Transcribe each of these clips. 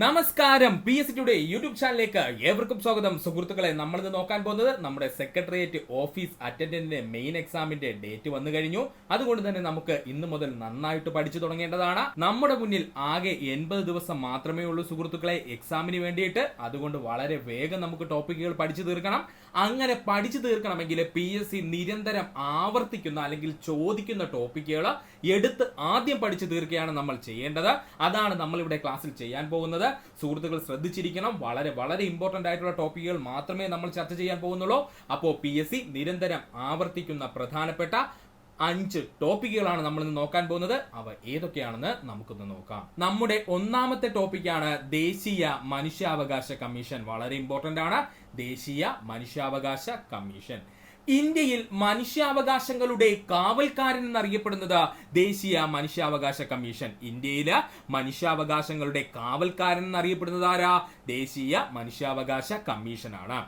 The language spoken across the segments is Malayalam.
നമസ്കാരം, PSC ടുഡേ യൂട്യൂബ് ചാനലിലേക്ക് ഏവർക്കും സ്വാഗതം. സുഹൃത്തുക്കളെ, നമ്മളിന്ന് നോക്കാൻ പോകുന്നത് നമ്മുടെ സെക്രട്ടേറിയറ്റ് ഓഫീസ് അറ്റൻഡന്റിന്റെ മെയിൻ എക്സാമിന്റെ ഡേറ്റ് വന്നു കഴിഞ്ഞു. അതുകൊണ്ട് തന്നെ നമുക്ക് ഇന്ന് മുതൽ നന്നായിട്ട് പഠിച്ചു തുടങ്ങേണ്ടതാണ്. നമ്മുടെ മുന്നിൽ ആകെ 80 ദിവസം മാത്രമേ ഉള്ളൂ സുഹൃത്തുക്കളെ എക്സാമിന് വേണ്ടിയിട്ട്. അതുകൊണ്ട് വളരെ വേഗം നമുക്ക് ടോപ്പിക്കുകൾ പഠിച്ചു തീർക്കണം. അങ്ങനെ പഠിച്ചു തീർക്കണമെങ്കിൽ PSC നിരന്തരം ആവർത്തിക്കുന്ന അല്ലെങ്കിൽ ചോദിക്കുന്ന ടോപ്പിക്കുകൾ എടുത്ത് ആദ്യം പഠിച്ചു തീർക്കുകയാണ് നമ്മൾ ചെയ്യേണ്ടത്. അതാണ് നമ്മൾ ഇവിടെ ക്ലാസ്സിൽ ചെയ്യാൻ പോകുന്നത്. സുഹൃത്തുക്കൾ ശ്രദ്ധിച്ചിരിക്കണം. വളരെ വളരെ ഇമ്പോർട്ടന്റ് ആയിട്ടുള്ള ടോപ്പിക്കുകൾ മാത്രമേ നമ്മൾ ചർച്ച ചെയ്യാൻ പോകുന്നുള്ളൂ. അപ്പോൾ PSC നിരന്തരം ആവർത്തിക്കുന്ന പ്രധാനപ്പെട്ട 5 ടോപ്പിക്കുകളാണ് നമ്മൾ ഇന്ന് നോക്കാൻ പോകുന്നത്. അവ ഏതൊക്കെയാണെന്ന് നമുക്കൊന്ന് നോക്കാം. നമ്മുടെ ഒന്നാമത്തെ ടോപ്പിക്കാണ് ദേശീയ മനുഷ്യാവകാശ കമ്മീഷൻ. വളരെ ഇമ്പോർട്ടന്റ് ആണ്. ദേശീയ മനുഷ്യാവകാശ കമ്മീഷൻ. ഇന്ത്യയിൽ മനുഷ്യാവകാശങ്ങളുടെ കാവൽക്കാരൻ എന്നറിയപ്പെടുന്നത് ദേശീയ മനുഷ്യാവകാശ കമ്മീഷൻ. ഇന്ത്യയില് മനുഷ്യാവകാശങ്ങളുടെ കാവൽക്കാരൻ എന്നറിയപ്പെടുന്നത് ആരാ? ദേശീയ മനുഷ്യാവകാശ കമ്മീഷനാണ്.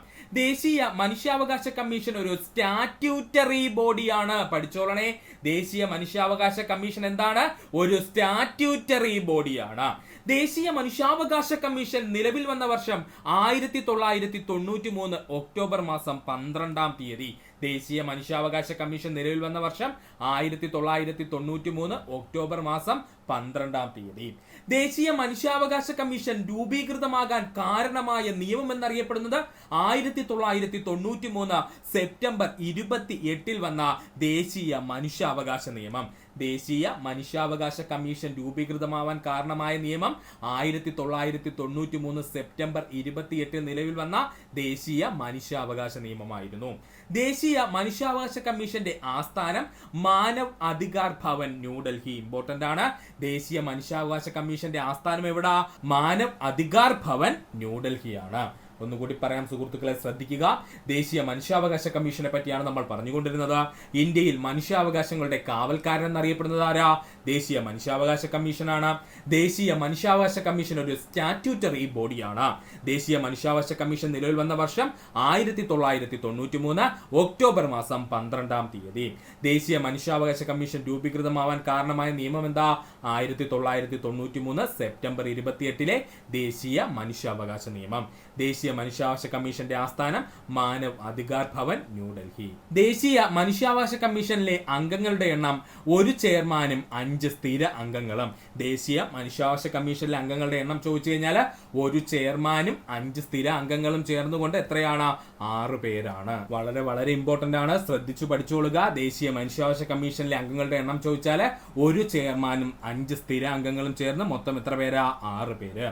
ദേശീയ മനുഷ്യാവകാശ കമ്മീഷൻ ഒരു സ്റ്റാറ്റ്യൂട്ടറി ബോഡിയാണ്. പഠിച്ചോളണേ, ദേശീയ മനുഷ്യാവകാശ കമ്മീഷൻ എന്താണ്? ഒരു സ്റ്റാറ്റ്യൂട്ടറി ബോഡിയാണ്. ദേശീയ മനുഷ്യാവകാശ കമ്മീഷൻ നിലവിൽ വന്ന വർഷം 1993 ഒക്ടോബർ മാസം 12-ാം തീയതി. ദേശീയ മനുഷ്യാവകാശ കമ്മീഷൻ നിലവിൽ വന്ന വർഷം 1993 ഒക്ടോബർ മാസം 12-ാം തീയതി. ദേശീയ മനുഷ്യാവകാശ കമ്മീഷൻ രൂപീകൃതമാകാൻ കാരണമായ നിയമം എന്നറിയപ്പെടുന്നത് 1993 സെപ്റ്റംബർ 28 വന്ന ദേശീയ മനുഷ്യാവകാശ നിയമം. ദേശീയ മനുഷ്യാവകാശ കമ്മീഷൻ രൂപീകൃതമാവാൻ കാരണമായ നിയമം 1993 സെപ്റ്റംബർ 28 നിലവിൽ വന്ന ദേശീയ മനുഷ്യാവകാശ നിയമമായിരുന്നു. ദേശീയ മനുഷ്യാവകാശ കമ്മീഷന്റെ ആസ്ഥാനം മാനവ് അധികാർ ഭവൻ, ന്യൂഡൽഹി. ഇമ്പോർട്ടന്റ് ആണ്. ദേശീയ മനുഷ്യാവകാശ കമ്മീഷന്റെ ആസ്ഥാനം എവിടാ? മാനവ് അധികാർ ഭവൻ, ന്യൂഡൽഹിയാണ്. ഒന്നുകൂടി പറയാം സുഹൃത്തുക്കളെ, ശ്രദ്ധിക്കുക. ദേശീയ മനുഷ്യാവകാശ കമ്മീഷനെ പറ്റിയാണ് നമ്മൾ പറഞ്ഞുകൊണ്ടിരുന്നത്. ഇന്ത്യയിൽ മനുഷ്യാവകാശങ്ങളുടെ കാവൽക്കാരൻ എന്നറിയപ്പെടുന്നത് ആരാ? ദേശീയ മനുഷ്യാവകാശ കമ്മീഷനാണ്. ദേശീയ മനുഷ്യാവകാശ കമ്മീഷൻ ഒരു സ്റ്റാറ്റ്യൂട്ടറി ബോഡിയാണ്. ദേശീയ മനുഷ്യാവകാശ കമ്മീഷൻ നിലവിൽ വന്ന വർഷം 1993 ഒക്ടോബർ മാസം 12-ാം തീയതി. ദേശീയ മനുഷ്യാവകാശ കമ്മീഷൻ രൂപീകൃതമാവാൻ കാരണമായ നിയമം എന്താ? 1993 സെപ്റ്റംബർ 28 ദേശീയ മനുഷ്യാവകാശ നിയമം. ദേശീയ മനുഷ്യാവകാശ കമ്മീഷന്റെ ആസ്ഥാനം മാനവ് അധികാർ ഭവൻ, ന്യൂഡൽഹി. ദേശീയ മനുഷ്യാവകാശ കമ്മീഷനിലെ അംഗങ്ങളുടെ എണ്ണം 1 ചെയർമാനും 5 സ്ഥിര അംഗങ്ങളും. ദേശീയ മനുഷ്യാവകാശ കമ്മീഷനിലെ അംഗങ്ങളുടെ എണ്ണം ചോദിച്ചു കഴിഞ്ഞാൽ 1 ചെയർമാനും 5 സ്ഥിര അംഗങ്ങളും ചേർന്നുകൊണ്ട് എത്രയാണ്? 6 പേരാണ്. വളരെ വളരെ ഇമ്പോർട്ടന്റ് ആണ്. ശ്രദ്ധിച്ചു പഠിച്ചോളുക. ദേശീയ മനുഷ്യാവകാശ കമ്മീഷനിലെ അംഗങ്ങളുടെ എണ്ണം ചോദിച്ചാൽ 1 ചെയർമാനും 5 സ്ഥിര അംഗങ്ങളും ചേർന്ന് മൊത്തം എത്ര പേരാ? 6 പേര്.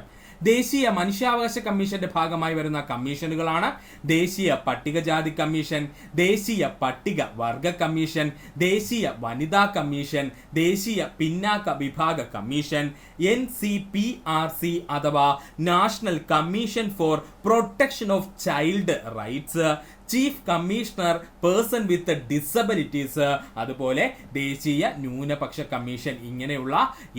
ദേശീയ മനുഷ്യാവകാശ കമ്മീഷന്റെ ഭാഗമായി വരുന്ന കമ്മീഷനുകളാണ് ദേശീയ പട്ടികജാതി കമ്മീഷൻ, ദേശീയ പട്ടിക വർഗ കമ്മീഷൻ, ദേശീയ വനിതാ കമ്മീഷൻ, ദേശീയ പിന്നാക്ക വിഭാഗ കമ്മീഷൻ, NCPRC അഥവാ national commission for protection of child rights, chief commissioner person with disabilities, അതുപോലെ ദേശീയ ന്യൂനപക്ഷ കമ്മീഷൻ. ഇങ്ങനെയുള്ള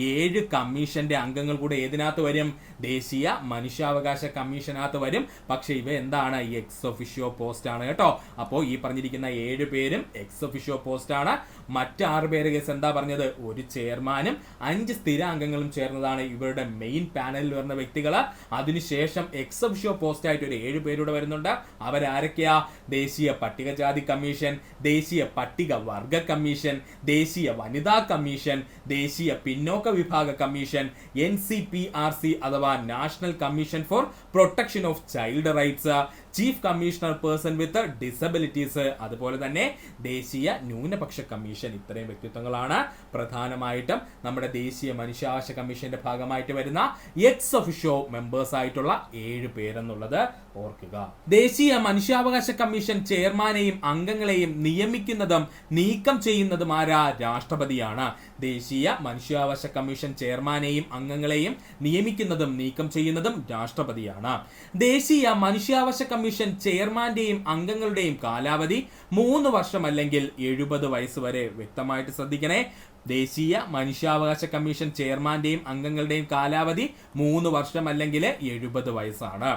7 കമ്മീഷന്റെ അംഗങ്ങൾ കൂടെ ഏതിനകത്ത് വരും? ദേശീയ മനുഷ്യാവകാശ കമ്മീഷനകത്ത് വരും. പക്ഷെ ഇവ എന്താണ്? എക്സ് ഒഫിഷ്യോ പോസ്റ്റ് ആണ് കേട്ടോ. അപ്പോൾ ഈ പറഞ്ഞിരിക്കുന്ന 7 പേരും എക്സ് ഒഫിഷ്യോ പോസ്റ്റ് ആണ്. മറ്റ് 6 പേര് കേസ് എന്താ പറഞ്ഞത്? 1 ചെയർമാനും 5 സ്ഥിര അംഗങ്ങളും ചേർന്നതാണ് ഇവരുടെ മെയിൻ പാനലിൽ വരുന്ന വ്യക്തികൾ. അതിനുശേഷം എക്സ് ഒഫിഷ്യോ പോസ്റ്റ് ആയിട്ട് ഒരു 7 പേരൂടെ വരുന്നുണ്ട്. അവരാരൊക്കെയാ? ദേശീയ പട്ടികജാതി കമ്മീഷൻ, ദേശീയ പട്ടിക വർഗ കമ്മീഷൻ, ദേശീയ വനിതാ കമ്മീഷൻ, ദേശീയ പിന്നോക്ക വിഭാഗ കമ്മീഷൻ, NCPRC അഥവാ national commission for protection of child rights, chief commissioner person with disabilities, അതുപോലെ തന്നെ ദേശീയ ന്യൂനപക്ഷ കമ്മീഷൻ. ഇത്രയും വ്യക്തിത്വങ്ങളാണ് പ്രധാനമായിട്ടും നമ്മുടെ ദേശീയ മനുഷ്യാവകാശ കമ്മീഷന്റെ ഭാഗമായിട്ട് വരുന്ന എക്സ് ഒഫിഷ്യോ മെമ്പേഴ്സ് ആയിട്ടുള്ള 7 പേരെന്നുള്ളത് ഓർക്കുക. ദേശീയ മനുഷ്യാവകാശ കമ്മീഷൻ ചെയർമാനെയും അംഗങ്ങളെയും നിയമിക്കുന്നതും നീക്കം ചെയ്യുന്നതും ആരാ? രാഷ്ട്രപതിയാണ്. ദേശീയ മനുഷ്യാവകാശ കമ്മീഷൻ ചെയർമാനെയും അംഗങ്ങളെയും നിയമിക്കുന്നതും നീക്കം ചെയ്യുന്നതും രാഷ്ട്രപതിയാണ്. ദേശീയ മനുഷ്യാവകാശ കമ്മീഷൻ ചെയർമാന്റെയും അംഗങ്ങളുടെയും കാലാവധി 3 വർഷം അല്ലെങ്കിൽ 70 വയസ്സ് വരെ. വ്യക്തമായിട്ട് ശ്രദ്ധിക്കണേ. ദേശീയ മനുഷ്യാവകാശ കമ്മീഷൻ ചെയർമാന്റെയും അംഗങ്ങളുടെയും കാലാവധി 3 വർഷം അല്ലെങ്കിൽ 70 വയസ്സാണ്.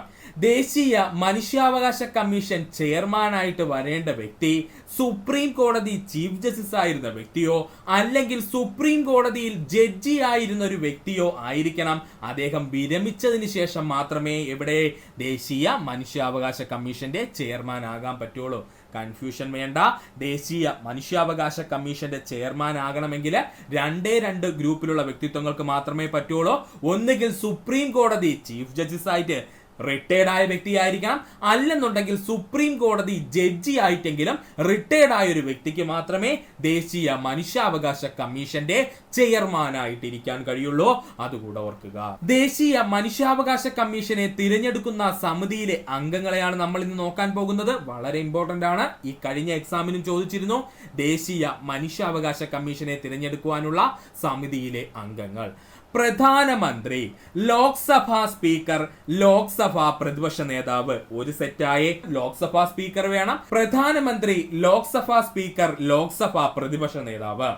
ദേശീയ മനുഷ്യാവകാശ കമ്മീഷൻ ചെയർമാനായിട്ട് വരേണ്ട വ്യക്തി സുപ്രീം കോടതി ചീഫ് ജസ്റ്റിസ് ആയിരുന്ന വ്യക്തിയോ അല്ലെങ്കിൽ സുപ്രീം കോടതിയിൽ ജഡ്ജി ആയിരുന്ന ഒരു വ്യക്തിയോ ആയിരിക്കണം. അദ്ദേഹം വിരമിച്ചതിന് ശേഷം മാത്രമേ ഇവിടെ ദേശീയ മനുഷ്യാവകാശ കമ്മീഷന്റെ ചെയർമാൻ ആകാൻ പറ്റുള്ളൂ. കൺഫ്യൂഷൻ വേണ്ട. ദേശീയ മനുഷ്യാവകാശ കമ്മീഷന്റെ ചെയർമാൻ ആകണമെങ്കിൽ 2 ഗ്രൂപ്പിലുള്ള വ്യക്തിത്വങ്ങൾക്ക് മാത്രമേ പറ്റുള്ളൂ. ഒന്നുകിൽ സുപ്രീം കോടതി ചീഫ് ജസ്റ്റിസ് ആയിട്ട് റിട്ടയർഡ് ആയ വ്യക്തിയായിരിക്കണം, അല്ലെന്നുണ്ടെങ്കിൽ സുപ്രീം കോടതി ജഡ്ജി ആയിട്ടെങ്കിലും റിട്ടയർഡ് ആയ ഒരു വ്യക്തിക്ക് മാത്രമേ ദേശീയ മനുഷ്യാവകാശ കമ്മീഷന്റെ ചെയർമാനായിട്ടിരിക്കാൻ കഴിയുള്ളൂ. അതുകൂടെ ഓർക്കുക. ദേശീയ മനുഷ്യാവകാശ കമ്മീഷനെ തിരഞ്ഞെടുക്കുന്ന സമിതിയിലെ അംഗങ്ങളെയാണ് നമ്മൾ ഇന്ന് നോക്കാൻ പോകുന്നത്. വളരെ ഇമ്പോർട്ടന്റ് ആണ്. ഈ കഴിഞ്ഞ എക്സാമിനും ചോദിച്ചിരുന്നു ദേശീയ മനുഷ്യാവകാശ കമ്മീഷനെ തിരഞ്ഞെടുക്കുവാനുള്ള സമിതിയിലെ അംഗങ്ങൾ. പ്രധാനമന്ത്രി, ലോക്സഭാ സ്പീക്കർ, ലോക്സഭാ പ്രതിപക്ഷ നേതാവ്. ഒരു സെറ്റായി ലോക്സഭാ സ്പീക്കർ വേണം, പ്രധാനമന്ത്രി, ലോക്സഭാ സ്പീക്കർ, ലോക്സഭാ പ്രതിപക്ഷ നേതാവ്.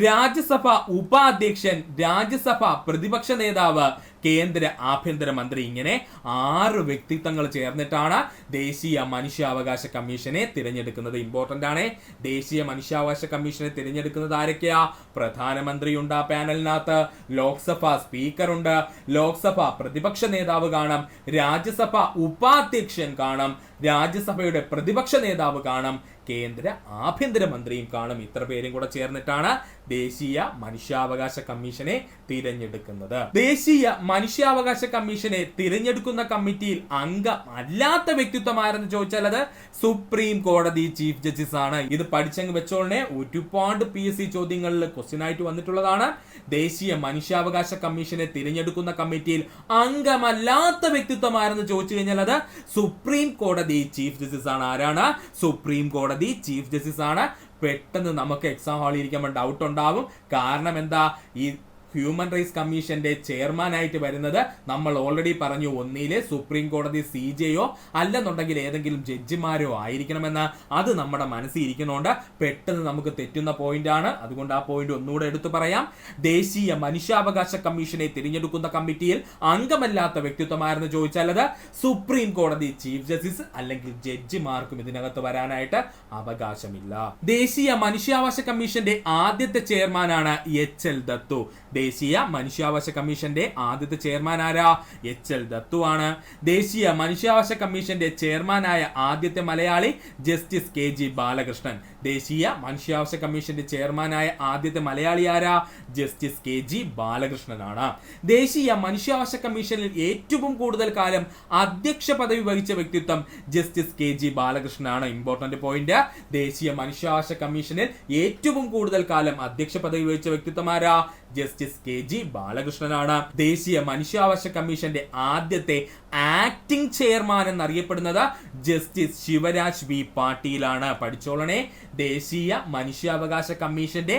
രാജ്യസഭ ഉപാധ്യക്ഷൻ, രാജ്യസഭ പ്രതിപക്ഷ നേതാവ്, കേന്ദ്ര ആഭ്യന്തരമന്ത്രി. ഇങ്ങനെ 6 വ്യക്തിത്വങ്ങൾ ചേർന്നിട്ടാണ് ദേശീയ മനുഷ്യാവകാശ കമ്മീഷനെ തിരഞ്ഞെടുക്കുന്നത്. ഇമ്പോർട്ടന്റ് ആണ്. ദേശീയ മനുഷ്യാവകാശ കമ്മീഷനെ തിരഞ്ഞെടുക്കുന്നത് ആരൊക്കെയാ? പ്രധാനമന്ത്രി ഉണ്ട് ആ പാനലിനകത്ത്, ലോക്സഭ സ്പീക്കർ ഉണ്ട്, ലോക്സഭ പ്രതിപക്ഷ നേതാവ് കാണും, രാജ്യസഭ ഉപാധ്യക്ഷൻ കാണും, രാജ്യസഭയുടെ പ്രതിപക്ഷ നേതാവ് കാണും, കേന്ദ്ര ആഭ്യന്തരമന്ത്രിയും കാണും. ഇത്ര പേരും കൂടെ ചേർന്നിട്ടാണ് ദേശീയ മനുഷ്യാവകാശ കമ്മീഷനെ തിരഞ്ഞെടുക്കുന്നത്. ദേശീയ മനുഷ്യാവകാശ കമ്മീഷനെ തിരഞ്ഞെടുക്കുന്ന കമ്മിറ്റിയിൽ അംഗം അല്ലാത്ത വ്യക്തിത്വം ആരെന്ന് ചോദിച്ചാൽ അത് സുപ്രീം കോടതി ചീഫ് ജസ്റ്റിസ് ആണ്. ഇത് പഠിച്ചങ്ങ് വെച്ചോളനെ. ഒരുപാട് PSC ചോദ്യങ്ങളിൽ ക്വസ്റ്റ്യൻ ആയിട്ട് വന്നിട്ടുള്ളതാണ്. ദേശീയ മനുഷ്യാവകാശ കമ്മീഷനെ തിരഞ്ഞെടുക്കുന്ന കമ്മിറ്റിയിൽ അംഗമല്ലാത്ത വ്യക്തിത്വം ആരെന്ന് ചോദിച്ചു കഴിഞ്ഞാൽ അത് സുപ്രീം കോടതി ചീഫ് ജസ്റ്റിസ് ആണ്. ആരാണ്? സുപ്രീം കോടതി ചീഫ് ജസ്റ്റിസ് ആണ്. പെട്ടെന്ന് നമുക്ക് എക്സാം ഹാളിൽ ഇരിക്കുമ്പോൾ ഡൗട്ട് ഉണ്ടാവും. കാരണം എന്താ? ഈ ഹ്യൂമൻ റൈറ്റ്സ് കമ്മീഷന്റെ ചെയർമാൻ ആയിട്ട് വരുന്നത് നമ്മൾ ഓൾറെഡി പറഞ്ഞു, ഒന്നിലെ സുപ്രീം കോടതി CJയോ അല്ലെന്നുണ്ടെങ്കിൽ ഏതെങ്കിലും ജഡ്ജിമാരോ ആയിരിക്കണമെന്ന്. അത് നമ്മുടെ മനസ്സിൽ ഇരിക്കുന്നതുകൊണ്ട് പെട്ടെന്ന് നമുക്ക് തെറ്റുന്ന പോയിന്റ് ആണ്. അതുകൊണ്ട് ആ പോയിന്റ് ഒന്നുകൂടെ എടുത്തു പറയാം. ദേശീയ മനുഷ്യാവകാശ കമ്മീഷനെ തിരഞ്ഞെടുക്കുന്ന കമ്മിറ്റിയിൽ അംഗമല്ലാത്ത വ്യക്തിത്വമാരെന്ന് ചോദിച്ചാൽ അത് സുപ്രീം കോടതി ചീഫ് ജസ്റ്റിസ് അല്ലെങ്കിൽ ജഡ്ജിമാർക്കും ഇതിനകത്ത് വരാനായിട്ട് അവകാശമില്ല. ദേശീയ മനുഷ്യാവകാശ കമ്മീഷന്റെ ആദ്യത്തെ ചെയർമാനാണ് HL ദത്തു. ദേശീയ മനുഷ്യാവകാശ കമ്മീഷന്റെ ആദ്യത്തെ ചെയർമാൻ ആരാ? HL ദത്തു ആണ്. ദേശീയ മനുഷ്യാവകാശ കമ്മീഷന്റെ ചെയർമാനായ ആദ്യത്തെ മലയാളി ജസ്റ്റിസ് KG ബാലകൃഷ്ണൻ. ദേശീയ മനുഷ്യാവകാശ കമ്മീഷന്റെ ചെയർമാനായ ആദ്യത്തെ മലയാളി ആരാ? ജസ്റ്റിസ് KG ബാലകൃഷ്ണനാണ്. ദേശീയ മനുഷ്യാവകാശ കമ്മീഷനിൽ ഏറ്റവും കൂടുതൽ കാലം അധ്യക്ഷ പദവി വഹിച്ച വ്യക്തിത്വം ജസ്റ്റിസ് KG ബാലകൃഷ്ണനാണ്. Important point. ദേശീയ മനുഷ്യാവകാശ കമ്മീഷനിൽ ഏറ്റവും കൂടുതൽ കാലം അധ്യക്ഷ പദവി വഹിച്ച വ്യക്തിത്വം ആരാ? ജസ്റ്റിസ് KG ബാലകൃഷ്ണനാണ്. ദേശീയ മനുഷ്യാവകാശ കമ്മീഷന്റെ ആദ്യത്തെ ആക്ടിംഗ് ചെയർമാൻ എന്നറിയപ്പെടുന്നത് ജസ്റ്റിസ് ശിവരാജ് V പാട്ടീലാണ്. പഠിച്ചോളണേ. ദേശീയ മനുഷ്യാവകാശ കമ്മീഷന്റെ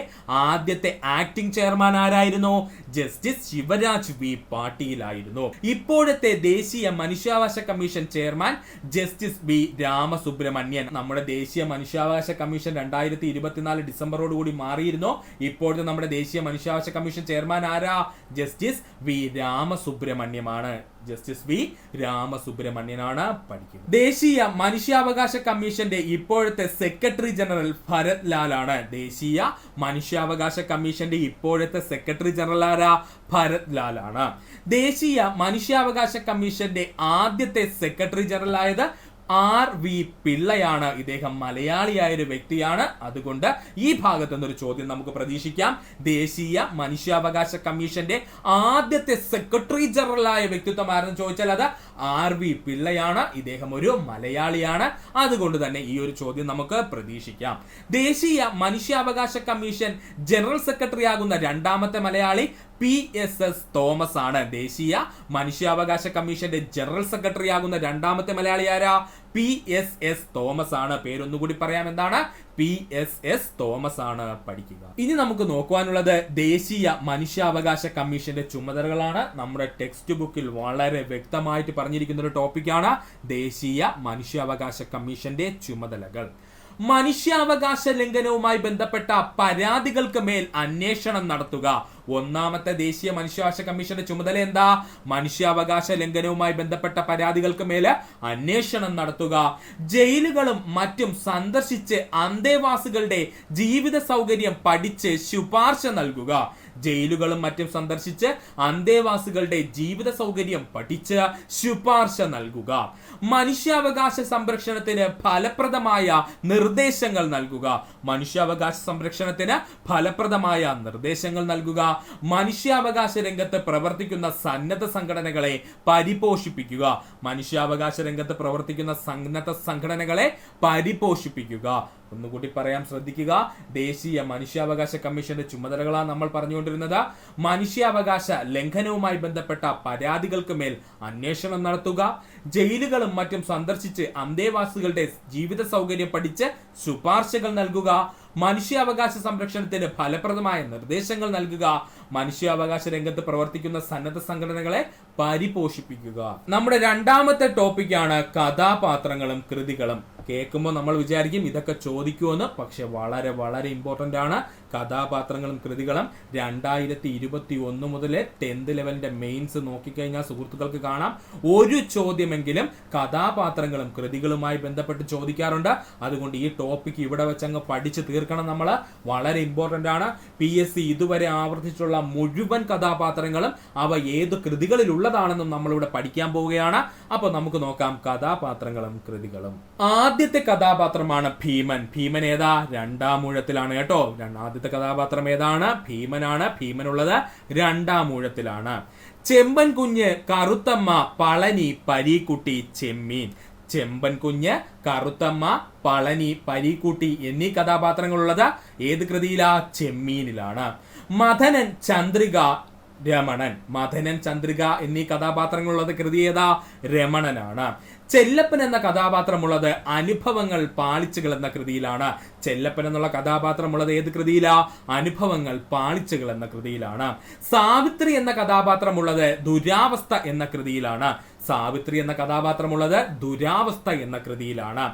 ആദ്യത്തെ ആക്ടിംഗ് ചെയർമാൻ ആരായിരുന്നു? ജസ്റ്റിസ് ശിവരാജ് V പാട്ടീലായിരുന്നു. ഇപ്പോഴത്തെ ദേശീയ മനുഷ്യാവകാശ commission chairman justice B Ramasubramanian. നമ്മുടെ ദേശീയ മനുഷ്യാവകാശ കമ്മീഷൻ 2024 ഡിസംബറോടുകൂടി മാറിയിരുന്നു. ഇപ്പോഴത്തെ നമ്മുടെ ദേശീയ മനുഷ്യാവകാശ കമ്മീഷൻ ചെയർമാൻ ആരാ? ജസ്റ്റിസ് V രാമസുബ്രഹ്മണ്യമാണ്. ജസ്റ്റിസ് V രാമസുബ്രഹ്മണ്യനാണ്. പഠിക്കുന്നത്. ദേശീയ മനുഷ്യാവകാശ കമ്മീഷന്റെ ഇപ്പോഴത്തെ സെക്രട്ടറി ജനറൽ ഭരത് ലാൽ ആണ്. ദേശീയ മനുഷ്യാവകാശ കമ്മീഷന്റെ ഇപ്പോഴത്തെ സെക്രട്ടറി ജനറൽ ആരാ? ഭരത് ലാൽ ആണ്. ദേശീയ മനുഷ്യാവകാശ കമ്മീഷന്റെ ആദ്യത്തെ സെക്രട്ടറി ജനറൽ ആയത് RV പിള്ളയാണ്. ഇദ്ദേഹം മലയാളിയായ ഒരു വ്യക്തിയാണ്. അതുകൊണ്ട് ഈ ഭാഗത്ത് നിന്നൊരു ചോദ്യം നമുക്ക് പ്രതീക്ഷിക്കാം. ദേശീയ മനുഷ്യാവകാശ കമ്മീഷന്റെ ആദ്യത്തെ സെക്രട്ടറി ജനറൽ ആയ വ്യക്തിത്വം ആരെന്ന് ചോദിച്ചാൽ അത് RV പിള്ളയാണ്. ഇദ്ദേഹം ഒരു മലയാളിയാണ്. അതുകൊണ്ട് തന്നെ ഈ ഒരു ചോദ്യം നമുക്ക് പ്രതീക്ഷിക്കാം. ദേശീയ മനുഷ്യാവകാശ കമ്മീഷൻ ജനറൽ സെക്രട്ടറി ആകുന്ന രണ്ടാമത്തെ മലയാളി PSS തോമസ് ആണ്. ദേശീയ മനുഷ്യാവകാശ കമ്മീഷന്റെ ജനറൽ സെക്രട്ടറി ആകുന്ന രണ്ടാമത്തെ മലയാളി ആരാ? PSS തോമസ് ആണ്. പേരൊന്നുകൂടി പറയാം, എന്താണ്? PSS തോമസ് ആണ്. പഠിക്കുക. ഇനി നമുക്ക് നോക്കുവാനുള്ളത് ദേശീയ മനുഷ്യാവകാശ കമ്മീഷന്റെ ചുമതലകളാണ്. നമ്മുടെ ടെക്സ്റ്റ് ബുക്കിൽ വളരെ വ്യക്തമായിട്ട് പറഞ്ഞിരിക്കുന്ന ഒരു ടോപ്പിക്കാണ് ദേശീയ മനുഷ്യാവകാശ കമ്മീഷന്റെ ചുമതലകൾ. മനുഷ്യാവകാശ ലംഘനവുമായി ബന്ധപ്പെട്ട പരാതികൾക്ക് മേൽ അന്വേഷണം നടത്തുക. ഒന്നാമത്തെ ദേശീയ മനുഷ്യാവകാശ കമ്മീഷന്റെ ചുമതല എന്താ? മനുഷ്യാവകാശ ലംഘനവുമായി ബന്ധപ്പെട്ട പരാതികൾക്ക് മേൽ അന്വേഷണം നടത്തുക. ജയിലുകളും മറ്റും സന്ദർശിച്ച് അന്തേവാസികളുടെ ജീവിത സൗകര്യം പഠിച്ച് ശുപാർശ നൽകുക. ജയിലുകളും മറ്റും സന്ദർശിച്ച് അന്തേവാസികളുടെ ജീവിത സൗകര്യം പഠിച്ച് ശുപാർശ നൽകുക. മനുഷ്യാവകാശ സംരക്ഷണത്തിന് ഫലപ്രദമായ നിർദ്ദേശങ്ങൾ നൽകുക. മനുഷ്യാവകാശ സംരക്ഷണത്തിന് ഫലപ്രദമായ നിർദ്ദേശങ്ങൾ നൽകുക. മനുഷ്യാവകാശ രംഗത്ത് പ്രവർത്തിക്കുന്ന സന്നദ്ധ സംഘടനകളെ പരിപോഷിപ്പിക്കുക. മനുഷ്യാവകാശ രംഗത്ത് പ്രവർത്തിക്കുന്ന സന്നദ്ധ സംഘടനകളെ പരിപോഷിപ്പിക്കുക. ഒന്നുകൂടി പറയാം, ശ്രദ്ധിക്കുക. ദേശീയ മനുഷ്യാവകാശ കമ്മീഷന്റെ ചുമതലകളാണ് നമ്മൾ പറഞ്ഞുകൊണ്ടിരുന്നത്. മനുഷ്യാവകാശ ലംഘനവുമായി ബന്ധപ്പെട്ട പരാതികൾക്ക് മേൽ അന്വേഷണം നടത്തുക. ജയിലുകളും മറ്റും സന്ദർശിച്ച് അന്തേവാസികളുടെ ജീവിത സൗകര്യം പഠിച്ച് ശുപാർശകൾ നൽകുക. മനുഷ്യാവകാശ സംരക്ഷണത്തിന് ഫലപ്രദമായ നിർദ്ദേശങ്ങൾ നൽകുക. മനുഷ്യാവകാശ രംഗത്ത് പ്രവർത്തിക്കുന്ന സന്നദ്ധ സംഘടനകളെ പരിപോഷിപ്പിക്കുക. നമ്മുടെ രണ്ടാമത്തെ ടോപ്പിക്കാണ് കഥാപാത്രങ്ങളും കൃതികളും. കേൾക്കുമ്പോൾ നമ്മൾ വിചാരിക്കും ഇതൊക്കെ ചോദിക്കുമെന്ന്, പക്ഷെ വളരെ വളരെ ഇമ്പോർട്ടന്റ് ആണ്. കഥാപാത്രങ്ങളും കൃതികളും 2021 മുതൽ 10th ലെവലിന്റെ മെയിൻസ് നോക്കിക്കഴിഞ്ഞാൽ സുഹൃത്തുക്കൾക്ക് കാണാം, ഒരു ചോദ്യമെങ്കിലും കഥാപാത്രങ്ങളും കൃതികളുമായി ബന്ധപ്പെട്ട് ചോദിക്കാറുണ്ട്. അതുകൊണ്ട് ഈ ടോപ്പിക് ഇവിടെ വെച്ചങ്ങ് പഠിച്ച് തീർക്കണം. നമ്മൾ വളരെ ഇമ്പോർട്ടന്റ് ആണ്. PSC ഇതുവരെ ആവർത്തിച്ചുള്ള മുഴുവൻ കഥാപാത്രങ്ങളും അവ ഏത് കൃതികളിലുള്ളതാണെന്നും നമ്മളിവിടെ പഠിക്കാൻ പോവുകയാണ്. അപ്പോൾ നമുക്ക് നോക്കാം കഥാപാത്രങ്ങളും കൃതികളും. ആദ്യത്തെ കഥാപാത്രമാണ് ഭീമൻ. ഭീമൻ ഏതാ? 2ാം ഊഴത്തിലാണ് കേട്ടോ. ആദ്യത്തെ കഥാപാത്രം ഏതാണ്? ഭീമനാണ്. ഭീമനുള്ളത് 2ാം ഊഴത്തിലാണ്. ചെമ്പൻ കുഞ്ഞ്, കറുത്തമ്മ, പളനി, പരീക്കുട്ടി, ചെമ്മീൻ. ചെമ്പൻ കുഞ്ഞ്, കറുത്തമ്മ, പളനി, പരീക്കുട്ടി എന്നീ കഥാപാത്രങ്ങളുള്ളത് ഏത് കൃതിയിലാ? ചെമ്മീനിലാണ്. മദനൻ, ചന്ദ്രിക, രമണൻ. മദനൻ, ചന്ദ്രിക എന്നീ കഥാപാത്രങ്ങളുള്ളത് കൃതി ഏതാ? രമണനാണ്. ചെല്ലപ്പൻ എന്ന കഥാപാത്രമുള്ളത് അനുഭവങ്ങൾ പാളിച്ചകൾ എന്ന കൃതിയിലാണ്. ചെല്ലപ്പൻ എന്നുള്ള കഥാപാത്രമുള്ളത് ഏത് കൃതിയിലാ? അനുഭവങ്ങൾ പാളിച്ചകൾ എന്ന കൃതിയിലാണ്. സാവിത്രി എന്ന കഥാപാത്രമുള്ളത് ദുരാവസ്ഥ എന്ന കൃതിയിലാണ്. സാവിത്രി എന്ന കഥാപാത്രമുള്ളത് ദുരാവസ്ഥ എന്ന കൃതിയിലാണ്.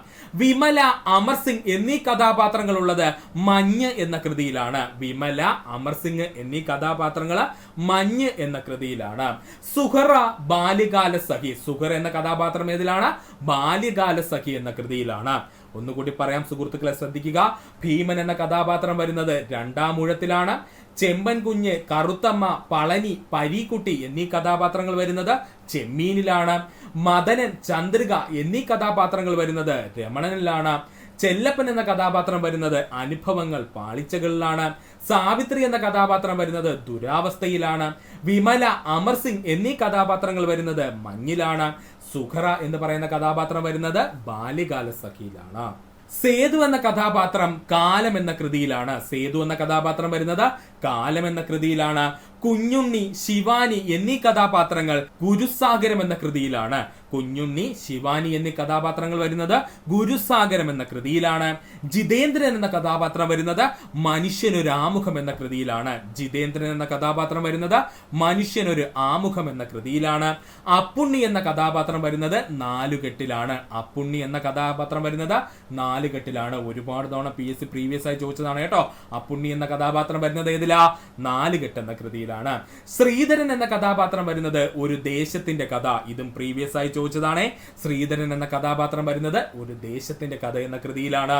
വിമല, അമർ സിംഗ് എന്നീ കഥാപാത്രങ്ങളുള്ളത് മഞ്ഞ് എന്ന കൃതിയിലാണ്. വിമല, അമർ സിംഗ് എന്നീ കഥാപാത്രങ്ങൾ മഞ്ഞ് എന്ന കൃതിയിലാണ്. സുഹറ, ബാല്യകാല സഖി. സുഹറ എന്ന കഥാപാത്രം ഏതിലാണ്? ബാല്യകാല സഖി എന്ന കൃതിയിലാണ്. ഒന്നുകൂടി പറയാം സുഹൃത്തുക്കളെ, ശ്രദ്ധിക്കുക. ഭീമൻ എന്ന കഥാപാത്രം വരുന്നത് 2ാം ഊഴത്തിലാണ്. ചെമ്പൻ കുഞ്ഞ്, കറുത്തമ്മ, പളനി, പരീക്കുട്ടി എന്നീ കഥാപാത്രങ്ങൾ വരുന്നത് ചെമ്മീനിലാണ്. മദനൻ, ചന്ദ്രിക എന്നീ കഥാപാത്രങ്ങൾ വരുന്നത് രമണനിലാണ്. ചെല്ലപ്പൻ എന്ന കഥാപാത്രം വരുന്നത് അനുഭവങ്ങൾ പാളിച്ചകളിലാണ്. സാവിത്രി എന്ന കഥാപാത്രം വരുന്നത് ദുരാവസ്ഥയിലാണ്. വിമല, അമർ സിംഗ് എന്നീ കഥാപാത്രങ്ങൾ വരുന്നത് മഞ്ഞിലാണ്. സുഖറ എന്ന് പറയുന്ന കഥാപാത്രം വരുന്നത് ബാല്യകാല സഖിയിലാണ്. സേതു എന്ന കഥാപാത്രം കാലം എന്ന കൃതിയിലാണ്. സേതു എന്ന കഥാപാത്രം വരുന്നത് കാലം എന്ന കൃതിയിലാണ്. കുഞ്ഞുണ്ണി, ശിവാനി എന്നീ കഥാപാത്രങ്ങൾ ഗുരുസാഗരം എന്ന കൃതിയിലാണ്. കുഞ്ഞുണ്ണി, ശിവാനി എന്നീ കഥാപാത്രങ്ങൾ വരുന്നത് ഗുരുസാഗരം എന്ന കൃതിയിലാണ്. ജിതേന്ദ്രൻ എന്ന കഥാപാത്രം വരുന്നത് മനുഷ്യനൊരു ആമുഖം എന്ന കൃതിയിലാണ്. ജിതേന്ദ്രൻ എന്ന കഥാപാത്രം വരുന്നത് മനുഷ്യനൊരു ആമുഖം എന്ന കൃതിയിലാണ്. അപ്പുണ്ണി എന്ന കഥാപാത്രം വരുന്നത് നാലുകെട്ടിലാണ്. അപ്പുണ്ണി എന്ന കഥാപാത്രം വരുന്നത് നാലുകെട്ടിലാണ്. ഒരുപാട് തവണ PSC പ്രീവിയസ് ആയി ചോദിച്ചതാണ് കേട്ടോ. അപ്പുണ്ണി എന്ന കഥാപാത്രം വരുന്നത് ഏതിലാ? നാലുകെട്ട് എന്ന കൃതിയിലാണ്. ശ്രീധരൻ എന്ന കഥാപാത്രം വരുന്നത് ഒരു ദേശത്തിന്റെ കഥ. ഇതും പ്രീവിയസ് ആയി ചോദിച്ചതാണ്. ശ്രീധരൻ എന്ന കഥാപാത്രം വരുന്നത് ഒരു ദേശത്തിന്റെ കഥ എന്ന കൃതിയിലാണ്.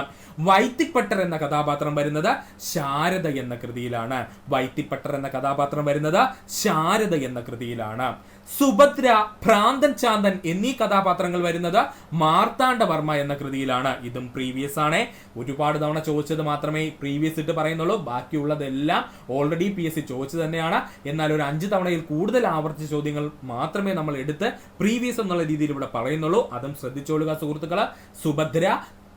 വൈത്തിപ്പട്ടർ എന്ന കഥാപാത്രം വരുന്നത് ശാരദ എന്ന കൃതിയിലാണ്. വൈത്തിപ്പട്ടർ എന്ന കഥാപാത്രം വരുന്നത് ശാരദ എന്ന കൃതിയിലാണ്. സുഭദ്ര, ഭ്രാന്തൻ ചാന്തൻ എന്നീ കഥാപാത്രങ്ങൾ വരുന്നത് മാർത്താണ്ഡവർമ്മ എന്ന കൃതിയിലാണ്. ഇതും പ്രീവിയസ് ആണ്. ഒരുപാട് തവണ ചോദിച്ചത് മാത്രമേ പ്രീവിയസ് ഇട്ട് പറയുന്നുള്ളൂ. ബാക്കിയുള്ളതെല്ലാം ഓൾറെഡി PSC ചോദിച്ചു തന്നെയാണ്. എന്നാൽ ഒരു 5 തവണയിൽ കൂടുതൽ ആവർത്തിച്ച ചോദ്യങ്ങൾ മാത്രമേ നമ്മൾ എടുത്ത് പ്രീവിയസ് എന്നുള്ള രീതിയിൽ ഇവിടെ പറയുന്നുള്ളൂ. അതും ശ്രദ്ധിച്ചോളുക സുഹൃത്തുക്കള്. സുഭദ്ര,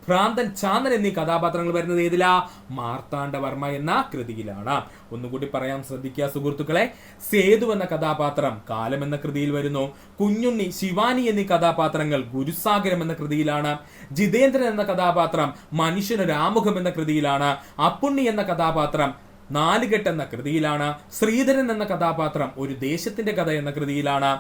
ഭ്രാന്തൻ, ചാന്തൻ എന്നീ കഥാപാത്രങ്ങൾ വരുന്നത് ഏതിലാ? മാർത്താണ്ഡവർമ്മ എന്ന കൃതിയിലാണ്. ഒന്നുകൂടി പറയാം, ശ്രദ്ധിക്കുക സുഹൃത്തുക്കളെ. സേതു എന്ന കഥാപാത്രം കാലം എന്ന കൃതിയിൽ വരുന്നു. കുഞ്ഞുണ്ണി, ശിവാനി എന്നീ കഥാപാത്രങ്ങൾ ഗുരുസാഗരം എന്ന കൃതിയിലാണ്. ജിതേന്ദ്രൻ എന്ന കഥാപാത്രം മനുഷ്യനൊരു ആമുഖം എന്ന കൃതിയിലാണ്. അപ്പുണ്ണി എന്ന കഥാപാത്രം നാലുകെട്ട് എന്ന കൃതിയിലാണ്. ശ്രീധരൻ എന്ന കഥാപാത്രം ഒരു ദേശത്തിന്റെ കഥ എന്ന കൃതിയിലാണ്.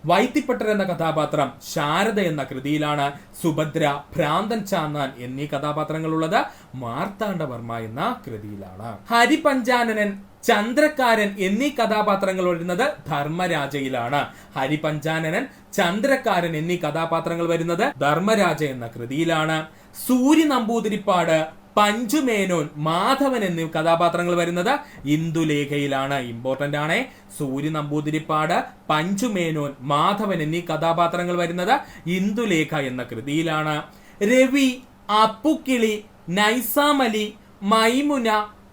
വൈത്തിപ്പട്ടർ എന്ന കഥാപാത്രം ശാരദ എന്ന കൃതിയിലാണ്. സുഭദ്ര, ഭ്രാന്തൻ ചാന്നാൻ എന്നീ കഥാപാത്രങ്ങളുള്ളത് മാർത്താണ്ഡവർമ്മ എന്ന കൃതിയിലാണ്. ഹരിപഞ്ചാനനൻ, ചന്ദ്രക്കാരൻ എന്നീ കഥാപാത്രങ്ങൾ വരുന്നത് ധർമ്മരാജയിലാണ്. ഹരിപഞ്ചാനനൻ, ചന്ദ്രക്കാരൻ എന്നീ കഥാപാത്രങ്ങൾ വരുന്നത് ധർമ്മരാജ എന്ന കൃതിയിലാണ്. സൂര്യ നമ്പൂതിരിപ്പാട്, പഞ്ചുമേനോൻ, മാധവൻ എന്നീ കഥാപാത്രങ്ങൾ വരുന്നത് ഇന്ദുലേഖയിലാണ്. ഇമ്പോർട്ടന്റ് ആണ്. സൂര്യ നമ്പൂതിരിപ്പാട്, പഞ്ചുമേനോൻ, മാധവൻ എന്നീ കഥാപാത്രങ്ങൾ വരുന്നത് ഇന്ദുലേഖ എന്ന കൃതിയിലാണ്. രവി, അപ്പുക്കിളി, നൈസാമലി, മൈമുന,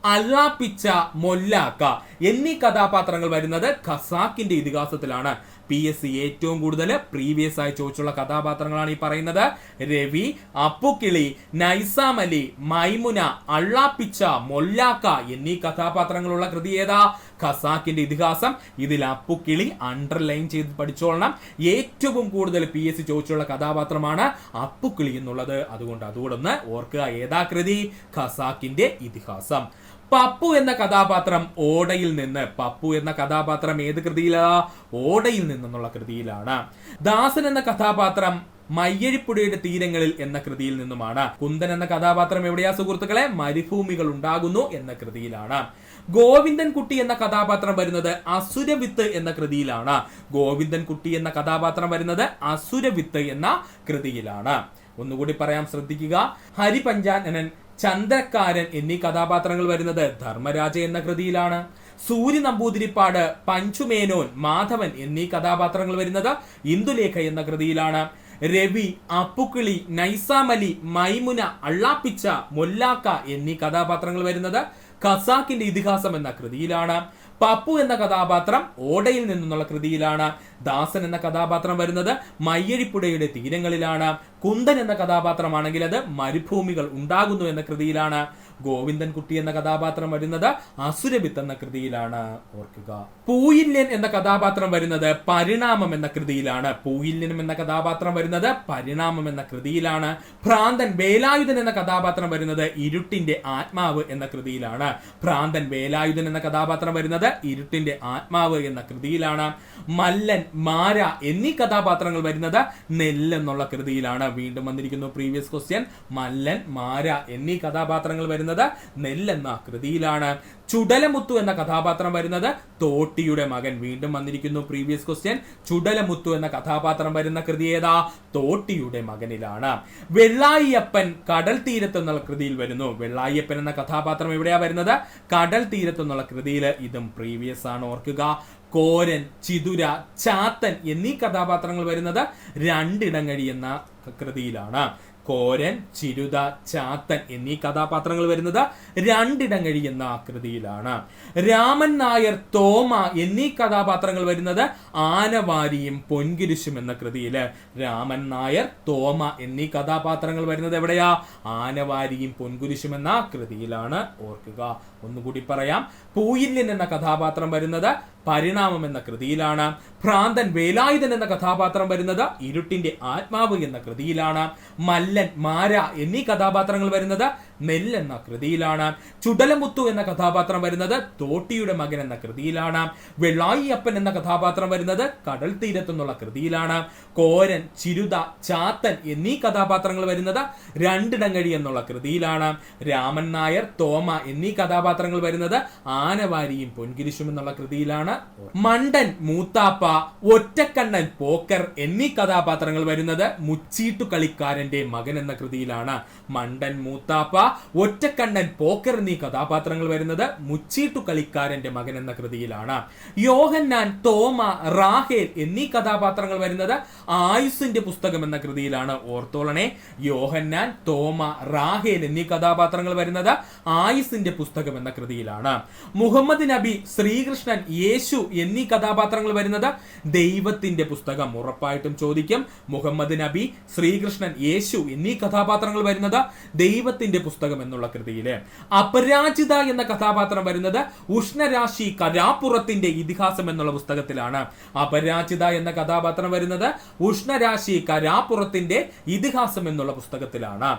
അള്ളാപ്പിച്ച, മൊല്ലാക്ക എന്നീ കഥാപാത്രങ്ങൾ വരുന്നത് ഖസാക്കിന്റെ ഇതിഹാസത്തിലാണ്. PSC ഏറ്റവും കൂടുതൽ പ്രീവിയസ് ആയി ചോദിച്ചുള്ള കഥാപാത്രങ്ങളാണ് ഈ പറയുന്നത്. രവി, അപ്പുക്കിളി, നൈസാമലി, മൈമുന, അള്ളാപ്പിച്ച, മൊല്ലാക്ക എന്നീ കഥാപാത്രങ്ങളുള്ള കൃതി ഏതാ? ഖസാക്കിന്റെ ഇതിഹാസം. ഇതിൽ അപ്പുക്കിളി അണ്ടർലൈൻ ചെയ്ത് പഠിച്ചോളണം. ഏറ്റവും കൂടുതൽ PSC ചോദിച്ചുള്ള കഥാപാത്രമാണ് അപ്പുക്കിളി എന്നുള്ളത്. അതുകൊണ്ട് അതുകൂടെ ഓർക്കുക. ഏതാ കൃതി? ഖസാക്കിന്റെ ഇതിഹാസം. പപ്പു എന്ന കഥാപാത്രം ഓടയിൽ നിന്ന്. പപ്പു എന്ന കഥാപാത്രം ഏത് കൃതിയിലാ? ഓടയിൽ നിന്നുള്ള കൃതിയിലാണ്. ദാസൻ എന്ന കഥാപാത്രം മയ്യഴിപ്പുഴയുടെ തീരങ്ങളിൽ എന്ന കൃതിയിൽ നിന്നുമാണ്. കുന്ദൻ എന്ന കഥാപാത്രം എവിടെയാ സുഹൃത്തുക്കളെ? മരുഭൂമികൾ ഉണ്ടാകുന്നു എന്ന കൃതിയിലാണ്. ഗോവിന്ദൻ കുട്ടി എന്ന കഥാപാത്രം വരുന്നത് അസുരവിത്ത് എന്ന കൃതിയിലാണ്. ഗോവിന്ദൻ കുട്ടി എന്ന കഥാപാത്രം വരുന്നത് അസുരവിത്ത് എന്ന കൃതിയിലാണ്. ഒന്നുകൂടി പറയാം, ശ്രദ്ധിക്കുക. ഹരിപഞ്ചാനനൻ, ചന്ദ്രക്കാരൻ എന്നീ കഥാപാത്രങ്ങൾ വരുന്നത് ധർമ്മരാജ എന്ന കൃതിയിലാണ്. സൂര്യ നമ്പൂതിരിപ്പാട്, പഞ്ചുമേനോൻ, മാധവൻ എന്നീ കഥാപാത്രങ്ങൾ വരുന്നത് ഇന്ദുലേഖ എന്ന കൃതിയിലാണ്. രവി, അപ്പുക്കിളി, നൈസാമലി, മൈമുന, അള്ളാപ്പിച്ച, മൊല്ലാക്ക എന്നീ കഥാപാത്രങ്ങൾ വരുന്നത് ഖസാക്കിന്റെ ഇതിഹാസം എന്ന കൃതിയിലാണ്. പപ്പു എന്ന കഥാപാത്രം ഓടയിൽ നിന്നുള്ള കൃതിയിലാണ്. ദാസൻ എന്ന കഥാപാത്രം വരുന്നത് മയ്യഴിപ്പുഴയുടെ തീരങ്ങളിലാണ്. കുന്ദൻ എന്ന കഥാപാത്രമാണെങ്കിൽ അത് മരുഭൂമികൾ ഉണ്ടാകുന്നു എന്ന കൃതിയിലാണ്. ഗോവിന്ദൻ കുട്ടി എന്ന കഥാപാത്രം വരുന്നത് അസുരവിത്ത് എന്ന കൃതിയിലാണ്. ഓർക്കുക. പൂയില്യൻ എന്ന കഥാപാത്രം വരുന്നത് പരിണാമം എന്ന കൃതിയിലാണ്. പൂയില്യനും എന്ന കഥാപാത്രം വരുന്നത് പരിണാമം എന്ന കൃതിയിലാണ്. ഭ്രാന്തൻ, വേലായുധൻ എന്ന കഥാപാത്രം വരുന്നത് ഇരുട്ടിന്റെ ആത്മാവ് എന്ന കൃതിയിലാണ്. ഭ്രാന്തൻ, വേലായുധൻ എന്ന കഥാപാത്രം വരുന്നത് ഇരുട്ടിന്റെ ആത്മാവ് എന്ന കൃതിയിലാണ്. മല്ലൻ, മാര എന്നീ കഥാപാത്രങ്ങൾ വരുന്നത് നെല്ല് എന്നുള്ള കൃതിയിലാണ്. വീണ്ടും വന്നിരിക്കുന്നു പ്രീവിയസ് ക്വസ്റ്റ്യൻ. മല്ലൻ, മാര എന്നീ കഥാപാത്രങ്ങൾ വരുന്നത് നെല്ല് എന്ന കൃതിയിലാണ്. ചുടലമുത്തു എന്ന കഥാപാത്രം വരുന്നത് തോട്ടിയുടെ മകൻ. വീണ്ടും വന്നിരിക്കുന്നു പ്രീവിയസ് ക്വസ്റ്റ്യൻ. ചുടലമുത്തു എന്ന കഥാപാത്രം വരുന്ന കൃതി ഏതാ? തോട്ടിയുടെ മകനിലാണ്. വെള്ളായിയപ്പൻ കടൽ തീരത്ത് എന്നുള്ള കൃതിയിൽ വരുന്നു. വെള്ളായിയപ്പൻ എന്ന കഥാപാത്രം എവിടെയാ വരുന്നത്? കടൽ തീരത്ത് എന്നുള്ള കൃതിയിൽ. ഇതും പ്രീവിയസ് ആണ്, ഓർക്കുക. കോരൻ, ചിതുര, ചാത്തൻ എന്നീ കഥാപാത്രങ്ങൾ വരുന്നത് രണ്ടിടങ്ങഴി എന്ന കൃതിയിലാണ്. കോരൻ, ചിരുത, ചാത്തൻ എന്നീ കഥാപാത്രങ്ങൾ വരുന്നത് രണ്ടിടങ്ങഴി എന്ന കൃതിയിലാണ്. രാമൻ നായർ, തോമ എന്നീ കഥാപാത്രങ്ങൾ വരുന്നത് ആനവാരിയും പൊൻകുരിശും എന്ന കൃതിയില്. രാമൻ നായർ, തോമ എന്നീ കഥാപാത്രങ്ങൾ വരുന്നത് എവിടെയാ? ആനവാരിയും പൊൻകുരിശും എന്ന കൃതിയിലാണ്. ഓർക്കുക. ഒന്നുകൂടി പറയാം. പൂയില്യൻ എന്ന കഥാപാത്രം വരുന്നത് പരിണാമം എന്ന കൃതിയിലാണ്. ഭ്രാന്തൻ, വേലായുധൻ എന്ന കഥാപാത്രം വരുന്നത് ഇരുട്ടിന്റെ ആത്മാവ് എന്ന കൃതിയിലാണ്. മല്ലൻ, മാര എന്നീ കഥാപാത്രങ്ങൾ വരുന്നത് നെല്ല് എന്ന കൃതിയിലാണ്. ചുടലമുത്തു എന്ന കഥാപാത്രം വരുന്നത് തോട്ടിയുടെ മകൻ എന്ന കൃതിയിലാണ്. വെള്ളായിയപ്പൻ എന്ന കഥാപാത്രം വരുന്നത് കടൽ തീരത്തെന്നുള്ള കൃതിയിലാണ്. കോരൻ, ചിരുത, ചാത്തൻ എന്നീ കഥാപാത്രങ്ങൾ വരുന്നത് രണ്ടിടങ്ങഴി എന്നുള്ള കൃതിയിലാണ്. രാമൻ നായർ, തോമ എന്നീ കഥാപാത്രങ്ങൾ വരുന്നത് ആനവാരിയും പൊൻകുരിശും എന്നുള്ള കൃതിയിലാണ്. മണ്ടൻ, മൂത്താപ്പ, ഒറ്റക്കണ്ണൻ, പോക്കർ എന്നീ കഥാപാത്രങ്ങൾ വരുന്നത് മുച്ചീട്ടു കളിക്കാരന്റെ മകൻ എന്ന കൃതിയിലാണ്. മണ്ടൻ, മൂത്താപ്പ, ഒറ്റക്കണ്ണൻ, പോക്കർ എന്നീ കഥാപാത്രങ്ങൾ വരുന്നത് മുച്ചീട്ടു കളിക്കാരന്റെ മകൻ എന്ന കൃതിയിലാണ്. യോഹന്നാൻ, തോമ, റാഹേൽ എന്നീ കഥാപാത്രങ്ങൾ വരുന്നത് ആയുസിന്റെ പുസ്തകം എന്ന കൃതിയിലാണ്. ഓർത്തോളണേ. യോഹന്നാൻ, തോമ, റാഹേൽ എന്നീ കഥാപാത്രങ്ങൾ വരുന്നത് ആയുസിന്റെ പുസ്തകം എന്ന കൃതിയിലാണ്. മുഹമ്മദ് നബി, ശ്രീകൃഷ്ണൻ, യേശു എന്നീ കഥാപാത്രങ്ങൾ വരുന്നത് ദൈവത്തിന്റെ പുസ്തകം. ഉറപ്പായിട്ടും ചോദിക്കും. മുഹമ്മദ് നബി, ശ്രീകൃഷ്ണൻ, യേശു എന്നീ കഥാപാത്രങ്ങൾ വരുന്നത് ദൈവത്തിന്റെ പുസ്തകം പുസ്തകം എന്നുള്ള കൃതിയില്. അപരാജിത എന്ന കഥാപാത്രം വരുന്നത് ഉഷ്ണരാശി കരാപ്പുറത്തിന്റെ ഇതിഹാസം എന്നുള്ള പുസ്തകത്തിലാണ്. അപരാജിത എന്ന കഥാപാത്രം വരുന്നത് ഉഷ്ണരാശി കരാപ്പുറത്തിന്റെ ഇതിഹാസം എന്നുള്ള പുസ്തകത്തിലാണ്.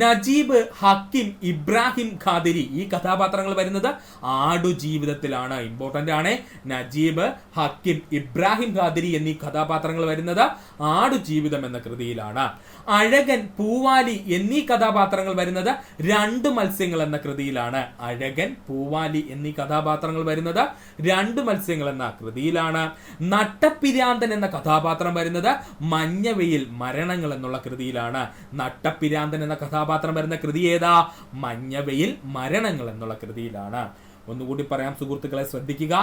നജീബ്, ഹക്കിം, ഇബ്രാഹിം ഖാദിരി ഈ കഥാപാത്രങ്ങൾ വരുന്നത് ആടുജീവിതത്തിലാണ്. ഇമ്പോർട്ടന്റ് ആണ്. നജീബ്, ഹക്കിം, ഇബ്രാഹിം ഖാദിരി എന്നീ കഥാപാത്രങ്ങൾ വരുന്നത് ആടുജീവിതം എന്ന കൃതിയിലാണ്. അഴകൻ, പൂവാലി എന്നീ കഥാപാത്രങ്ങൾ വരുന്നത് രണ്ട് മത്സ്യങ്ങൾ എന്ന കൃതിയിലാണ്. അഴകൻ, പൂവാലി എന്നീ കഥാപാത്രങ്ങൾ വരുന്നത് രണ്ട് മത്സ്യങ്ങൾ എന്ന കൃതിയിലാണ്. നട്ടപ്പിരാന്തൻ എന്ന കഥാപാത്രം വരുന്നത് മഞ്ഞവെയിൽ മരണങ്ങൾ എന്നുള്ള കൃതിയിലാണ്. നട്ടപ്പിരാന്തൻ എന്ന കഥാപാത്രം വരുന്ന കൃതി ഏതാ? മഞ്ഞവെയിൽ മരണങ്ങൾ എന്നുള്ള കൃതിയിലാണ്. ഒന്നുകൂടി പറയാം സുഹൃത്തുക്കളെ, ശ്രദ്ധിക്കുക.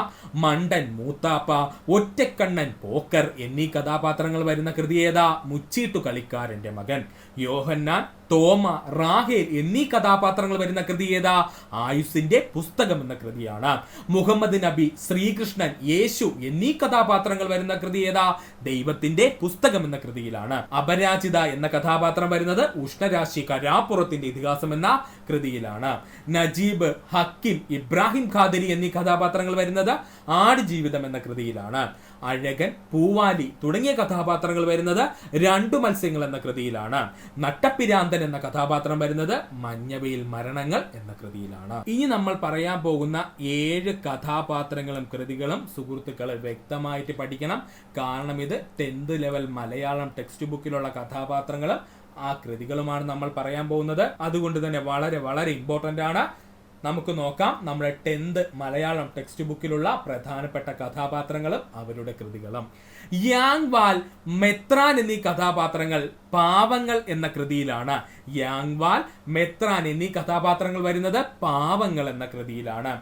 മണ്ടൻ, മൂത്താപ്പ, ഒറ്റക്കണ്ണൻ, പോക്കർ എന്നീ കഥാപാത്രങ്ങൾ വരുന്ന കൃതി ഏതാ? മുച്ചീട്ടു കളിക്കാരന്റെ മകൻ. യോഹന്നാൻ, തോമ, റാഹേൽ എന്നീ കഥാപാത്രങ്ങൾ വരുന്ന കൃതി ഏതാ? ആയുസിന്റെ പുസ്തകം എന്ന കൃതിയാണ്. മുഹമ്മദ് നബി, ശ്രീകൃഷ്ണൻ, യേശു എന്നീ കഥാപാത്രങ്ങൾ വരുന്ന കൃതി ഏതാ? ദൈവത്തിന്റെ പുസ്തകം എന്ന കൃതിയിലാണ്. അപരാജിത എന്ന കഥാപാത്രം വരുന്നത് ഉഷ്ണരാശി കരാപ്പുറത്തിന്റെ ഇതിഹാസം എന്ന കൃതിയിലാണ്. നജീബ്, ഹക്കിം, ഇബ്രാഹിം ഖാദിരി എന്നീ കഥാപാത്രങ്ങൾ വരുന്നത് ആടുജീവിതം എന്ന കൃതിയിലാണ്. അഴകൻ, പൂവാലി തുടങ്ങിയ കഥാപാത്രങ്ങൾ വരുന്നത് രണ്ടു മത്സ്യങ്ങൾ എന്ന കൃതിയിലാണ്. നട്ടപ്പിരാന്തൻ എന്ന കഥാപാത്രം വരുന്നത് മഞ്ഞവെയിൽ മരണങ്ങൾ എന്ന കൃതിയിലാണ്. ഇനി നമ്മൾ പറയാൻ പോകുന്ന 7 കഥാപാത്രങ്ങളും കൃതികളും സുഹൃത്തുക്കളെ വ്യക്തമായിട്ട് പഠിക്കണം. കാരണം ഇത് 10th ലെവൽ മലയാളം ടെക്സ്റ്റ് ബുക്കിലുള്ള കഥാപാത്രങ്ങളും ആ കൃതികളുമാണ് നമ്മൾ പറയാൻ പോകുന്നത്. അതുകൊണ്ട് തന്നെ വളരെ വളരെ ഇമ്പോർട്ടന്റ് ആണ്. നമുക്ക് നോക്കാം നമ്മുടെ 10th മലയാളം ടെക്സ്റ്റ് ബുക്കിലുള്ള പ്രധാനപ്പെട്ട കഥാപാത്രങ്ങളും അവരുടെ കൃതികളും. യാങ് വാൽ, മെത്രാൻ എന്നീ കഥാപാത്രങ്ങൾ പാവങ്ങൾ എന്ന കൃതിയിലാണ്. യാങ് വാൽ, മെത്രാൻ എന്നീ കഥാപാത്രങ്ങൾ വരുന്നത് പാവങ്ങൾ എന്ന കൃതിയിലാണ്.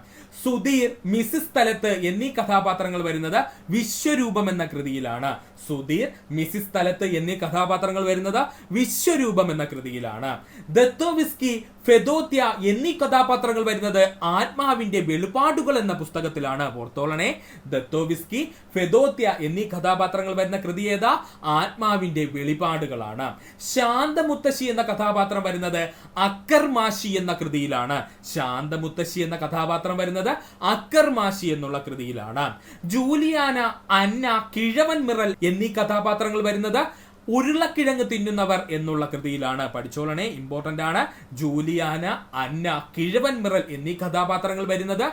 സുധീർ, മിസിസ് സ്ഥലത്ത് എന്നീ കഥാപാത്രങ്ങൾ വരുന്നത് വിശ്വരൂപം എന്ന കൃതിയിലാണ്. സുധീർ, മിസിസ് സ്ഥലത്ത് എന്നീ കഥാപാത്രങ്ങൾ വരുന്നത് വിശ്വരൂപം എന്ന കൃതിയിലാണ്. ദത്തോവിസ്കി, ഫെദോത്യ എന്നീ കഥാപാത്രങ്ങൾ വരുന്നത് ആത്മാവിന്റെ വെളിപാടുകൾ എന്ന പുസ്തകത്തിലാണ്. ഓർത്തോളണേ, ദത്തോവിസ്കി, ഫെദോത്യ എന്നീ കഥാപാത്രങ്ങൾ വരുന്ന കൃതി ഏതാ? ആത്മാവിന്റെ വെളിപാടുകളാണ്. ശാന്തമുത്തശ്ശി എന്ന കഥാപാത്രം വരുന്നത് അക്കർമാശി എന്ന കൃതിയിലാണ്. ശാന്തമുത്തശ്ശി എന്ന കഥാപാത്രം വരുന്നത് അക്കർമാശി എന്നുള്ള കൃതിയിലാണ്. ജൂലിയാന, അന്ന, കിഴവൻ മിറൽ എന്നീ കഥാപാത്രങ്ങൾ വരുന്നത് ഉരുളക്കിഴങ്ങ് തിന്നുന്നവർ എന്നുള്ള കൃതിയിലാണ്. പഠിച്ചോളണേ, ഇമ്പോർട്ടന്റ് ആണ്. ജൂലിയാന, അന്ന, കിഴവൻ മിറൽ എന്നീ കഥാപാത്രങ്ങൾ വരുന്നത്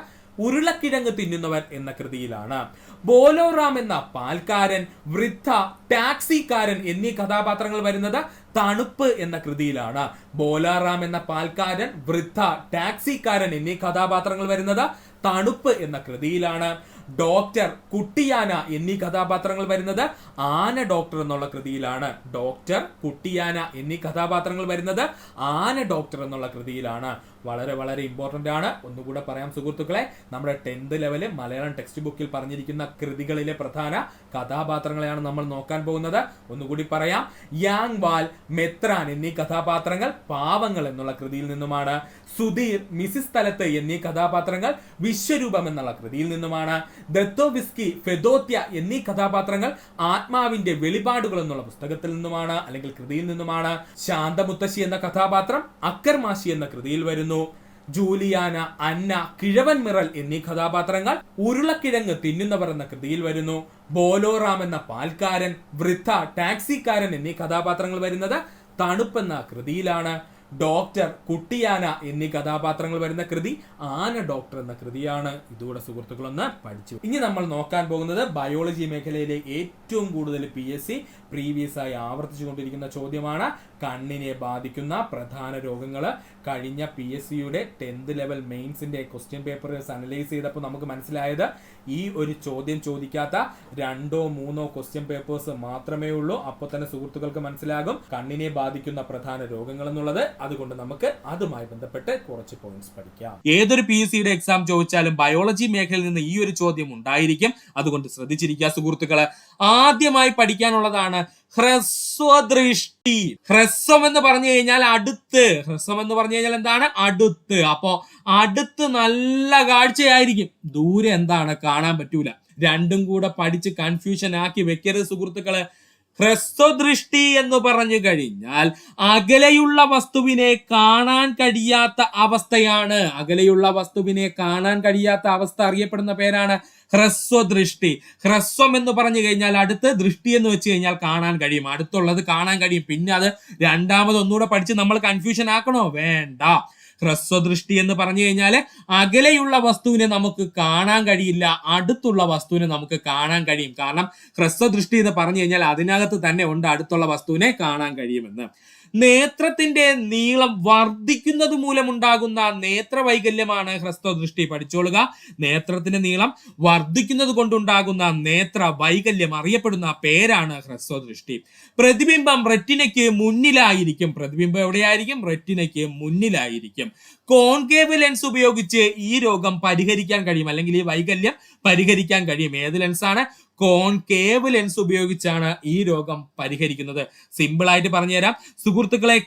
ഉരുളക്കിഴങ്ങ് തിന്നുന്നവർ എന്ന കൃതിയിലാണ്. ബോലോറാം എന്ന പാൽക്കാരൻ, വൃദ്ധ, ടാക്സിക്കാരൻ എന്നീ കഥാപാത്രങ്ങൾ വരുന്നത് തണുപ്പ് എന്ന കൃതിയിലാണ്. ബോലാറാം എന്ന പാൽക്കാരൻ, വൃദ്ധ, ടാക്സിക്കാരൻ എന്നീ കഥാപാത്രങ്ങൾ വരുന്നത് തണുപ്പ് എന്ന കൃതിയിലാണ്. ഡോക്ടർ, കുട്ടിയാന എന്നീ കഥാപാത്രങ്ങൾ വരുന്നത് ആന ഡോക്ടർ എന്നുള്ള കൃതിയിലാണ്. ഡോക്ടർ, കുട്ടിയാന എന്നീ കഥാപാത്രങ്ങൾ വരുന്നത് ആന ഡോക്ടർ എന്നുള്ള കൃതിയിലാണ്. വളരെ വളരെ ഇമ്പോർട്ടന്റ് ആണ്. ഒന്നുകൂടെ പറയാം സുഹൃത്തുക്കളെ, നമ്മുടെ 10th ലെവല് മലയാളം ടെക്സ്റ്റ് ബുക്കിൽ പറഞ്ഞിരിക്കുന്ന കൃതികളിലെ പ്രധാന കഥാപാത്രങ്ങളെയാണ് നമ്മൾ നോക്കാൻ പോകുന്നത്. ഒന്നുകൂടി പറയാം. യാങ് വാൽ, മെത്രാൻ എന്നീ കഥാപാത്രങ്ങൾ പാവങ്ങൾ എന്നുള്ള കൃതിയിൽ നിന്നുമാണ്. സുധീർ, മിസിസ് സ്ഥലത്ത് എന്നീ കഥാപാത്രങ്ങൾ വിശ്വരൂപം എന്നുള്ള കൃതിയിൽ നിന്നുമാണ്. ദത്തോവിസ്കി, ഫെദോത്യ എന്നീ കഥാപാത്രങ്ങൾ ആത്മാവിന്റെ വെളിപാടുകൾ എന്നുള്ള പുസ്തകത്തിൽ നിന്നുമാണ്, അല്ലെങ്കിൽ കൃതിയിൽ നിന്നുമാണ്. ശാന്തമുത്തശ്ശി എന്ന കഥാപാത്രം അക്കർമാശി എന്ന കൃതിയിൽ വരുന്നു. ജൂലിയാന, അന്ന, കിഴവൻ മിറൽ എന്നീ കഥാപാത്രങ്ങൾ ഉരുളക്കിഴങ്ങ് തിന്നുന്നവർ എന്ന കൃതിയിൽ വരുന്നു. ബോലോറാം എന്ന പാൽക്കാരൻ, വൃദ്ധ, ടാക്സിക്കാരൻ എന്നീ കഥാപാത്രങ്ങൾ വരുന്നത് തണുപ്പെന്ന കൃതിയിലാണ്. ഡോക്ടർ, കുട്ടിയാന എന്നീ കഥാപാത്രങ്ങൾ വരുന്ന കൃതി ആന ഡോക്ടർ എന്ന കൃതിയാണ്. ഇതുകൂടെ സുഹൃത്തുക്കളൊന്ന് പഠിച്ചു. ഇനി നമ്മൾ നോക്കാൻ പോകുന്നത് ബയോളജി മേഖലയിലെ ഏറ്റവും കൂടുതൽ PSC പ്രീവിയസ് ആയി ആവർത്തിച്ചുകൊണ്ടിരിക്കുന്ന ചോദ്യമാണ്. കണ്ണിനെ ബാധിക്കുന്ന പ്രധാന രോഗങ്ങൾ. കഴിഞ്ഞ PSCയുടെ 10th ലെവൽ മെയിൻസിന്റെ ക്വസ്റ്റ്യൻ പേപ്പേഴ്സ് അനലൈസ് ചെയ്തപ്പോൾ നമുക്ക് മനസ്സിലായത് ഈ ഒരു ചോദ്യം ചോദിക്കാത്ത 2-3 ക്വസ്റ്റ്യൻ പേപ്പേഴ്സ് മാത്രമേ ഉള്ളൂ. അപ്പോൾ തന്നെ സുഹൃത്തുക്കൾക്ക് മനസ്സിലാകും കണ്ണിനെ ബാധിക്കുന്ന പ്രധാന രോഗങ്ങൾ എന്നുള്ളത്. അതുകൊണ്ട് നമുക്ക് അതുമായി ബന്ധപ്പെട്ട് കുറച്ച് പോയിന്റ്സ് പഠിക്കാം. ഏതൊരു PSCയുടെ എക്സാം ചോദിച്ചാലും ബയോളജി മേഖലയിൽ നിന്ന് ഈ ഒരു ചോദ്യം ഉണ്ടായിരിക്കും. അതുകൊണ്ട് ശ്രദ്ധിച്ചിരിക്കുക സുഹൃത്തുക്കളെ. ആദ്യമായി പഠിക്കാനുള്ളതാണ് ഹ്രസ്വദൃഷ്ടി. ഹ്രസ്വം എന്ന് പറഞ്ഞു കഴിഞ്ഞാൽ അടുത്ത്. ഹ്രസ്വം എന്ന് പറഞ്ഞു കഴിഞ്ഞാൽ എന്താണ്? അടുത്ത്. അപ്പോ അടുത്ത് നല്ല കാഴ്ചയായിരിക്കും, ദൂരെ എന്താണ് കാണാൻ പറ്റൂല. രണ്ടും കൂടെ പഠിച്ച് കൺഫ്യൂഷൻ ആക്കി വെക്കരുത് സുഹൃത്തുക്കളെ. ഹ്രസ്വദൃഷ്ടി എന്ന് പറഞ്ഞു കഴിഞ്ഞാൽ അകലെയുള്ള വസ്തുവിനെ കാണാൻ കഴിയാത്ത അവസ്ഥയാണ്. അകലെയുള്ള വസ്തുവിനെ കാണാൻ കഴിയാത്ത അവസ്ഥ അറിയപ്പെടുന്ന പേരാണ് ഹ്രസ്വദൃഷ്ടി. ഹ്രസ്വം എന്ന് പറഞ്ഞു കഴിഞ്ഞാൽ അടുത്ത്, ദൃഷ്ടി എന്ന് വെച്ച് കഴിഞ്ഞാൽ കാണാൻ കഴിയും, അടുത്തുള്ളത് കാണാൻ കഴിയും. പിന്നെ അത് രണ്ടാമത് ഒന്നുകൂടെ പഠിച്ച് നമ്മൾ കൺഫ്യൂഷൻ ആക്കണോ? വേണ്ട. ഹ്രസ്വദൃഷ്ടി എന്ന് പറഞ്ഞു കഴിഞ്ഞാൽ അകലെയുള്ള വസ്തുവിനെ നമുക്ക് കാണാൻ കഴിയില്ല, അടുത്തുള്ള വസ്തുവിനെ നമുക്ക് കാണാൻ കഴിയും. കാരണം ഹ്രസ്വദൃഷ്ടി എന്ന് പറഞ്ഞു കഴിഞ്ഞാൽ അതിനകത്ത് തന്നെ ഉണ്ട് അടുത്തുള്ള വസ്തുവിനെ കാണാൻ കഴിയുമെന്ന്. നേത്രത്തിന്റെ നീളം വർദ്ധിക്കുന്നത് മൂലമുണ്ടാകുന്ന നേത്രവൈകല്യമാണ് ഹ്രസ്വദൃഷ്ടി. പഠിച്ചോളുക. നേത്രത്തിന്റെ നീളം വർദ്ധിക്കുന്നത് കൊണ്ടുണ്ടാകുന്ന നേത്ര വൈകല്യം അറിയപ്പെടുന്ന പേരാണ് ഹ്രസ്വദൃഷ്ടി. പ്രതിബിംബം റെറ്റിനയ്ക്ക് മുന്നിലായിരിക്കും. പ്രതിബിംബം എവിടെയായിരിക്കും? റെറ്റിനയ്ക്ക് മുന്നിലായിരിക്കും. കോൺകേവ് ലെൻസ് ഉപയോഗിച്ച് ഈ രോഗം പരിഹരിക്കാൻ കഴിയും, അല്ലെങ്കിൽ ഈ വൈകല്യം പരിഹരിക്കാൻ കഴിയും. ഏത് ലെൻസാണ്? കോൺകേവ് ലെൻസ് ഉപയോഗിച്ചാണ് ഈ രോഗം പരിഹരിക്കുന്നത്. സിമ്പിൾ ആയിട്ട് പറഞ്ഞുതരാം സുഹൃത്തുക്കളെ.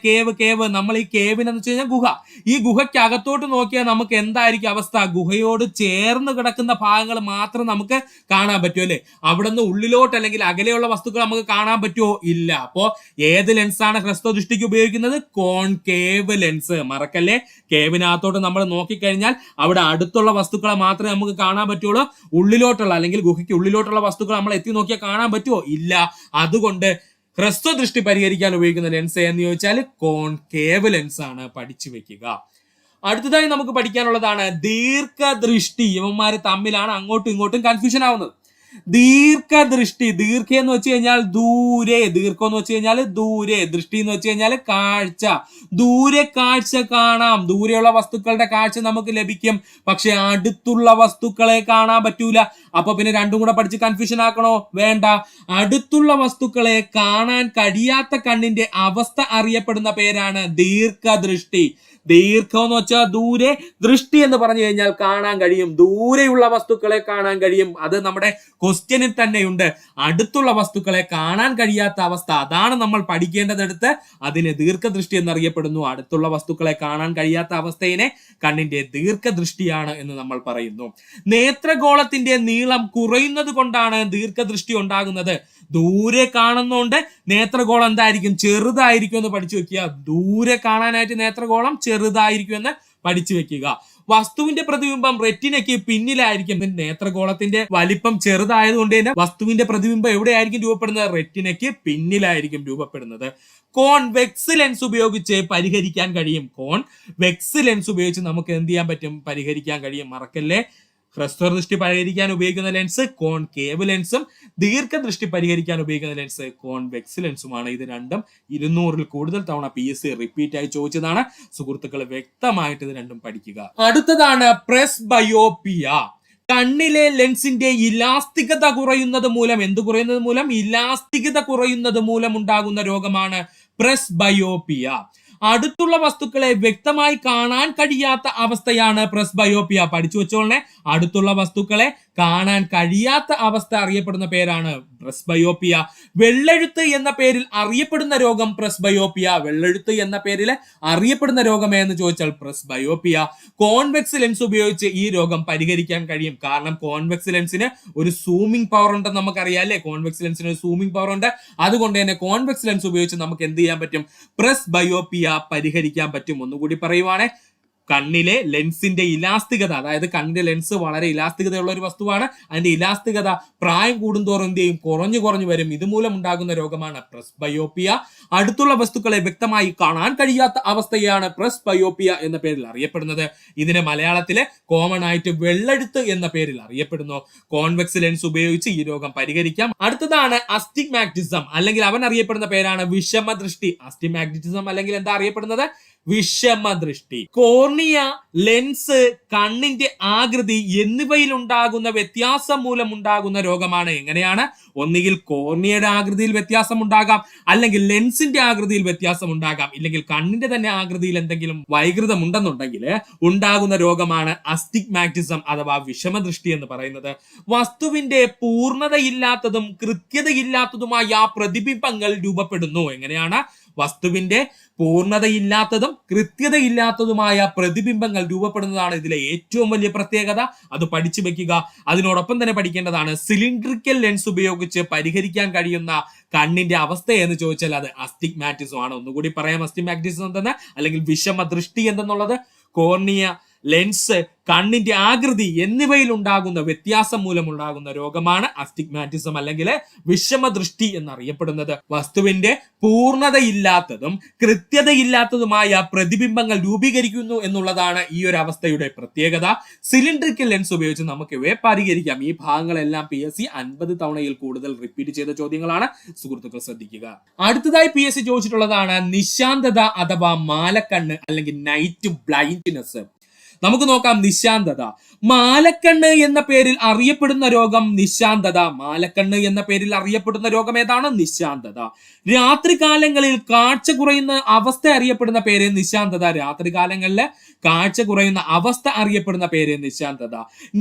കേവ് നമ്മൾ ഈ കേവിനെന്ന് വെച്ച് കഴിഞ്ഞാൽ ഗുഹ. ഈ ഗുഹയ്ക്ക് അകത്തോട്ട് നോക്കിയാൽ നമുക്ക് എന്തായിരിക്കും അവസ്ഥ? ഗുഹയോട് ചേർന്ന് കിടക്കുന്ന ഭാഗങ്ങൾ മാത്രം നമുക്ക് കാണാൻ പറ്റും അല്ലെ? അവിടെ നിന്ന് ഉള്ളിലോട്ട് അല്ലെങ്കിൽ അകലെയുള്ള വസ്തുക്കൾ നമുക്ക് കാണാൻ പറ്റുമോ? ഇല്ല. അപ്പോ ഏത് ലെൻസാണ് ഹ്രസ്വദൃഷ്ടിക്ക് ഉപയോഗിക്കുന്നത്? Concave lens. മറക്കല്ലേ. കേവിനകത്തോട്ട് നമ്മൾ നോക്കിക്കഴിഞ്ഞാൽ അവിടെ അടുത്തുള്ള വസ്തുക്കളെ മാത്രമേ നമുക്ക് കാണാൻ പറ്റുള്ളൂ. ഉള്ളിലോട്ടുള്ള അല്ലെങ്കിൽ ഗുഹയ്ക്ക് ഉള്ളിലോട്ടുള്ള വസ്തുക്കൾ നമ്മൾ എത്തി നോക്കിയാൽ കാണാൻ പറ്റുമോ? ഇല്ല. അതുകൊണ്ട് ഹ്രസ്വദൃഷ്ടി പരിഹരിക്കാൻ ഉപയോഗിക്കുന്ന ലെൻസ് എന്ന് ചോദിച്ചാൽ കോൺകേവ് ലെൻസ് ആണ്. പഠിച്ചു വെക്കുക. അടുത്തതായി നമുക്ക് പഠിക്കാനുള്ളതാണ് ദീർഘദൃഷ്ടി. ഇവന്മാര് തമ്മിലാണ് അങ്ങോട്ടും ഇങ്ങോട്ടും കൺഫ്യൂഷൻ ആവുന്നത്. ദീർഘദൃഷ്ടി. ദീർഘ എന്ന് വെച്ച് കഴിഞ്ഞാൽ ദൂരെ, ദീർഘം എന്ന് വെച്ച് കഴിഞ്ഞാൽ ദൂരെ, ദൃഷ്ടി എന്ന് വെച്ച് കഴിഞ്ഞാൽ കാഴ്ച. ദൂരെ കാഴ്ച കാണാം, ദൂരെയുള്ള വസ്തുക്കളുടെ കാഴ്ച നമുക്ക് ലഭിക്കും. പക്ഷെ അടുത്തുള്ള വസ്തുക്കളെ കാണാൻ പറ്റൂല. അപ്പൊ പിന്നെ രണ്ടും കൂടെ പഠിച്ച് കൺഫ്യൂഷൻ ആക്കണോ? വേണ്ട. അടുത്തുള്ള വസ്തുക്കളെ കാണാൻ കഴിയാത്ത കണ്ണിന്റെ അവസ്ഥ അറിയപ്പെടുന്ന പേരാണ് ദീർഘദൃഷ്ടി. ദീർഘം എന്ന് വെച്ചാൽ ദൂരെ, ദൃഷ്ടി എന്ന് പറഞ്ഞു കഴിഞ്ഞാൽ കാണാൻ കഴിയും, ദൂരെയുള്ള വസ്തുക്കളെ കാണാൻ കഴിയും. അത് നമ്മുടെ ക്വസ്റ്റ്യനിൽ തന്നെയുണ്ട്. അടുത്തുള്ള വസ്തുക്കളെ കാണാൻ കഴിയാത്ത അവസ്ഥ, അതാണ് നമ്മൾ പഠിക്കേണ്ടതെടുത്ത്. അതിന് ദീർഘദൃഷ്ടി എന്നറിയപ്പെടുന്നു. അടുത്തുള്ള വസ്തുക്കളെ കാണാൻ കഴിയാത്ത അവസ്ഥയെ കണ്ണിന്റെ ദീർഘദൃഷ്ടിയാണ് എന്ന് നമ്മൾ പറയുന്നു. നേത്രഗോളത്തിന്റെ നീളം കുറയുന്നത് കൊണ്ടാണ് ദീർഘദൃഷ്ടി ഉണ്ടാകുന്നത്. ദൂരെ കാണുന്നോണ്ട് നേത്രഗോളം എന്തായിരിക്കും? ചെറുതായിരിക്കും എന്ന് പഠിച്ചു വെക്കുക. ദൂരെ കാണാനായിട്ട് നേത്രഗോളം ചെറുതായിരിക്കും എന്ന് പഠിച്ചു വെക്കുക. വസ്തുവിന്റെ പ്രതിബിംബം റെറ്റിനയ്ക്ക് പിന്നിലായിരിക്കും. നേത്രഗോളത്തിന്റെ വലിപ്പം ചെറുതായതുകൊണ്ട് തന്നെ വസ്തുവിന്റെ പ്രതിബിംബം എവിടെയായിരിക്കും രൂപപ്പെടുന്നത്? റെറ്റിനയ്ക്ക് പിന്നിലായിരിക്കും രൂപപ്പെടുന്നത്. കോൺവെക്സ് ലെൻസ് ഉപയോഗിച്ച് പരിഹരിക്കാൻ കഴിയും. കോൺവെക്സ് ലെൻസ് ഉപയോഗിച്ച് നമുക്ക് എന്ത് ചെയ്യാൻ പറ്റും? പരിഹരിക്കാൻ കഴിയും. മറക്കല്ലേ. ഹ്രസ്വദൃഷ്ടി പരിഹരിക്കാൻ ഉപയോഗിക്കുന്ന ലെൻസ് കോൺകേവ് ലെൻസും ദീർഘദൃഷ്ടി പരിഹരിക്കാൻ ഉപയോഗിക്കുന്ന ലെൻസ് കോൺവെക്സ് ലെൻസുമാണ്. ഇത് രണ്ടും 200-ൽ കൂടുതൽ തവണ PSC റിപ്പീറ്റ് ആയി ചോദിച്ചതാണ്. സുഹൃത്തുക്കൾ വ്യക്തമായിട്ട് ഇത് രണ്ടും പഠിക്കുക. അടുത്തതാണ് പ്രസ്ബയോപ്പിയ. കണ്ണിലെ ലെൻസിന്റെ ഇലാസ്തികത കുറയുന്നത് മൂലം, എന്ത് കുറയുന്നത് മൂലം? ഇലാസ്തികത കുറയുന്നത് മൂലം ഉണ്ടാകുന്ന രോഗമാണ് പ്രസ്ബയോപ്പിയ. അടുത്തുള്ള വസ്തുക്കളെ വ്യക്തമായി കാണാൻ കഴിയാത്ത അവസ്ഥയാണ് പ്രസ്ബയോപ്പിയ. പഠിച്ചു വെച്ചോളെ. അടുത്തുള്ള വസ്തുക്കളെ കാണാൻ കഴിയാത്ത അവസ്ഥ അറിയപ്പെടുന്ന പേരാണ് പ്രസ്ബയോപ്പിയ. വെള്ളെഴുത്ത് എന്ന പേരിൽ അറിയപ്പെടുന്ന രോഗം പ്രസ്ബയോപ്പിയ. വെള്ളെഴുത്ത് എന്ന പേരിൽ അറിയപ്പെടുന്ന രോഗം എന്ന് ചോദിച്ചാൽ പ്രസ്ബയോപ്പിയ. കോൺവെക്സ് ലെൻസ് ഉപയോഗിച്ച് ഈ രോഗം പരിഹരിക്കാൻ കഴിയും. കാരണം കോൺവെക്സ് ലെൻസിന് ഒരു സൂമിംഗ് പവർ ഉണ്ടെന്ന് നമുക്കറിയാം അല്ലെ? കോൺവെക്സ് ലെൻസിന് ഒരു സൂമിംഗ് പവർ ഉണ്ട്. അതുകൊണ്ട് തന്നെ കോൺവെക്സ് ലെൻസ് ഉപയോഗിച്ച് നമുക്ക് എന്ത് ചെയ്യാൻ പറ്റും? പ്രസ്ബയോപ്പിയ പരിഹരിക്കാൻ പറ്റും. ഒന്നുകൂടി പറയുവാണെ, കണ്ണിലെ ലെൻസിന്റെ ഇലാസ്തികത, അതായത് കണ്ണിന്റെ ലെൻസ് വളരെ ഇലാസ്തികതയുള്ള ഒരു വസ്തുവാണ്. അതിന്റെ ഇലാസ്തികത പ്രായം കൂടുന്തോറും എന്ത് ചെയ്യും? കുറഞ്ഞു വരും. ഇതുമൂലം ഉണ്ടാകുന്ന രോഗമാണ് പ്രസ്ബയോപ്പിയ. അടുത്തുള്ള വസ്തുക്കളെ വ്യക്തമായി കാണാൻ കഴിയാത്ത അവസ്ഥയാണ് പ്രസ്ബയോപ്പിയ എന്ന പേരിൽ അറിയപ്പെടുന്നത്. ഇതിനെ മലയാളത്തിലെ കോമൺ ആയിട്ട് വെള്ളെഴുത്ത് എന്ന പേരിൽ അറിയപ്പെടുന്നു. കോൺവെക്സ് ലെൻസ് ഉപയോഗിച്ച് ഈ രോഗം പരിഹരിക്കാം. അടുത്തതാണ് അസ്റ്റിഗ്മാറ്റിസം, അല്ലെങ്കിൽ അവൻ അറിയപ്പെടുന്ന പേരാണ് വിഷമദൃഷ്ടി. അസ്റ്റിഗ്മാറ്റിസം അല്ലെങ്കിൽ എന്താ അറിയപ്പെടുന്നത്? വിഷമദൃഷ്ടി. കോർണിയ, ലെൻസ്, കണ്ണിന്റെ ആകൃതി എന്നിവയിൽ ഉണ്ടാകുന്ന വ്യത്യാസം മൂലം ഉണ്ടാകുന്ന രോഗമാണ്. എങ്ങനെയാണ്? ഒന്നുകിൽ കോർണിയയുടെ ആകൃതിയിൽ വ്യത്യാസം ഉണ്ടാകാം, അല്ലെങ്കിൽ ലെൻസിന്റെ ആകൃതിയിൽ വ്യത്യാസം ഉണ്ടാകാം, ഇല്ലെങ്കിൽ കണ്ണിന്റെ തന്നെ ആകൃതിയിൽ എന്തെങ്കിലും വൈകൃതം ഉണ്ടെന്നുണ്ടെങ്കിൽ ഉണ്ടാകുന്ന രോഗമാണ് അസ്റ്റിഗ്മാറ്റിസം അഥവാ വിഷമദൃഷ്ടി എന്ന് പറയുന്നത്. വസ്തുവിന്റെ പൂർണ്ണതയില്ലാത്തതും കൃത്യതയില്ലാത്തതുമായ പ്രതിബിംബങ്ങൾ രൂപപ്പെടുന്നു. എങ്ങനെയാണ്? വസ്തുവിന്റെ പൂർണ്ണതയില്ലാത്തതും കൃത്യതയില്ലാത്തതുമായ പ്രതിബിംബങ്ങൾ രൂപപ്പെടുന്നതാണ് ഇതിലെ ഏറ്റവും വലിയ പ്രത്യേകത. അത് പഠിച്ചു വെക്കുക. അതിനോടൊപ്പം തന്നെ പഠിക്കേണ്ടതാണ് സിലിണ്ടറിക്കൽ ലെൻസ് ഉപയോഗിച്ച് പരിഹരിക്കാൻ കഴിയുന്ന കണ്ണിന്റെ അവസ്ഥ എന്ന് ചോദിച്ചാൽ അത് അസ്റ്റിഗ്മാറ്റിസം ആണ്. ഒന്നുകൂടി പറയാം, അസ്റ്റിഗ്മാറ്റിസം എന്തെന്ന്, അല്ലെങ്കിൽ വിഷമ ദൃഷ്ടി എന്തെന്നുള്ളത് കോർണിയ, ലെൻസ്, കണ്ണിന്റെ ആകൃതി എന്നിവയിൽ ഉണ്ടാകുന്ന വ്യത്യാസം മൂലമുണ്ടാകുന്ന രോഗമാണ് അസ്റ്റിഗ്മാറ്റിസം അല്ലെങ്കിൽ വിഷമദൃഷ്ടി എന്നറിയപ്പെടുന്നത്. വസ്തുവിന്റെ പൂർണ്ണതയില്ലാത്തതും കൃത്യതയില്ലാത്തതുമായ പ്രതിബിംബങ്ങൾ രൂപീകരിക്കുന്നു എന്നുള്ളതാണ് ഈ ഒരു അവസ്ഥയുടെ പ്രത്യേകത. സിലിണ്ടറിക്കൽ ലെൻസ് ഉപയോഗിച്ച് നമുക്ക് ഇവയെ പരിഹരിക്കാം. ഈ ഭാഗങ്ങളെല്ലാം PSC 50 തവണയിൽ കൂടുതൽ റിപ്പീറ്റ് ചെയ്ത ചോദ്യങ്ങളാണ്. സുഹൃത്തുക്കൾ ശ്രദ്ധിക്കുക. അടുത്തതായി PSC ചോദിച്ചിട്ടുള്ളതാണ് നിശാന്തത അഥവാ മാലക്കണ്ണ് അല്ലെങ്കിൽ നൈറ്റ് ബ്ലൈൻഡ്നെസ്. നമുക്ക് നോക്കാം. നിശാന്തത, മാലക്കണ്ണ് എന്ന പേരിൽ അറിയപ്പെടുന്ന രോഗം നിശാന്തത. മാലക്കണ്ണ് എന്ന പേരിൽ അറിയപ്പെടുന്ന രോഗം ഏതാണ്? നിശാന്തത. രാത്രികാലങ്ങളിൽ കാഴ്ച കുറയുന്ന അവസ്ഥ അറിയപ്പെടുന്ന പേര് നിശാന്തത. രാത്രികാലങ്ങളിലെ കാഴ്ച കുറയുന്ന അവസ്ഥ അറിയപ്പെടുന്ന പേര് നിശാന്തത.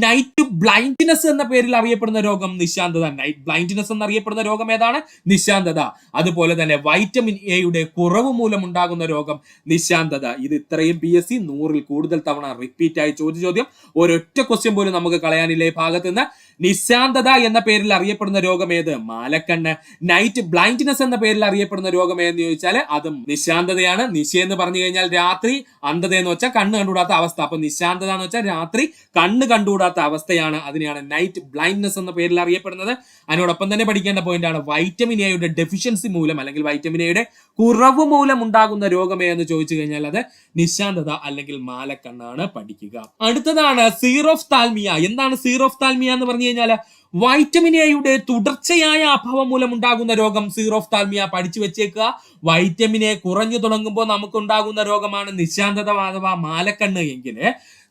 നൈറ്റ് ബ്ലൈൻഡ്നെസ് എന്ന പേരിൽ അറിയപ്പെടുന്ന രോഗം നിശാന്തത. നൈറ്റ് ബ്ലൈൻഡ്നെസ് എന്നറിയപ്പെടുന്ന രോഗം ഏതാണ്? നിശാന്തത. അതുപോലെ തന്നെ വൈറ്റമിൻ എയുടെ കുറവ് മൂലം ഉണ്ടാകുന്ന രോഗം നിശാന്തത. ഇത് ഇത്രയും PSC 100ൽ കൂടുതൽ തവണ റിപ്പീറ്റ് ആയി ചോദ്യം. ഒരൊറ്റ ക്വസ്റ്റ്യൻ പോലും നമുക്ക് കളയാനില്ല ഈ ഭാഗത്ത് നിന്ന്. നിശാന്തത എന്ന പേരിൽ അറിയപ്പെടുന്ന രോഗം ഏത്? മാലക്കണ്ണ്. നൈറ്റ് ബ്ലൈൻഡ്നെസ് എന്ന പേരിൽ അറിയപ്പെടുന്ന രോഗം ഏതെന്ന് ചോദിച്ചാൽ അതും നിശാന്തതയാണ്. നിശ എന്ന് പറഞ്ഞു കഴിഞ്ഞാൽ രാത്രി, അന്ധത എന്ന് വെച്ചാൽ കണ്ണ് കണ്ടുകൂടാത്ത അവസ്ഥ. അപ്പൊ നിശാന്തത എന്ന് വെച്ചാൽ രാത്രി കണ്ണ് കണ്ടുകൂടാത്ത അവസ്ഥയാണ്. അതിനെയാണ് നൈറ്റ് ബ്ലൈൻഡ്നെസ് എന്ന പേരിൽ അറിയപ്പെടുന്നത്. അതിനോടൊപ്പം തന്നെ പഠിക്കേണ്ട പോയിന്റ് ആണ് വൈറ്റമിൻ എയുടെ ഡെഫിഷ്യൻസി മൂലം അല്ലെങ്കിൽ വൈറ്റമിൻ എയുടെ കുറവ് മൂലം ഉണ്ടാകുന്ന രോഗം ഏതെന്ന് ചോദിച്ചു കഴിഞ്ഞാൽ അത് നിശാന്തത അല്ലെങ്കിൽ മാലക്കണ്ണാണ്. പഠിക്കുക. അടുത്തതാണ് സീറോഫ്താൽമിയ. എന്താണ് സീറോഫ്താൽമിയ എന്ന് പറഞ്ഞു കഴിഞ്ഞാൽ വൈറ്റമിൻ എയുടെ തുടർച്ചയായ അഭാവം മൂലം ഉണ്ടാകുന്ന രോഗം സീറോഫ്താൽമിയ. പഠിച്ചു വെച്ചേക്കുക. വൈറ്റമിൻ എ കുറഞ്ഞു തുടങ്ങുമ്പോൾ നമുക്കുണ്ടാകുന്ന രോഗമാണ് നിശാന്തത അഥവാ മാലക്കണ്ണ് എങ്കിൽ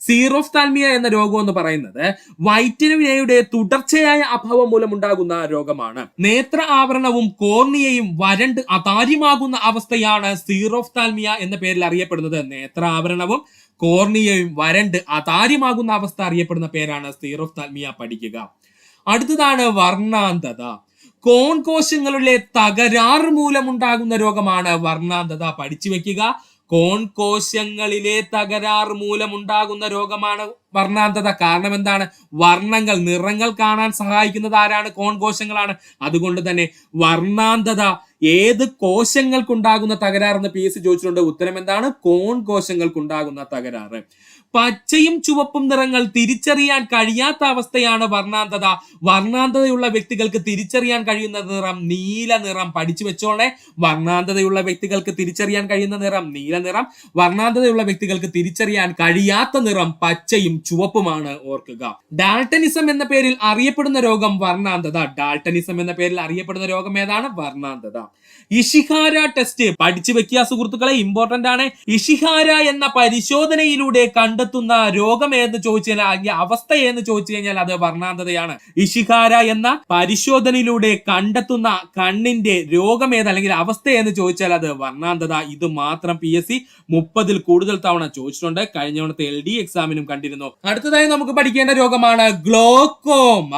സീറോഫ്താൽമിയ എന്ന രോഗം എന്ന് പറയുന്നത് വൈറ്റമിൻ എയുടെ തുടർച്ചയായ അഭാവം മൂലം ഉണ്ടാകുന്ന രോഗമാണ്. നേത്ര ആവരണവും കോർണിയയും വരണ്ട് അതാര്യമാകുന്ന അവസ്ഥയാണ് സീറോഫ്താൽമിയ എന്ന പേരിൽ അറിയപ്പെടുന്നത്. നേത്ര ആവരണവും കോർണിയയും വരണ്ട് അതാര്യമാകുന്ന അവസ്ഥ അറിയപ്പെടുന്ന പേരാണ് സീറോഫ്താൽമിയ. പഠിക്കുക. അടുത്തതാണ് വർണ്ണാന്ധത. കോൺകോശങ്ങളിലെ തകരാറ് മൂലമുണ്ടാകുന്ന രോഗമാണ് വർണ്ണാന്ധത. പഠിച്ചു വെക്കുക. കോൺകോശങ്ങളിലെ തകരാറ് മൂലമുണ്ടാകുന്ന രോഗമാണ് വർണ്ണാന്ധത. കാരണം എന്താണ്? വർണ്ണങ്ങൾ, നിറങ്ങൾ കാണാൻ സഹായിക്കുന്നത് ആരാണ്? കോൺകോശങ്ങളാണ്. അതുകൊണ്ട് തന്നെ വർണ്ണാന്ധത ഏത് കോശങ്ങൾക്കുണ്ടാകുന്ന തകരാറെന്ന് PSC ചോദിച്ചിട്ടുണ്ട്. ഉത്തരം എന്താണ്? കോൺകോശങ്ങൾക്കുണ്ടാകുന്ന തകരാറ്. പച്ചയും ചുവപ്പും നിറങ്ങൾ തിരിച്ചറിയാൻ കഴിയാത്ത അവസ്ഥയാണ് വർണ്ണാന്ധത. വർണ്ണാന്ധതയുള്ള വ്യക്തികൾക്ക് തിരിച്ചറിയാൻ കഴിയുന്ന നിറം നീല നിറം. പഠിച്ചു വെച്ചോളെ. വർണ്ണാന്ധതയുള്ള വ്യക്തികൾക്ക് തിരിച്ചറിയാൻ കഴിയുന്ന നിറം നീല നിറം. വർണ്ണാന്ധതയുള്ള വ്യക്തികൾക്ക് തിരിച്ചറിയാൻ കഴിയാത്ത നിറം പച്ചയും ചുവപ്പുമാണ്. ഓർക്കുക. ഡാൾട്ടനിസം എന്ന പേരിൽ അറിയപ്പെടുന്ന രോഗം വർണ്ണാന്ധത. ഡാൾട്ടനിസം എന്ന പേരിൽ അറിയപ്പെടുന്ന രോഗം ഏതാണ്? വർണ്ണാന്ധത. ഇഷിഹാര ടെസ്റ്റ് പഠിച്ചു വെക്കുക സുഹൃത്തുക്കളെ. ഇമ്പോർട്ടന്റ് ആണ്. ഇഷിഹാര എന്ന പരിശോധനയിലൂടെ കണ്ടെത്തുന്ന രോഗം ഏതെന്ന് ചോദിച്ചു കഴിഞ്ഞാൽ, അവസ്ഥ ഏതെന്ന് ചോദിച്ചു കഴിഞ്ഞാൽ അത് വർണ്ണാന്ധതയാണ്. ഇഷിഹാര എന്ന പരിശോധനയിലൂടെ കണ്ടെത്തുന്ന കണ്ണിന്റെ രോഗം ഏത് അല്ലെങ്കിൽ അവസ്ഥ എന്ന് ചോദിച്ചാൽ അത് വർണ്ണാന്ധത. ഇത് മാത്രം PSC 30ൽ കൂടുതൽ തവണ ചോദിച്ചിട്ടുണ്ട്. കഴിഞ്ഞ തവണത്തെ LD എക്സാമിനും കണ്ടിരുന്നു. അടുത്തതായി നമുക്ക് പഠിക്കേണ്ട രോഗമാണ് ഗ്ലോക്കോമ.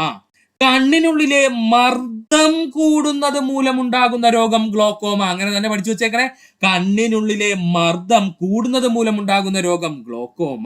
കണ്ണിനുള്ളിലെ മർദ്ദം കൂടുന്നത് മൂലമുണ്ടാകുന്ന രോഗം ഗ്ലോക്കോമ. അങ്ങനെ തന്നെ പഠിച്ചു വെച്ചേക്കണേ. കണ്ണിനുള്ളിലെ മർദ്ദം കൂടുന്നത് മൂലമുണ്ടാകുന്ന രോഗം ഗ്ലോക്കോമ.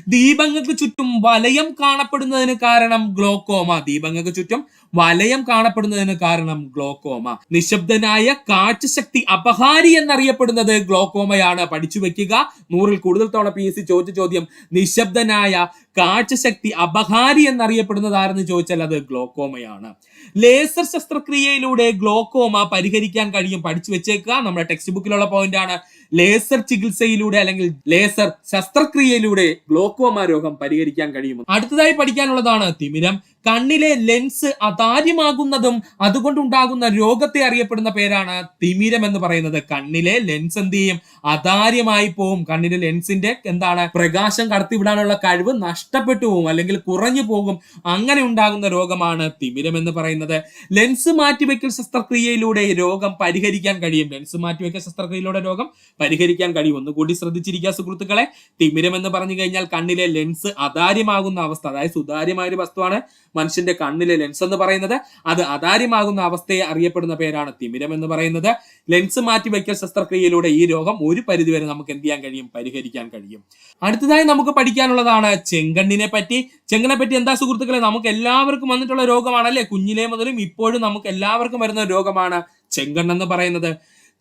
ദീപങ്ങൾക്ക് ചുറ്റും വലയം കാണപ്പെടുന്നതിന് കാരണം ഗ്ലോക്കോമ. ദീപങ്ങൾക്ക് ചുറ്റും വലയം കാണപ്പെടുന്നതിന് കാരണം ഗ്ലോക്കോമ. നിശബ്ദനായ കാഴ്ചശക്തി അപഹാരി എന്നറിയപ്പെടുന്നത് ഗ്ലോക്കോമയാണ്. പഠിച്ചു വെക്കുക. 100ൽ കൂടുതൽ തവണ PSC ചോദിച്ച ചോദ്യം. നിശബ്ദനായ കാഴ്ചശക്തി അപഹാരി എന്നറിയപ്പെടുന്നത് ആരെന്ന് ചോദിച്ചാൽ അത് ഗ്ലോക്കോമയാണ്. ലേസർ ശസ്ത്രക്രിയയിലൂടെ ഗ്ലോക്കോമ പരിഹരിക്കാൻ കഴിയും. പഠിച്ചു വെച്ചേക്കുക. നമ്മുടെ ടെക്സ്റ്റ് ബുക്കിലുള്ള പോയിന്റ് ആണ്. ലേസർ ചികിത്സയിലൂടെ അല്ലെങ്കിൽ ലേസർ ശസ്ത്രക്രിയയിലൂടെ ഗ്ലോക്കോമ രോഗം പരിഹരിക്കാൻ കഴിയും. അടുത്തതായി പഠിക്കാനുള്ളതാണ് തിമിരം. കണ്ണിലെ ലെൻസ് അതാര്യമാകുന്നതും അതുകൊണ്ടുണ്ടാകുന്ന രോഗത്തെ അറിയപ്പെടുന്ന പേരാണ് തിമിരം എന്ന് പറയുന്നത്. കണ്ണിലെ ലെൻസ് എന്ത് ചെയ്യും? അതാര്യമായി പോവും. കണ്ണിലെ ലെൻസിന്റെ എന്താണ്? പ്രകാശം കടത്തിവിടാനുള്ള കഴിവ് നഷ്ടപ്പെട്ടു പോകും അല്ലെങ്കിൽ കുറഞ്ഞു പോകും. അങ്ങനെ ഉണ്ടാകുന്ന രോഗമാണ് തിമിരം എന്ന് പറയുന്നത്. ലെൻസ് മാറ്റിവെക്കൽ ശസ്ത്രക്രിയയിലൂടെ രോഗം പരിഹരിക്കാൻ കഴിയും. ലെൻസ് മാറ്റിവെക്കൽ ശസ്ത്രക്രിയയിലൂടെ രോഗം പരിഹരിക്കാൻ കഴിയും. ഒന്നുകൂടി ശ്രദ്ധിച്ചിരിക്കുക സുഹൃത്തുക്കളെ. തിമിരം എന്ന് പറഞ്ഞു കഴിഞ്ഞാൽ കണ്ണിലെ ലെൻസ് അതാര്യമാകുന്ന അവസ്ഥ, അതായത് സുതാര്യമായ ഒരു വസ്തുവാണ് മനുഷ്യന്റെ കണ്ണിലെ ലെൻസ് എന്ന് പറയുന്നത്. അത് അതാര്യമാകുന്ന അവസ്ഥയെ അറിയപ്പെടുന്ന പേരാണ് തിമിരം എന്ന് പറയുന്നത്. ലെൻസ് മാറ്റിവെക്കൽ ശസ്ത്രക്രിയയിലൂടെ ഈ രോഗം ഒരു പരിധിവരെ നമുക്ക് എന്ത് ചെയ്യാൻ കഴിയും, പരിഹരിക്കാൻ കഴിയും. അടുത്തതായി നമുക്ക് പഠിക്കാനുള്ളതാണ് ചെങ്കണ്ണിനെ പറ്റി. ചെങ്കണ്ണിനെ പറ്റി എന്താ സുഹൃത്തുക്കളെ, നമുക്ക് എല്ലാവർക്കും വന്നിട്ടുള്ള രോഗമാണല്ലേ. കുഞ്ഞിലെ മുതലും ഇപ്പോഴും നമുക്ക് എല്ലാവർക്കും വരുന്ന രോഗമാണ് ചെങ്കണ്ണെന്ന് പറയുന്നത്.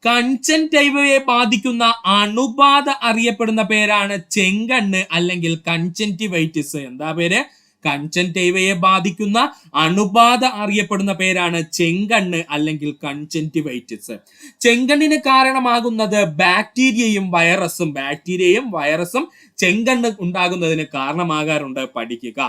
കൺജങ്ക്റ്റിവയെ ബാധിക്കുന്ന അണുബാധ അറിയപ്പെടുന്ന പേരാണ് ചെങ്കണ്ണ് അല്ലെങ്കിൽ കൺജങ്ക്റ്റിവൈറ്റിസ്. എന്താ പേര്? കൺജങ്ക്റ്റിവയെ ബാധിക്കുന്ന അണുബാധ അറിയപ്പെടുന്ന പേരാണ് ചെങ്കണ്ണ് അല്ലെങ്കിൽ കൺജങ്ക്റ്റിവൈറ്റിസ്. ചെങ്കണ്ണിന് കാരണമാകുന്നത് ബാക്ടീരിയയും വൈറസും ചെങ്കണ്ണ് ഉണ്ടാകുന്നതിന് കാരണമാകാറുണ്ട്. പഠിക്കുക.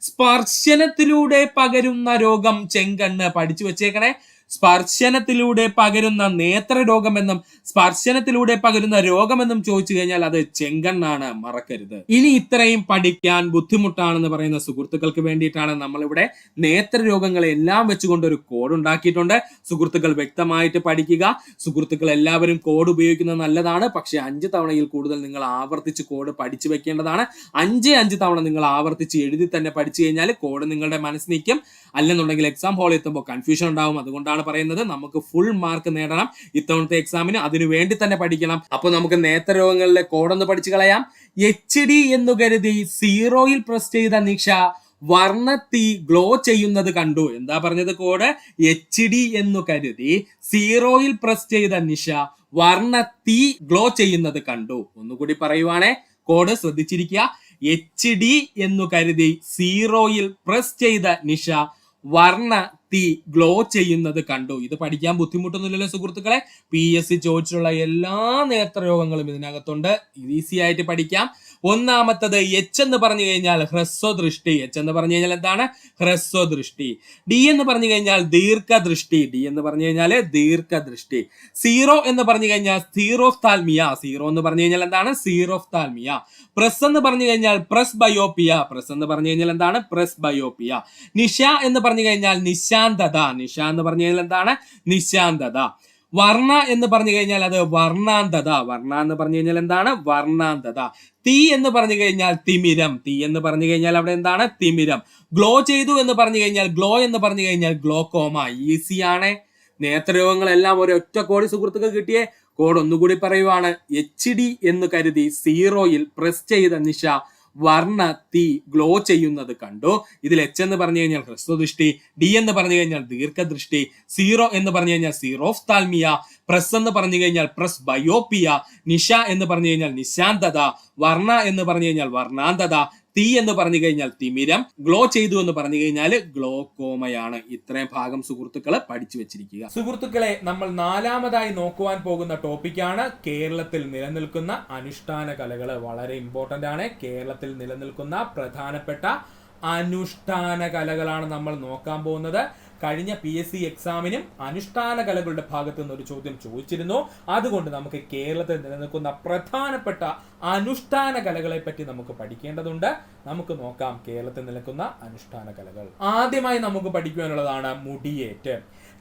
സ്പർശനത്തിലൂടെ പകരുന്ന രോഗം ചെങ്കണ്ണ്. പഠിച്ചു വെച്ചേക്കണേ. സ്പർശനത്തിലൂടെ പകരുന്ന നേത്രരോഗമെന്നും സ്പർശനത്തിലൂടെ പകരുന്ന രോഗമെന്നും ചോദിച്ചു കഴിഞ്ഞാൽ അത് ചെങ്കണ്ണാണ്, മറക്കരുത്. ഇനി ഇത്രയും പഠിക്കാൻ ബുദ്ധിമുട്ടാണെന്ന് പറയുന്ന സുഹൃത്തുക്കൾക്ക് വേണ്ടിയിട്ടാണ് നമ്മളിവിടെ നേത്രരോഗങ്ങളെ എല്ലാം വെച്ചുകൊണ്ട് ഒരു കോഡ് ഉണ്ടാക്കിയിട്ടുണ്ട്. സുഹൃത്തുക്കൾ വ്യക്തമായിട്ട് പഠിക്കുക. സുഹൃത്തുക്കൾ എല്ലാവരും കോഡ് ഉപയോഗിക്കുന്നത് നല്ലതാണ്. പക്ഷെ 5 തവണയിൽ കൂടുതൽ നിങ്ങൾ ആവർത്തിച്ച് കോഡ് പഠിച്ചു വെക്കേണ്ടതാണ്. 5 തവണ നിങ്ങൾ ആവർത്തിച്ച് എഴുതി തന്നെ പഠിച്ചു കഴിഞ്ഞാൽ കോഡ് നിങ്ങളുടെ മനസ്സിൽ നിൽക്കും. അല്ലെന്നുണ്ടെങ്കിൽ എക്സാം ഹാളിൽ എത്തുമ്പോൾ കൺഫ്യൂഷൻ ഉണ്ടാവും. അതുകൊണ്ടാണ് പറയുന്നത് നമുക്ക് ഫുൾ മാർക്ക് നേടണം ഇത്തവണത്തെ എക്സാമിന്. അതിനു വേണ്ടി തന്നെ പഠിക്കണം. അപ്പോൾ നമുക്ക് നേത്രരോഗങ്ങളിലെ കോഡൊന്ന് പഠിച്ചു കളയാം. HD എന്ന് കരുതി 0യിൽ പ്രസ് ചെയ്ത നിഷ വർണ്ണത്തീ ഗ്ലോ ചെയ്യുന്നത് കണ്ടു. എന്താ പറഞ്ഞത് കോഡ്? HD എന്ന് കരുതി 0യിൽ പ്രസ് ചെയ്ത നിഷ വർണ്ണത്തീ ഗ്ലോ ചെയ്യുന്നത് കണ്ടു. ഒന്നുകൂടി പറയുവാണേ, കോഡ് ശ്രദ്ധിച്ചിരിക്കുക. HD എന്ന് കരുതി 0യിൽ പ്രസ് ചെയ്ത നിഷ വർണ്ണ തീ ഗ്ലോ ചെയ്യുന്നത് കണ്ടു. ഇത് പഠിക്കാൻ ബുദ്ധിമുട്ടൊന്നുമില്ലല്ലോ സുഹൃത്തുക്കളെ. PSC ചോദിച്ചിട്ടുള്ള എല്ലാ നേത്രരോഗങ്ങളും ഇതിനകത്തുണ്ട്. ഈസി ആയിട്ട് പഠിക്കാം. ഒന്നാമത്തത് H എന്ന് പറഞ്ഞു കഴിഞ്ഞാൽ ഹ്രസ്വദൃഷ്ടി. H എന്ന് പറഞ്ഞു കഴിഞ്ഞാൽ എന്താണ്? ഹ്രസ്വദൃഷ്ടി. D എന്ന് പറഞ്ഞു കഴിഞ്ഞാൽ ദീർഘദൃഷ്ടി. ദീർഘദൃഷ്ടി. 0 എന്ന് പറഞ്ഞു കഴിഞ്ഞാൽ സീറോഫ്താൽമിയ. 0 എന്ന് പറഞ്ഞു കഴിഞ്ഞാൽ എന്താണ്? സീറോഫ്താൽമിയ. പ്രസ് എന്ന് പറഞ്ഞു കഴിഞ്ഞാൽ പ്രസ് ബയോപ്പിയ. പ്രസ് എന്ന് പറഞ്ഞു കഴിഞ്ഞാൽ എന്താണ്? പ്രസ് ബയോപ്പിയ. നിശ എന്ന് പറഞ്ഞു കഴിഞ്ഞാൽ നിശാന്തത. നിശ എന്ന് പറഞ്ഞു കഴിഞ്ഞാൽ എന്താണ്? നിശാന്തത. വർണ്ണ എന്ന് പറഞ്ഞു കഴിഞ്ഞാൽ അത് വർണ്ണാന്തത. വർണ്ണ എന്ന് പറഞ്ഞു കഴിഞ്ഞാൽ എന്താണ്? വർണ്ണാന്തത. തീ എന്ന് പറഞ്ഞു കഴിഞ്ഞാൽ തിമിരം. തീ എന്ന് പറഞ്ഞു കഴിഞ്ഞാൽ അവിടെ എന്താണ്? തിമിരം. ഗ്ലോ ചെയ്തു എന്ന് പറഞ്ഞു കഴിഞ്ഞാൽ ഗ്ലോ എന്ന് പറഞ്ഞു കഴിഞ്ഞാൽ ഗ്ലോക്കോമ. ഈസിയാണ്. നേത്രരോഗങ്ങളെല്ലാം ഒരൊറ്റ കോടി സുഹൃത്തുക്കൾ കിട്ടിയേ. കോഡ് ഒന്നുകൂടി പറയുവാണ്. HD എന്ന് കരുതി 0യിൽ പ്രസ് ചെയ്ത നിശ വർണ്ണ തീ ഗ്ലോ ചെയ്യുന്നത് കണ്ടു. ഇതിൽ H എന്ന് പറഞ്ഞു കഴിഞ്ഞാൽ ഹ്രസ്വദൃഷ്ടി, D എന്ന് പറഞ്ഞു കഴിഞ്ഞാൽ ദീർഘദൃഷ്ടി, 0 എന്ന് പറഞ്ഞു കഴിഞ്ഞാൽ സീറോഫ്താൽമിയ, പ്രസ് എന്ന് പറഞ്ഞു കഴിഞ്ഞാൽ പ്രസ് ബയോപ്പിയ, നിശ എന്ന് പറഞ്ഞു കഴിഞ്ഞാൽ നിശാന്തത, വർണ്ണ എന്ന് പറഞ്ഞു കഴിഞ്ഞാൽ വർണ്ണാന്തത, തീ എന്ന് പറഞ്ഞു കഴിഞ്ഞാൽ തിമിരം, ഗ്ലോ ചെയ്തു എന്ന് പറഞ്ഞു കഴിഞ്ഞാൽ ഗ്ലോക്കോമയാണ്. ഇത്രയും ഭാഗം സുഹൃത്തുക്കളെ പഠിച്ചു വെച്ചിരിക്കുക. സുഹൃത്തുക്കളെ, നമ്മൾ 4ാമതായി നോക്കുവാൻ പോകുന്ന ടോപ്പിക്കാണ് കേരളത്തിൽ നിലനിൽക്കുന്ന അനുഷ്ഠാന കലകൾ. വളരെ ഇമ്പോർട്ടന്റ് ആണ്. കേരളത്തിൽ നിലനിൽക്കുന്ന പ്രധാനപ്പെട്ട അനുഷ്ഠാന കലകളാണ് നമ്മൾ നോക്കാൻ പോകുന്നത്. കഴിഞ്ഞ PSC എക്സാമിനും അനുഷ്ഠാന കലകളുടെ ഭാഗത്തു നിന്ന് ഒരു ചോദ്യം ചോദിച്ചിരുന്നു. അതുകൊണ്ട് നമുക്ക് കേരളത്തിൽ നിലനിൽക്കുന്ന പ്രധാനപ്പെട്ട അനുഷ്ഠാന കലകളെ പറ്റി നമുക്ക് പഠിക്കേണ്ടതുണ്ട്. നമുക്ക് നോക്കാം കേരളത്തിൽ നിലനിൽക്കുന്ന അനുഷ്ഠാന കലകൾ. ആദ്യമായി നമുക്ക് പഠിക്കുവാനുള്ളതാണ് മുടിയേറ്റ്.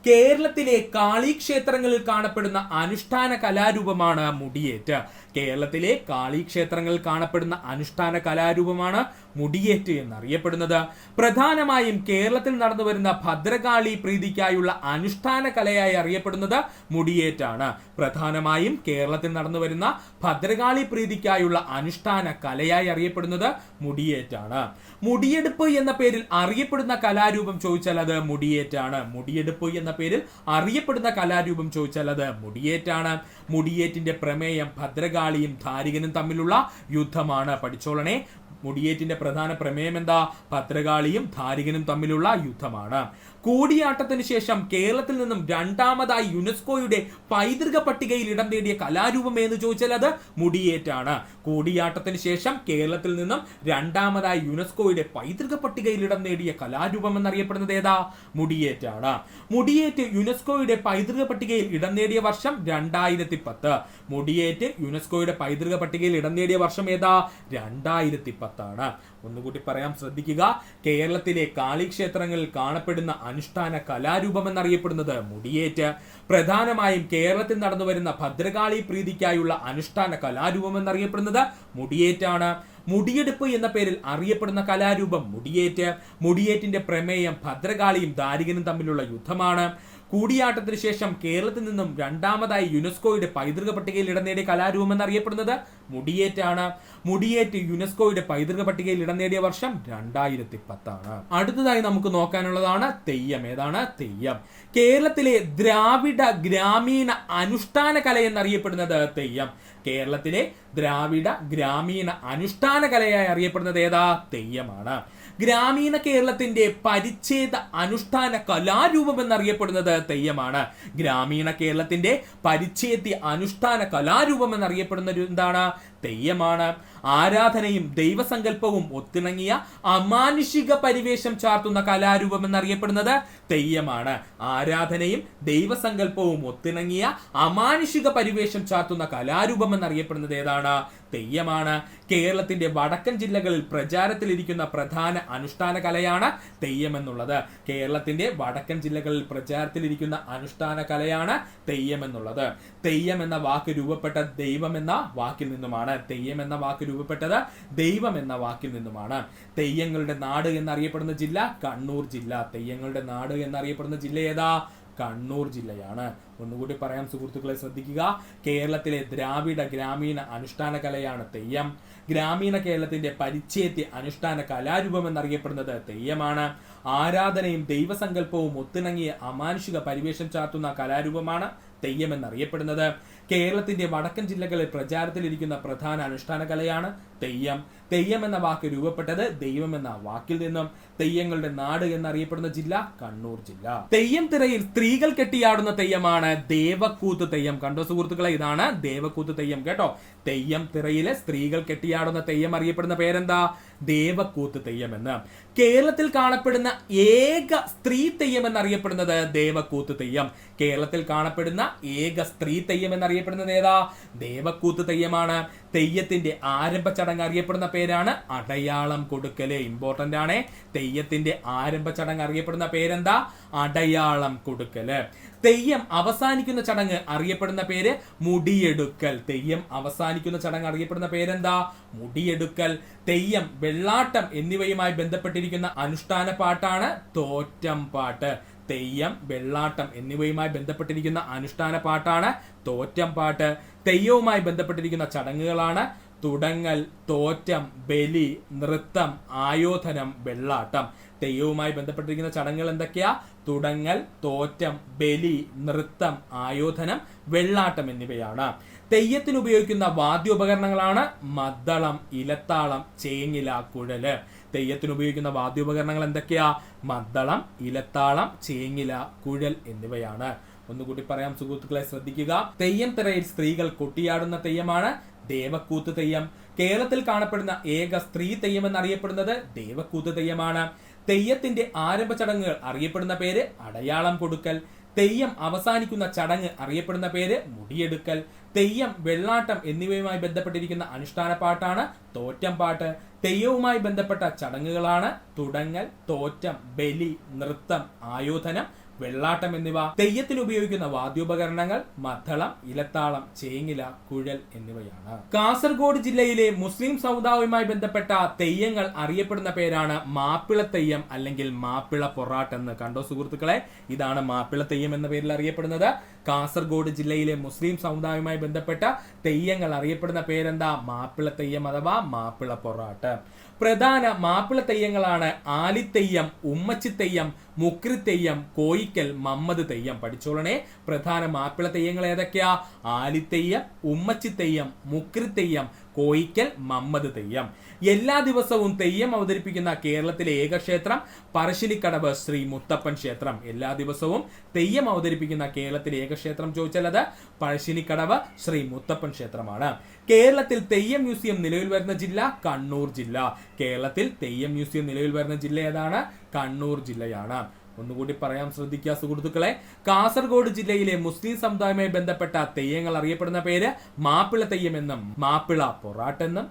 കേരളത്തിലെ കാളിക്ഷേത്രങ്ങളിൽ കാണപ്പെടുന്ന അനുഷ്ഠാന കലാരൂപമാണ് മുടിയേറ്റ്. കേരളത്തിലെ കാളിക്ഷേത്രങ്ങളിൽ കാണപ്പെടുന്ന അനുഷ്ഠാന കലാരൂപമാണ് മുടിയേറ്റ് എന്നറിയപ്പെടുന്നത്. പ്രധാനമായും കേരളത്തിൽ നടന്നു വരുന്ന ഭദ്രകാളി പ്രീതിക്കായുള്ള അനുഷ്ഠാന കലയായി അറിയപ്പെടുന്നത് മുടിയേറ്റാണ്. പ്രധാനമായും കേരളത്തിൽ നടന്നു വരുന്ന ഭദ്രകാളി പ്രീതിക്കായുള്ള അനുഷ്ഠാന കലയായി അറിയപ്പെടുന്നത് മുടിയേറ്റാണ്. മുടിയെടുപ്പ് എന്ന പേരിൽ അറിയപ്പെടുന്ന കലാരൂപം ചോദിച്ചാൽ അത് മുടിയേറ്റാണ്. മുടിയെടുപ്പ് എന്ന പേരിൽ അറിയപ്പെടുന്ന കലാരൂപം ചോദിച്ചാൽ അത് മുടിയേറ്റാണ്. മുടിയേറ്റിന്റെ പ്രമേയം ഭദ്രകാളിയും ധാരികനും തമ്മിലുള്ള യുദ്ധമാണ്. പഠിച്ചോളണേ. മുടിയേറ്റിന്റെ പ്രധാന പ്രമേയം എന്താ? ഭദ്രകാളിയും ധാരികനും തമ്മിലുള്ള യുദ്ധമാണ്. കൂടിയാട്ടത്തിന് ശേഷം കേരളത്തിൽ നിന്നും 2ാമതായി യുനെസ്കോയുടെ പൈതൃക പട്ടികയിൽ ഇടം നേടിയ കലാരൂപം എന്ന് ചോദിച്ചാൽ അത് മുടിയേറ്റാണ്. കൂടിയാട്ടത്തിന് ശേഷം കേരളത്തിൽ നിന്നും 2ാമതായി യുനെസ്കോയുടെ പൈതൃക പട്ടികയിൽ ഇടം നേടിയ കലാരൂപം എന്നറിയപ്പെടുന്നത് ഏതാ? മുടിയേറ്റാണ്. മുടിയേറ്റ് യുനെസ്കോയുടെ പൈതൃക പട്ടികയിൽ ഇടം നേടിയ വർഷം 2010. മുടിയേറ്റ് യുനെസ്കോയുടെ പൈതൃക പട്ടികയിൽ ഇടം നേടിയ വർഷം ഏതാ? 2010. 10 ഒന്നുകൂടി പറയാം, ശ്രദ്ധിക്കുക. കേരളത്തിലെ കാളിക്ഷേത്രങ്ങളിൽ കാണപ്പെടുന്ന അനുഷ്ഠാന കലാരൂപം എന്നറിയപ്പെടുന്നത് മുടിയേറ്റ്. പ്രധാനമായും കേരളത്തിൽ നടന്നു വരുന്ന ഭദ്രകാളി പ്രീതിക്കായുള്ള അനുഷ്ഠാന കലാരൂപം എന്നറിയപ്പെടുന്നത് മുടിയേറ്റാണ്. മുടിയെടുപ്പ് എന്ന പേരിൽ അറിയപ്പെടുന്ന കലാരൂപം മുടിയേറ്റ്. മുടിയേറ്റിന്റെ പ്രമേയം ഭദ്രകാളിയും ദാരികനും തമ്മിലുള്ള യുദ്ധമാണ്. കൂടിയാട്ടത്തിന് ശേഷം കേരളത്തിൽ നിന്നും രണ്ടാമതായി യുനെസ്കോയുടെ പൈതൃക പട്ടികയിൽ ഇടം നേടിയ കലാരൂപം എന്നറിയപ്പെടുന്നത് മുടിയേറ്റാണ്. മുടിയേറ്റ് യുനെസ്കോയുടെ പൈതൃക പട്ടികയിൽ ഇടം നേടിയ വർഷം 2010. അടുത്തതായി നമുക്ക് നോക്കാനുള്ളതാണ് തെയ്യം. ഏതാണ് തെയ്യം? കേരളത്തിലെ ദ്രാവിഡ ഗ്രാമീണ അനുഷ്ഠാന കല എന്നറിയപ്പെടുന്നത് തെയ്യം. കേരളത്തിലെ ദ്രാവിഡ ഗ്രാമീണ അനുഷ്ഠാന കലയായി അറിയപ്പെടുന്നത് ഏതാ? തെയ്യമാണ്. ഗ്രാമീണ കേരളത്തിന്റെ പരിച്ഛേദ അനുഷ്ഠാന കലാരൂപം എന്നറിയപ്പെടുന്നത് തെയ്യമാണ്. ഗ്രാമീണ കേരളത്തിന്റെ പരിച്ഛേദ്യ അനുഷ്ഠാന കലാരൂപം എന്നറിയപ്പെടുന്നത് എന്താണ്? തെയ്യമാണ്. ആരാധനയും ദൈവസങ്കല്പവും ഒത്തിണങ്ങിയ അമാനുഷിക പരിവേഷം ചാർത്തുന്ന കലാരൂപം എന്നറിയപ്പെടുന്നത് തെയ്യമാണ്. ആരാധനയും ദൈവസങ്കല്പവും ഒത്തിണങ്ങിയ അമാനുഷിക പരിവേഷം ചാർത്തുന്ന കലാരൂപം എന്നറിയപ്പെടുന്നത് ഏതാണ്? തെയ്യമാണ്. കേരളത്തിന്റെ വടക്കൻ ജില്ലകളിൽ പ്രചാരത്തിലിരിക്കുന്ന പ്രധാന അനുഷ്ഠാന കലയാണ് തെയ്യം എന്നുള്ളത്. കേരളത്തിന്റെ വടക്കൻ ജില്ലകളിൽ പ്രചാരത്തിലിരിക്കുന്ന അനുഷ്ഠാന കലയാണ് തെയ്യം എന്നുള്ളത്. തെയ്യം എന്ന വാക്ക് രൂപപ്പെട്ട ദൈവം എന്ന വാക്കിൽ നിന്നുമാണ്. തെയ്യം എന്ന വാക്ക് രൂപപ്പെട്ടത് ദൈവം എന്ന വാക്കിൽ നിന്നുമാണ്. തെയ്യങ്ങളുടെ നാട് എന്നറിയപ്പെടുന്ന ജില്ല കണ്ണൂർ ജില്ല. തെയ്യങ്ങളുടെ നാട് എന്നറിയപ്പെടുന്ന ജില്ല ഏതാ? കണ്ണൂർ ജില്ലയാണ്. ഒന്നുകൂടി പറയാം സുഹൃത്തുക്കളെ, ശ്രദ്ധിക്കുക. കേരളത്തിലെ ദ്രാവിഡ ഗ്രാമീണ അനുഷ്ഠാന കലയാണ് തെയ്യം. ഗ്രാമീണ കേരളത്തിന്റെ പരിച്ഛേദ്യ അനുഷ്ഠാന കലാരൂപം എന്നറിയപ്പെടുന്നത് തെയ്യമാണ്. ആരാധനയും ദൈവസങ്കല്പവും ഒത്തിണങ്ങിയ അമാനുഷിക പരിവേഷം ചാർത്തുന്ന കലാരൂപമാണ് തെയ്യം എന്നറിയപ്പെടുന്നത്. കേരളത്തിന്റെ വടക്കൻ ജില്ലകളിൽ പ്രചാരത്തിലിരിക്കുന്ന പ്രധാന അനുഷ്ഠാന കലയാണ് തെയ്യം. തെയ്യം എന്ന വാക്ക് രൂപപ്പെട്ടത് ദൈവം എന്ന വാക്കിൽ നിന്നും. തെയ്യങ്ങളുടെ നാട് എന്നറിയപ്പെടുന്ന ജില്ല കണ്ണൂർ ജില്ല. തെയ്യം തിറയിൽ സ്ത്രീകൾ കെട്ടിയാടുന്ന തെയ്യമാണ് ദേവക്കൂത്ത് തെയ്യം. കണ്ടോ സുഹൃത്തുക്കളെ, ഇതാണ് ദേവക്കൂത്ത് തെയ്യം കേട്ടോ. തെയ്യം തിറയിലെ സ്ത്രീകൾ കെട്ടിയാടുന്ന തെയ്യം അറിയപ്പെടുന്ന പേരെന്താ? ദേവക്കൂത്ത് തെയ്യം എന്ന്. കേരളത്തിൽ കാണപ്പെടുന്ന ഏക സ്ത്രീ തെയ്യം എന്നറിയപ്പെടുന്നത് ദേവക്കൂത്ത് തെയ്യം. കേരളത്തിൽ കാണപ്പെടുന്ന ഏക സ്ത്രീ തെയ്യം എന്നറിയപ്പെടുന്നത് ഏതാ? ദേവക്കൂത്ത് തെയ്യമാണ്. തെയ്യത്തിന്റെ ആരംഭ ചടങ്ങ് അറിയപ്പെടുന്ന പേരാണ് അടയാളം കൊടുക്കല്. ഇമ്പോർട്ടന്റ് ആണ്. തെയ്യത്തിന്റെ ആരംഭ ചടങ്ങ് അറിയപ്പെടുന്ന പേരെന്താ? അടയാളം കൊടുക്കല്. തെയ്യം അവസാനിക്കുന്ന ചടങ്ങ് അറിയപ്പെടുന്ന പേര് മുടിയെടുക്കൽ. തെയ്യം അവസാനിക്കുന്ന ചടങ്ങ് അറിയപ്പെടുന്ന പേരെന്താ? മുടിയെടുക്കൽ. തെയ്യം, വെള്ളാട്ടം എന്നിവയുമായി ബന്ധപ്പെട്ടിരിക്കുന്ന അനുഷ്ഠാന പാട്ടാണ് തോറ്റം പാട്ട്. തെയ്യം, വെള്ളാട്ടം എന്നിവയുമായി ബന്ധപ്പെട്ടിരിക്കുന്ന അനുഷ്ഠാന പാട്ടാണ് തോറ്റം പാട്ട്. തെയ്യവുമായി ബന്ധപ്പെട്ടിരിക്കുന്ന ചടങ്ങുകളാണ് തുടങ്ങൽ, തോറ്റം, ബലി, നൃത്തം, ആയോധനം, വെള്ളാട്ടം. തെയ്യവുമായി ബന്ധപ്പെട്ടിരിക്കുന്ന ചടങ്ങുകൾ എന്തൊക്കെയാ? തുടങ്ങൽ, തോറ്റം, ബലി, നൃത്തം, ആയോധനം, വെള്ളാട്ടം എന്നിവയാണ്. തെയ്യത്തിന് ഉപയോഗിക്കുന്ന വാദ്യോപകരണങ്ങളാണ് മദ്ദളം, ഇലത്താളം, ചേങ്ങില, കുഴല്. തെയ്യത്തിന് ഉപയോഗിക്കുന്ന വാദ്യോപകരണങ്ങൾ എന്തൊക്കെയാ? മദ്ദളം, ഇലത്താളം, ചേങ്ങില, കുഴൽ എന്നിവയാണ്. ഒന്നുകൂടി പറയാം സുഹൃത്തുക്കളെ, ശ്രദ്ധിക്കുക. തെയ്യം തിറയിൽ സ്ത്രീകൾ കൊട്ടിയാടുന്ന തെയ്യമാണ് ദേവക്കൂത്ത് തെയ്യം. കേരളത്തിൽ കാണപ്പെടുന്ന ഏക സ്ത്രീ തെയ്യം എന്നറിയപ്പെടുന്നത് ദേവക്കൂത്ത് തെയ്യമാണ്. തെയ്യത്തിന്റെ ആരംഭ ചടങ്ങുകൾ അറിയപ്പെടുന്ന പേര് അടയാളം കൊടുക്കൽ. തെയ്യം അവസാനിക്കുന്ന ചടങ്ങ് അറിയപ്പെടുന്ന പേര് മുടിയെടുക്കൽ. തെയ്യം, വെള്ളാട്ടം എന്നിവയുമായി ബന്ധപ്പെട്ടിരിക്കുന്ന അനുഷ്ഠാന പാട്ടാണ് തോറ്റം പാട്ട്. തെയ്യവുമായി ബന്ധപ്പെട്ട ചടങ്ങുകളാണ് തുടങ്ങൽ, തോറ്റം, ബലി, നൃത്തം, ആയോധനം, വെള്ളാട്ടം എന്നിവ. തെയ്യത്തിന് ഉപയോഗിക്കുന്ന വാദ്യോപകരണങ്ങൾ മദ്ദളം, ഇലത്താളം, ചേങ്ങില, കുഴൽ എന്നിവയാണ്. കാസർഗോഡ് ജില്ലയിലെ മുസ്ലിം സമുദായവുമായി ബന്ധപ്പെട്ട തെയ്യങ്ങൾ അറിയപ്പെടുന്ന പേരാണ് മാപ്പിള തെയ്യം അല്ലെങ്കിൽ മാപ്പിള പൊറാട്ട് എന്ന്. കണ്ടോ സുഹൃത്തുക്കളെ, ഇതാണ് മാപ്പിള തെയ്യം എന്ന പേരിൽ അറിയപ്പെടുന്നത്. കാസർഗോഡ് ജില്ലയിലെ മുസ്ലിം സമുദായവുമായി ബന്ധപ്പെട്ട തെയ്യങ്ങൾ അറിയപ്പെടുന്ന പേരെന്താ? മാപ്പിള തെയ്യം അഥവാ മാപ്പിള പൊറാട്ട്. പ്രധാന മാപ്പിള തെയ്യങ്ങളാണ് ആലിത്തെയ്യം, ഉമ്മച്ചിത്തെയ്യം, മുക്രിത്തെയ്യം, കോയിക്കൽ, മമ്മദ് തെയ്യം. പഠിച്ചോളണേ, പ്രധാന മാപ്പിള തെയ്യങ്ങൾ ഏതൊക്കെയാ? ആലിത്തെയ്യം, ഉമ്മച്ചിത്തെയ്യം, മുക്രിത്തെയ്യം, കോയിക്കൽ, മമ്മദ് തെയ്യം. എല്ലാ ദിവസവും തെയ്യം അവതരിപ്പിക്കുന്ന കേരളത്തിലെ ഏക ക്ഷേത്രം പറശ്ശിനിക്കടവ് ശ്രീ മുത്തപ്പൻ ക്ഷേത്രം. എല്ലാ ദിവസവും തെയ്യം അവതരിപ്പിക്കുന്ന കേരളത്തിലെ ഏക ക്ഷേത്രം ചോദിച്ചാൽ അത് പറശ്ശിനിക്കടവ് ശ്രീ മുത്തപ്പൻ ക്ഷേത്രമാണ്. കേരളത്തിൽ തെയ്യം മ്യൂസിയം നിലവിൽ വരുന്ന ജില്ല കണ്ണൂർ ജില്ല. കേരളത്തിൽ തെയ്യം മ്യൂസിയം നിലവിൽ വരുന്ന ജില്ല ഏതാണ്? കണ്ണൂർ ജില്ലയാണ്. ഒന്നുകൂടി പറയാം, ശ്രദ്ധിക്കുക സുഹൃത്തുക്കളെ. കാസർഗോഡ് ജില്ലയിലെ മുസ്ലിം സമുദായവുമായി ബന്ധപ്പെട്ട തെയ്യങ്ങൾ അറിയപ്പെടുന്ന പേര് മാപ്പിള തെയ്യം എന്നും മാപ്പിള പൊറാട്ടെന്നും.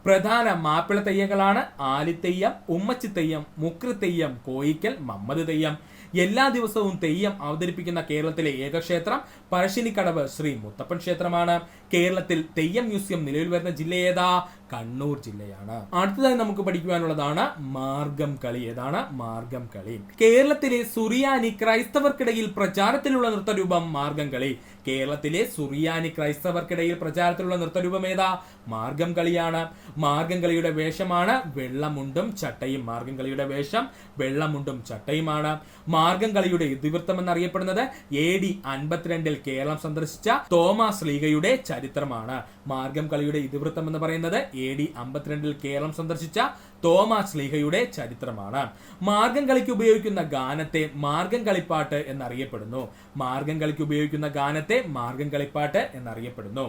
പ്രധാന മാപ്പിള തെയ്യങ്ങളാണ് ആലിത്തെയ്യം, ഉമ്മച്ചിത്തെയ്യം, മുക്രിത്തെയ്യം, കോയിക്കൽ, മമ്മദ് തെയ്യം. എല്ലാ ദിവസവും തെയ്യം അവതരിപ്പിക്കുന്ന കേരളത്തിലെ ഏക ക്ഷേത്രം പറശ്ശിനിക്കടവ് ശ്രീ മുത്തപ്പൻ ക്ഷേത്രമാണ്. കേരളത്തിൽ തെയ്യം മ്യൂസിയം നിലവിൽ വരുന്ന ജില്ല ഏതാ? കണ്ണൂർ ജില്ലയാണ്. അടുത്തതായി നമുക്ക് പഠിക്കുവാനുള്ളതാണ് മാർഗം കളി. ഏതാണ് മാർഗം കളി? കേരളത്തിലെ സുറിയാനി ക്രൈസ്തവർക്കിടയിൽ പ്രചാരത്തിലുള്ള നൃത്തരൂപം മാർഗം കളി. കേരളത്തിലെ സുറിയാനി ക്രൈസ്തവർക്കിടയിൽ പ്രചാരത്തിലുള്ള നൃത്തരൂപം ഏതാ? മാർഗം കളിയാണ്. മാർഗം കളിയുടെ വേഷമാണ് വെള്ളമുണ്ടും ചട്ടയും. മാർഗം കളിയുടെ വേഷം വെള്ളമുണ്ടും ചട്ടയുമാണ്. മാർഗം കളിയുടെ ഇതിവൃത്തം എന്നറിയപ്പെടുന്നത് AD 52 കേരളം സന്ദർശിച്ച തോമസ് ലീഗയുടെ ചരിത്രമാണ്. മാർഗം കളിയുടെ ഇതിവൃത്തം എന്ന് പറയുന്നത് AD 52 കേരളം സന്ദർശിച്ച തോമസ് ലീഗയുടെ ചരിത്രമാണ്. മാർഗം കളിക്ക് ഉപയോഗിക്കുന്ന ഗാനത്തെ മാർഗം കളിപ്പാട്ട് എന്നറിയപ്പെടുന്നു. മാർഗം കളിക്ക് ഉപയോഗിക്കുന്ന ഗാനത്തെ മാർഗം കളിപ്പാട്ട് എന്നറിയപ്പെടുന്നു.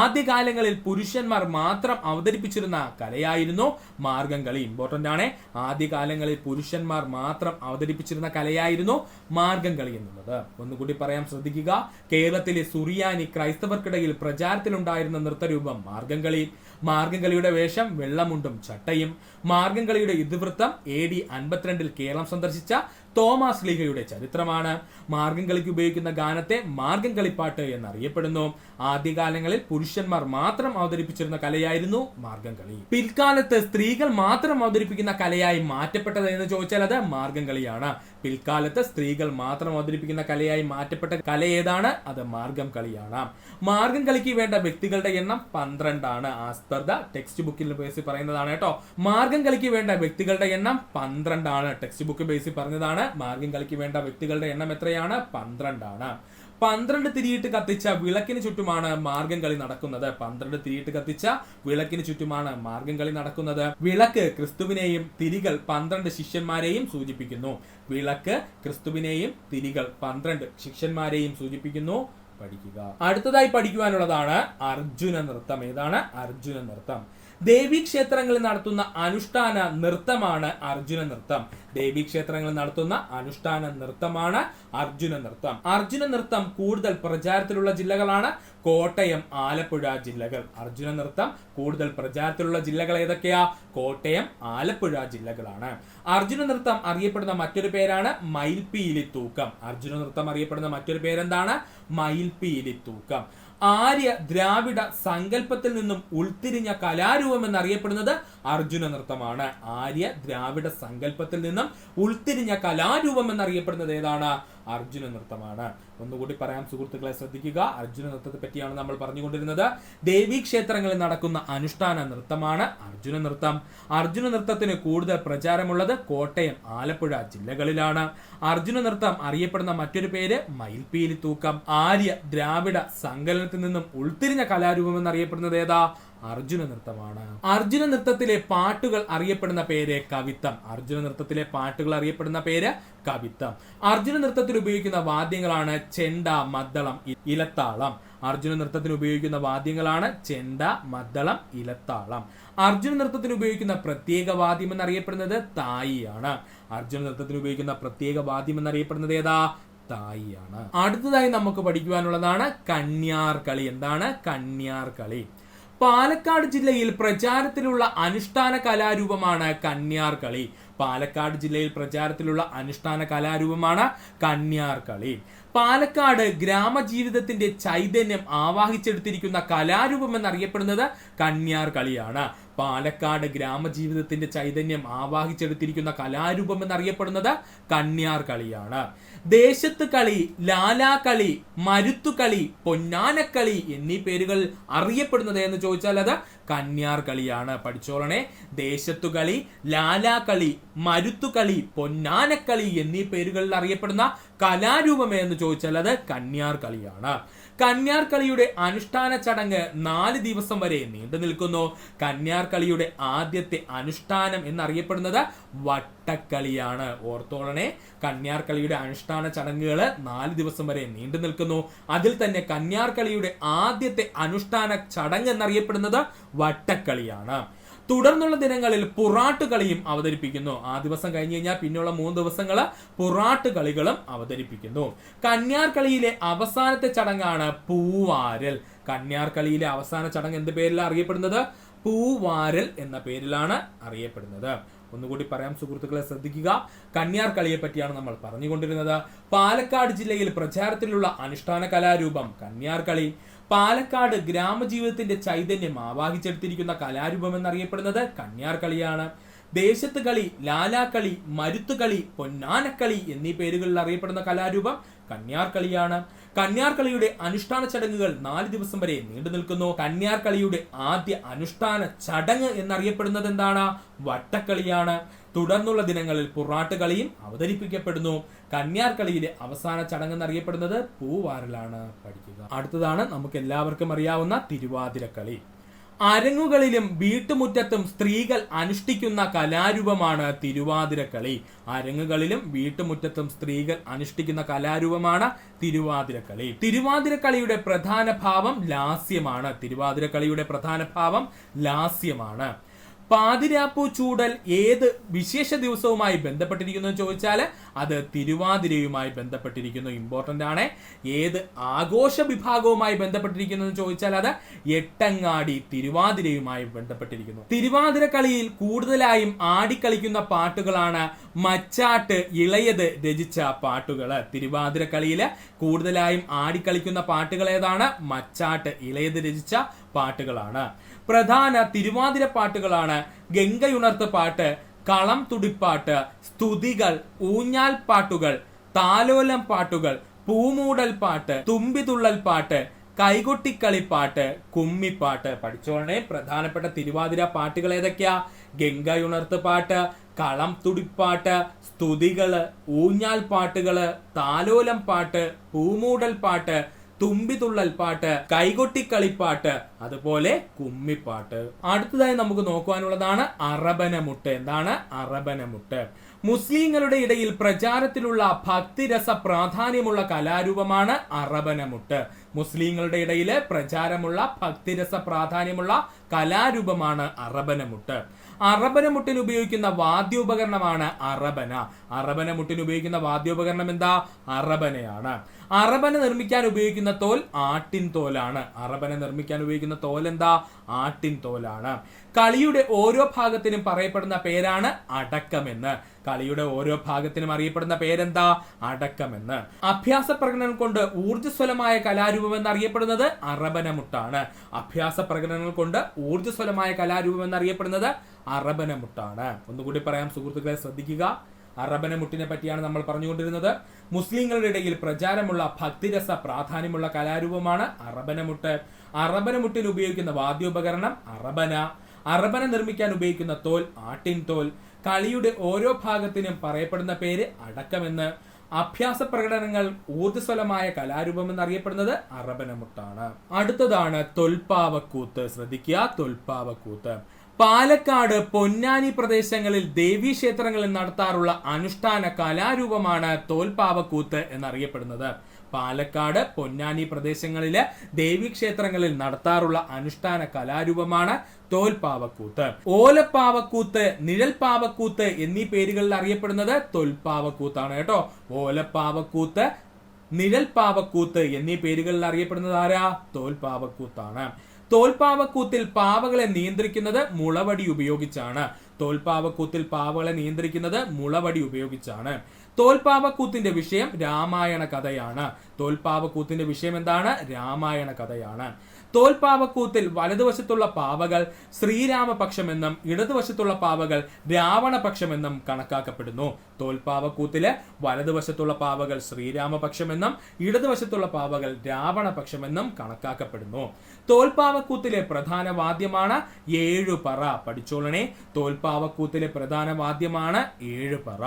ആദ്യകാലങ്ങളിൽ പുരുഷന്മാർ മാത്രം അവതരിപ്പിച്ചിരുന്ന കലയായിരുന്നു മാർഗം കളി. ഇമ്പോർട്ടന്റ് ആണ്. ആദ്യകാലങ്ങളിൽ പുരുഷന്മാർ മാത്രം അവതരിപ്പിച്ചിരുന്ന കലയായിരുന്നു മാർഗം കളി എന്നുള്ളത്. ഒന്നുകൂടി പറയാൻ ശ്രദ്ധിക്കുക. കേരളത്തിലെ സുറിയാനി ക്രൈസ്തവർക്കിടയിൽ പ്രചാരത്തിലുണ്ടായിരുന്ന നൃത്തരൂപം മാർഗം കളി. മാർഗം കളിയുടെ വേഷം വെള്ളമുണ്ടും ചട്ടയും. മാർഗം കളിയുടെ ഇതിവൃത്തം AD 52 കേരളം സന്ദർശിച്ച തോമസ് ലീഗയുടെ ചരിത്രമാണ്. മാർഗം കളിക്ക് ഉപയോഗിക്കുന്ന ഗാനത്തെ മാർഗം കളിപ്പാട്ട് എന്നറിയപ്പെടുന്നു. ആദ്യകാലങ്ങളിൽ പുരുഷന്മാർ മാത്രം അവതരിപ്പിച്ചിരുന്ന കലയായിരുന്നു മാർഗം കളി. പിൽക്കാലത്ത് സ്ത്രീകൾ മാത്രം അവതരിപ്പിക്കുന്ന കലയായി മാറ്റപ്പെട്ടത് എന്ന് ചോദിച്ചാൽ അത് മാർഗം കളിയാണ്. പിൽക്കാലത്ത് സ്ത്രീകൾ മാത്രം അവതരിപ്പിക്കുന്ന കലയായി മാറ്റപ്പെട്ട കല ഏതാണ്? അത് മാർഗം കളിയാണ്. മാർഗം കളിക്ക് വേണ്ട വ്യക്തികളുടെ എണ്ണം 12 ആണ്. ആസ് പെർ ദ ടെക്സ്റ്റ് ബുക്കിൽ ബേസിൽ പറയുന്നതാണ് കേട്ടോ. മാർഗം കളിക്ക് വേണ്ട വ്യക്തികളുടെ എണ്ണം 12 ആണ്. ടെക്സ്റ്റ് ബുക്ക് ബേസിൽ പറഞ്ഞതാണ്. മാർഗം കളിക്ക് വേണ്ട വ്യക്തികളുടെ എണ്ണം എത്രയാണ്? 12 ആണ്. 12 തിരിയിട്ട് കത്തിച്ച വിളക്കിന് ചുറ്റുമാണ് മാർഗം കളി നടക്കുന്നത്. 12 തിരിയിട്ട് കത്തിച്ച വിളക്കിന് ചുറ്റുമാണ് മാർഗം കളി നടക്കുന്നത്. വിളക്ക് ക്രിസ്തുവിനെയും തിരികൾ 12 ശിഷ്യന്മാരെയും സൂചിപ്പിക്കുന്നു. വിളക്ക് ക്രിസ്തുവിനെയും തിരികൾ 12 ശിഷ്യന്മാരെയും സൂചിപ്പിക്കുന്നു. പഠിക്കുക. അടുത്തതായി പഠിക്കുവാനുള്ളതാണ് അർജുന നൃത്തം. ഏതാണ് അർജുന നൃത്തം? ദേവീക്ഷേത്രങ്ങളിൽ നടത്തുന്ന അനുഷ്ഠാന നൃത്തമാണ് അർജുന നൃത്തം. ദേവീക്ഷേത്രങ്ങളിൽ നടത്തുന്ന അനുഷ്ഠാന നൃത്തമാണ് അർജുന നൃത്തം. അർജുന നൃത്തം കൂടുതൽ പ്രചാരത്തിലുള്ള ജില്ലകളാണ് കോട്ടയം, ആലപ്പുഴ ജില്ലകൾ. അർജുന നൃത്തം കൂടുതൽ പ്രചാരത്തിലുള്ള ജില്ലകൾ ഏതൊക്കെയാ? കോട്ടയം, ആലപ്പുഴ ജില്ലകളാണ്. അർജുന നൃത്തം അറിയപ്പെടുന്ന മറ്റൊരു പേരാണ് മയിൽപീലി തൂക്കം. അർജുന നൃത്തം അറിയപ്പെടുന്ന മറ്റൊരു പേരെന്താണ്? മയിൽപീലി തൂക്കം. ആര്യ ദ്രാവിഡ സങ്കല്പത്തിൽ നിന്നും ഉൾത്തിരിഞ്ഞ കലാരൂപം എന്നറിയപ്പെടുന്നത് അർജുന നൃത്തമാണ്. ആര്യ ദ്രാവിഡ സങ്കല്പത്തിൽ നിന്നും ഉൾത്തിരിഞ്ഞ കലാരൂപം എന്നറിയപ്പെടുന്നത് ഏതാണ്? അർജുന നൃത്തമാണ്. ഒന്നുകൂടി പറയാം സുഹൃത്തുക്കളെ, ശ്രദ്ധിക്കുക. അർജുന നൃത്തത്തെ പറ്റിയാണ് നമ്മൾ പറഞ്ഞുകൊണ്ടിരുന്നത്. ദേവീക്ഷേത്രങ്ങളിൽ നടക്കുന്ന അനുഷ്ഠാന നൃത്തമാണ് അർജുന നൃത്തം. അർജുന നൃത്തത്തിന് കൂടുതൽ പ്രചാരമുള്ളത് കോട്ടയം, ആലപ്പുഴ ജില്ലകളിലാണ്. അർജുന നൃത്തം അറിയപ്പെടുന്ന മറ്റൊരു പേര് മയിൽപീലി തൂക്കം. ആര്യ ദ്രാവിഡ സങ്കലനത്തിൽ നിന്നും ഉൾത്തിരിഞ്ഞ കലാരൂപം എന്നറിയപ്പെടുന്നത് ഏതാ? അർജുന നൃത്തമാണ്. അർജുന നൃത്തത്തിലെ പാട്ടുകൾ അറിയപ്പെടുന്ന പേര് കവിത്തം. അർജുന നൃത്തത്തിലെ പാട്ടുകൾ അറിയപ്പെടുന്ന പേര് കവിത്തം. അർജുന നൃത്തത്തിൽ ഉപയോഗിക്കുന്ന വാദ്യങ്ങളാണ് ചെണ്ട, മദ്ദളം, ഇലത്താളം. അർജുന നൃത്തത്തിന് ഉപയോഗിക്കുന്ന വാദ്യങ്ങളാണ് ചെണ്ട, മദ്ദളം, ഇലത്താളം. അർജുന നൃത്തത്തിന് ഉപയോഗിക്കുന്ന പ്രത്യേക വാദ്യം എന്നറിയപ്പെടുന്നത് തായിയാണ്. അർജുന നൃത്തത്തിന് ഉപയോഗിക്കുന്ന പ്രത്യേക വാദ്യം എന്നറിയപ്പെടുന്നത് ഏതാ? തായിയാണ്. അടുത്തതായി നമുക്ക് പഠിക്കുവാനുള്ളതാണ് കണ്യാർ കളി. എന്താണ് കണ്യാർ കളി? പാലക്കാട് ജില്ലയിൽ പ്രചാരത്തിലുള്ള അനുഷ്ഠാന കലാരൂപമാണ് കണ്യാർ കളി. പാലക്കാട് ജില്ലയിൽ പ്രചാരത്തിലുള്ള അനുഷ്ഠാന കലാരൂപമാണ് കണ്യാർ കളി. പാലക്കാട് ഗ്രാമജീവിതത്തിന്റെ ചൈതന്യം ആവാഹിച്ചെടുത്തിരിക്കുന്ന കലാരൂപം എന്നറിയപ്പെടുന്നത് കണ്യാർ കളിയാണ്. പാലക്കാട് ഗ്രാമജീവിതത്തിന്റെ ചൈതന്യം ആവാഹിച്ചെടുത്തിരിക്കുന്ന കലാരൂപം എന്നറിയപ്പെടുന്നത് കണ്യാർ കളിയാണ്. ദേശത്ത് കളി, ലാലാകളി, മരുത്തുകളി, പൊന്നാനക്കളി എന്നീ പേരുകൾ അറിയപ്പെടുന്നത് എന്ന് ചോദിച്ചാൽ അത് കണ്യാർ കളിയാണ്. പഠിച്ചോളണേ. ദേശത്തുകളി, ലാലാകളി, മരുത്തുകളി, പൊന്നാനക്കളി എന്നീ പേരുകളിൽ അറിയപ്പെടുന്ന കലാരൂപം എന്ന് ചോദിച്ചാൽ അത് കണ്യാർ കളിയാണ്. കന്യാർ കളിയുടെ അനുഷ്ഠാന ചടങ്ങ് 4 ദിവസം വരെ നീണ്ടു നിൽക്കുന്നു. കന്യാർ കളിയുടെ ആദ്യത്തെ അനുഷ്ഠാനം എന്നറിയപ്പെടുന്നത് വട്ടക്കളിയാണ്. ഓർത്തോളനെ. കന്യാർ കളിയുടെ അനുഷ്ഠാന ചടങ്ങുകൾ 4 ദിവസം വരെ നീണ്ടു നിൽക്കുന്നു. അതിൽ തന്നെ കന്യാർ കളിയുടെ ആദ്യത്തെ അനുഷ്ഠാന ചടങ്ങ് എന്നറിയപ്പെടുന്നത് വട്ടക്കളിയാണ്. തുടർന്നുള്ള ദിനങ്ങളിൽ പുറാട്ടുകളിയും അവതരിപ്പിക്കുന്നു. ആ ദിവസം കഴിഞ്ഞു കഴിഞ്ഞാൽ പിന്നെയുള്ള 3 ദിവസങ്ങൾ പുറാട്ടുകളികളും അവതരിപ്പിക്കുന്നു. കന്യാർ കളിയിലെ അവസാനത്തെ ചടങ്ങാണ് പൂവാരൽ. കന്യാർ കളിയിലെ അവസാന ചടങ്ങ് എന്ത് പേരിലാണ് അറിയപ്പെടുന്നത്? പൂവാരൽ എന്ന പേരിലാണ് അറിയപ്പെടുന്നത്. ഒന്നുകൂടി പറയാം സുഹൃത്തുക്കളെ, ശ്രദ്ധിക്കുക. കന്യാർ കളിയെ പറ്റിയാണ് നമ്മൾ പറഞ്ഞുകൊണ്ടിരുന്നത്. പാലക്കാട് ജില്ലയിൽ പ്രചാരത്തിലുള്ള അനുഷ്ഠാന കലാരൂപം കന്യാർ കളി. പാലക്കാട് ഗ്രാമജീവിതത്തിന്റെ ചൈതന്യം ആവാഹിച്ചെടുത്തിരിക്കുന്ന കലാരൂപം എന്നറിയപ്പെടുന്നത് കന്യാർ കളിയാണ്. ദേശത്ത് കളി, ലാലാക്കളി, മരുത്തുകളി, പൊന്നാനക്കളി എന്നീ പേരുകളിൽ അറിയപ്പെടുന്ന കലാരൂപം കന്യാർ കളിയാണ്. കന്യാർ കളിയുടെ അനുഷ്ഠാന ചടങ്ങുകൾ 4 ദിവസം വരെ നീണ്ടു നിൽക്കുന്നു. കന്യാർ കളിയുടെ ആദ്യ അനുഷ്ഠാന ചടങ്ങ് എന്നറിയപ്പെടുന്നത് എന്താണ്? വട്ടക്കളിയാണ്. തുടർന്നുള്ള ദിനങ്ങളിൽ പുറാട്ട് കളിയും അവതരിപ്പിക്കപ്പെടുന്നു. കന്യാർ കളിയിലെ അവസാന ചടങ്ങ് എന്നറിയപ്പെടുന്നത് പൂവാരലാണ്. പഠിക്കുക. അടുത്തതാണ് നമുക്ക് എല്ലാവർക്കും അറിയാവുന്ന തിരുവാതിരക്കളി. അരങ്ങുകളിലും വീട്ടുമുറ്റത്തും സ്ത്രീകൾ അനുഷ്ഠിക്കുന്ന കലാരൂപമാണ് തിരുവാതിരക്കളി. അരങ്ങുകളിലും വീട്ടുമുറ്റത്തും സ്ത്രീകൾ അനുഷ്ഠിക്കുന്ന കലാരൂപമാണ് തിരുവാതിരക്കളി. തിരുവാതിരക്കളിയുടെ പ്രധാന ഭാവം ലാസ്യമാണ്. തിരുവാതിരക്കളിയുടെ പ്രധാന ഭാവം ലാസ്യമാണ്. പാതിരാപ്പൂ ചൂടൽ ഏത് വിശേഷ ദിവസവുമായി ബന്ധപ്പെട്ടിരിക്കുന്നു എന്ന് ചോദിച്ചാൽ അത് തിരുവാതിരയുമായി ബന്ധപ്പെട്ടിരിക്കുന്നു. ഇമ്പോർട്ടന്റ് ആണ്. ഏത് ആഘോഷ വിഭാഗവുമായി ബന്ധപ്പെട്ടിരിക്കുന്നു എന്ന് ചോദിച്ചാൽ അത് എട്ടങ്ങാടി തിരുവാതിരയുമായി ബന്ധപ്പെട്ടിരിക്കുന്നു. തിരുവാതിര കളിയിൽ കൂടുതലായും ആടിക്കളിക്കുന്ന പാട്ടുകളാണ് മച്ചാട്ട് ഇളയത് രചിച്ച പാട്ടുകൾ. തിരുവാതിര കളിയില് കൂടുതലായും ആടിക്കളിക്കുന്ന പാട്ടുകൾ ഏതാണ്? മച്ചാട്ട് ഇളയത് രചിച്ച പാട്ടുകളാണ്. പ്രധാന തിരുവാതിര പാട്ടുകളാണ് ഗംഗയുണർത്ത് പാട്ട്, കളം തുടിപ്പാട്ട്, സ്തുതികൾ, ഊഞ്ഞാൽ പാട്ടുകൾ, താലോലം പാട്ടുകൾ, പൂമൂടൽ പാട്ട്, തുമ്പിതുള്ളൽ പാട്ട്, കൈകൊട്ടിക്കളിപ്പാട്ട്, കുമ്മിപ്പാട്ട്. പഠിച്ചോളണേ. പ്രധാനപ്പെട്ട തിരുവാതിര പാട്ടുകൾ ഏതൊക്കെയാ? ഗംഗയുണർത്ത് പാട്ട്, കളം തുടിപ്പാട്ട്, സ്തുതികള്, ഊഞ്ഞാൽ പാട്ടുകള്, താലോലം പാട്ട്, പൂമൂടൽ പാട്ട്, തുമ്പിതുള്ളൽ പാട്ട്, കൈകൊട്ടിക്കളിപ്പാട്ട്, അതുപോലെ കുമ്മിപ്പാട്ട്. അടുത്തതായി നമുക്ക് നോക്കുവാനുള്ളതാണ് അറബനമുട്ട്. എന്താണ് അറബനമുട്ട്? മുസ്ലിങ്ങളുടെ ഇടയിൽ പ്രചാരത്തിലുള്ള ഭക്തിരസ പ്രാധാന്യമുള്ള കലാരൂപമാണ് അറബനമുട്ട്. മുസ്ലിങ്ങളുടെ ഇടയിൽ പ്രചാരമുള്ള ഭക്തിരസ പ്രാധാന്യമുള്ള കലാരൂപമാണ് അറബനമുട്ട്. അറബനമുട്ടിന് ഉപയോഗിക്കുന്ന വാദ്യോപകരണമാണ് അറബന. അറബനമുട്ടിന് ഉപയോഗിക്കുന്ന വാദ്യോപകരണം എന്താ? അറബനയാണ്. അറബന നിർമ്മിക്കാൻ ഉപയോഗിക്കുന്ന തോൽ ആട്ടിൻ തോലാണ്. അറബന നിർമ്മിക്കാൻ ഉപയോഗിക്കുന്ന തോൽ എന്താ? ആട്ടിൻ തോലാണ്. കളിയുടെ ഓരോ ഭാഗത്തിനും പറയപ്പെടുന്ന പേരാണ് അടക്കമെന്ന്. കളിയുടെ ഓരോ ഭാഗത്തിനും അറിയപ്പെടുന്ന പേരെന്താ? അടക്കമെന്ന്. അഭ്യാസ പ്രകടനം കൊണ്ട് ഊർജ്ജസ്വലമായ കലാരൂപം എന്നറിയപ്പെടുന്നത് അറബനമുട്ടാണ്. അഭ്യാസ പ്രകടനങ്ങൾ കൊണ്ട് ഊർജ്ജസ്വലമായ കലാരൂപം എന്നറിയപ്പെടുന്നത് അറബനമുട്ടാണ്. ഒന്നുകൂടി പറയാം സുഹൃത്തുക്കളെ, ശ്രദ്ധിക്കുക. അറബനമുട്ടിനെ പറ്റിയാണ് നമ്മൾ പറഞ്ഞുകൊണ്ടിരുന്നത്. മുസ്ലിങ്ങളുടെ ഇടയിൽ പ്രചാരമുള്ള ഭക്തിരസ പ്രാധാന്യമുള്ള കലാരൂപമാണ് അറബനമുട്ട്. അറബനമുട്ടിന് ഉപയോഗിക്കുന്ന വാദ്യോപകരണം അറബന. അറബന നിർമ്മിക്കാൻ ഉപയോഗിക്കുന്ന തോൽ ആട്ടിൻ തോൽ. കളിയുടെ ഓരോ ഭാഗത്തിനും പറയപ്പെടുന്ന പേര് അടക്കമെന്ന്. അഭ്യാസ പ്രകടനങ്ങൾ ഊർജ്ജസ്വലമായ കലാരൂപം എന്നറിയപ്പെടുന്നത് അറബനമുട്ടാണ്. അടുത്തതാണ് തൊൽപ്പാവക്കൂത്ത്. ശ്രദ്ധിക്കുക, തൊൽപ്പാവക്കൂത്ത്. പാലക്കാട് പൊന്നാനി പ്രദേശങ്ങളിൽ ദേവീക്ഷേത്രങ്ങളിൽ നടത്താറുള്ള അനുഷ്ഠാന കലാരൂപമാണ് തോൽപ്പാവക്കൂത്ത് എന്നറിയപ്പെടുന്നത്. പാലക്കാട് പൊന്നാനി പ്രദേശങ്ങളിലെ ദേവീക്ഷേത്രങ്ങളിൽ നടത്താറുള്ള അനുഷ്ഠാന കലാരൂപമാണ് തോൽപ്പാവക്കൂത്ത്. ഓലപ്പാവക്കൂത്ത്, നിഴൽപ്പാവക്കൂത്ത് എന്നീ പേരുകളിൽ അറിയപ്പെടുന്നത് തൊൽപ്പാവക്കൂത്താണ് കേട്ടോ. ഓലപ്പാവക്കൂത്ത്, നിഴൽപ്പാവക്കൂത്ത് എന്നീ പേരുകളിൽ അറിയപ്പെടുന്നത് ആരാ? തോൽപ്പാവക്കൂത്താണ്. തോൽപ്പാവക്കൂത്തിൽ പാവകളെ നിയന്ത്രിക്കുന്നത് മുളവടി ഉപയോഗിച്ചാണ്. തോൽപ്പാവക്കൂത്തിൽ പാവകളെ നിയന്ത്രിക്കുന്നത് മുളവടി ഉപയോഗിച്ചാണ്. തോൽപ്പാവക്കൂത്തിന്റെ വിഷയം രാമായണ കഥയാണ്. തോൽപ്പാവക്കൂത്തിന്റെ വിഷയം എന്താണ്? രാമായണ കഥയാണ്. തോൽപ്പാവക്കൂത്തിൽ വലതുവശത്തുള്ള പാവകൾ ശ്രീരാമപക്ഷമെന്നും ഇടതുവശത്തുള്ള പാവകൾ രാവണപക്ഷമെന്നും കണക്കാക്കപ്പെടുന്നു. തോൽപ്പാവക്കൂത്തിലെ വലതുവശത്തുള്ള പാവകൾ ശ്രീരാമപക്ഷമെന്നും ഇടതുവശത്തുള്ള പാവകൾ രാവണപക്ഷമെന്നും കണക്കാക്കപ്പെടുന്നു. തോൽപ്പാവക്കൂത്തിലെ പ്രധാന വാദ്യമാണ് ഏഴുപറ. പഠിച്ചോളണേ. തോൽപ്പാവക്കൂത്തിലെ പ്രധാന വാദ്യമാണ് ഏഴുപറ.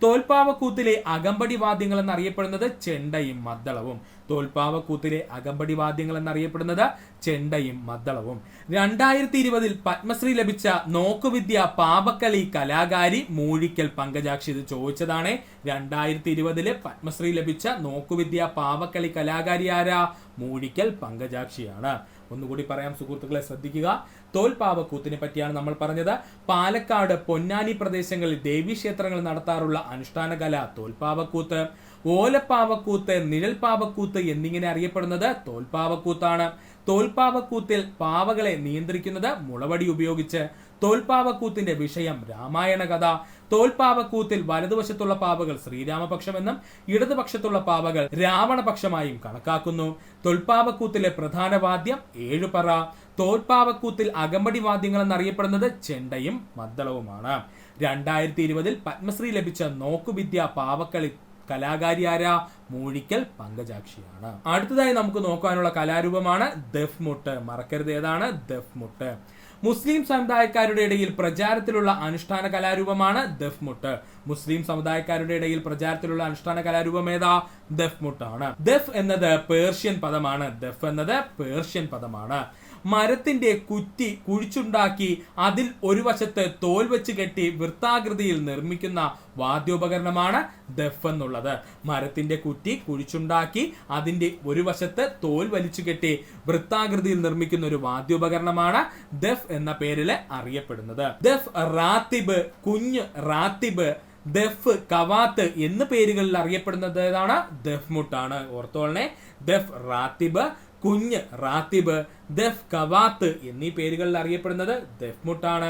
തോൽപ്പാവക്കൂത്തിലെ അകമ്പടി വാദ്യങ്ങൾ എന്നറിയപ്പെടുന്നത് ചെണ്ടയും മദ്ദളവും. തോൽപ്പാവക്കൂത്തിലെ അകമ്പടി വാദ്യങ്ങൾ എന്നറിയപ്പെടുന്നത് ചെണ്ടയും മദ്ദളവും. 2020 പത്മശ്രീ ലഭിച്ച നോക്കുവിദ്യ പാവക്കളി കലാകാരി മൂഴിക്കൽ പങ്കജാക്ഷി. ഇത് ചോദിച്ചതാണ്. 2020 പത്മശ്രീ ലഭിച്ച നോക്കുവിദ്യ പാവക്കളി കലാകാരി ആരാ? മൂഴിക്കൽ പങ്കജാക്ഷിയാണ്. ഒന്നുകൂടി പറയാം സുഹൃത്തുക്കളെ, ശ്രദ്ധിക്കുക. തോൽപ്പാവക്കൂത്തിനെ പറ്റിയാണ് നമ്മൾ പറഞ്ഞത്. പാലക്കാട് പൊന്നാനി പ്രദേശങ്ങളിൽ ദേവീക്ഷേത്രങ്ങൾ നടത്താറുള്ള അനുഷ്ഠാന കല തോൽപ്പാവക്കൂത്ത്. ഓലപ്പാവക്കൂത്ത്, നിഴൽപ്പാവക്കൂത്ത് എന്നിങ്ങനെ അറിയപ്പെടുന്നത് തോൽപ്പാവക്കൂത്താണ്. തോൽപ്പാവക്കൂത്തിൽ പാവകളെ നിയന്ത്രിക്കുന്നത് മുളവടി ഉപയോഗിച്ച്. തോൽപ്പാവക്കൂത്തിന്റെ വിഷയം രാമായണ കഥ. തോൽപ്പാവക്കൂത്തിൽ വലതുവശത്തുള്ള പാവകൾ ശ്രീരാമപക്ഷമെന്നും ഇടതുപക്ഷത്തുള്ള പാവകൾ രാവണപക്ഷമായും കണക്കാക്കുന്നു. തോൽപ്പാവക്കൂത്തിലെ പ്രധാന വാദ്യം ഏഴുപറ. തോൽപ്പാവക്കൂത്തിൽ അകമ്പടി വാദ്യങ്ങൾ എന്നറിയപ്പെടുന്നത് ചെണ്ടയും മദ്ദളവുമാണ്. 2020 പത്മശ്രീ ലഭിച്ച നോക്കുവിദ്യ പാവക്കളി കലാകാരി ആരാ? മൂഴിക്കൽ പങ്കജാക്ഷിയാണ്. അടുത്തതായി നമുക്ക് നോക്കാനുള്ള കലാരൂപമാണ് ദഫ്മുട്ട്. മറക്കരുത്, ഏതാണ്? ദഫ്മുട്ട്. മുസ്ലിം സമുദായക്കാരുടെ ഇടയിൽ പ്രചാരത്തിലുള്ള അനുഷ്ഠാന കലാരൂപമാണ് ദഫ്മുട്ട്. മുസ്ലിം സമുദായക്കാരുടെ ഇടയിൽ പ്രചാരത്തിലുള്ള അനുഷ്ഠാന കലാരൂപം ഏതാ? ദഫ്മുട്ടാണ്. ദഫ് എന്നത് പേർഷ്യൻ പദമാണ്. ദഫ് എന്നത് പേർഷ്യൻ പദമാണ്. മരത്തിന്റെ കുറ്റി കുഴിച്ചുണ്ടാക്കി അതിൽ ഒരു വശത്ത് തോൽ വെച്ച് കെട്ടി വൃത്താകൃതിയിൽ നിർമ്മിക്കുന്ന വാദ്യോപകരണമാണ് ദഫ് എന്നുള്ളത്. മരത്തിന്റെ കുറ്റി കുഴിച്ചുണ്ടാക്കി അതിന്റെ ഒരു വശത്ത് തോൽ വലിച്ചു കെട്ടി വൃത്താകൃതിയിൽ നിർമ്മിക്കുന്ന ഒരു വാദ്യോപകരണമാണ് ദഫ് എന്ന പേരിൽ അറിയപ്പെടുന്നത്. ദഫ് റാത്തിബ്, കുഞ്ഞ് റാത്തിബ്, ദഫ് കവാത്ത് എന്ന പേരുകളിൽ അറിയപ്പെടുന്നത് ഏതാണ്? ദഫ്മുട്ടാണ്. ഓർത്തോളനെ, ദഫ് റാത്തിബ്, കുഞ്ഞ് റാത്തിബ്, ദഫ് കവാത്ത് എന്നീ പേരുകളിൽ അറിയപ്പെടുന്നത് ദഫ്മുട്ടാണ്.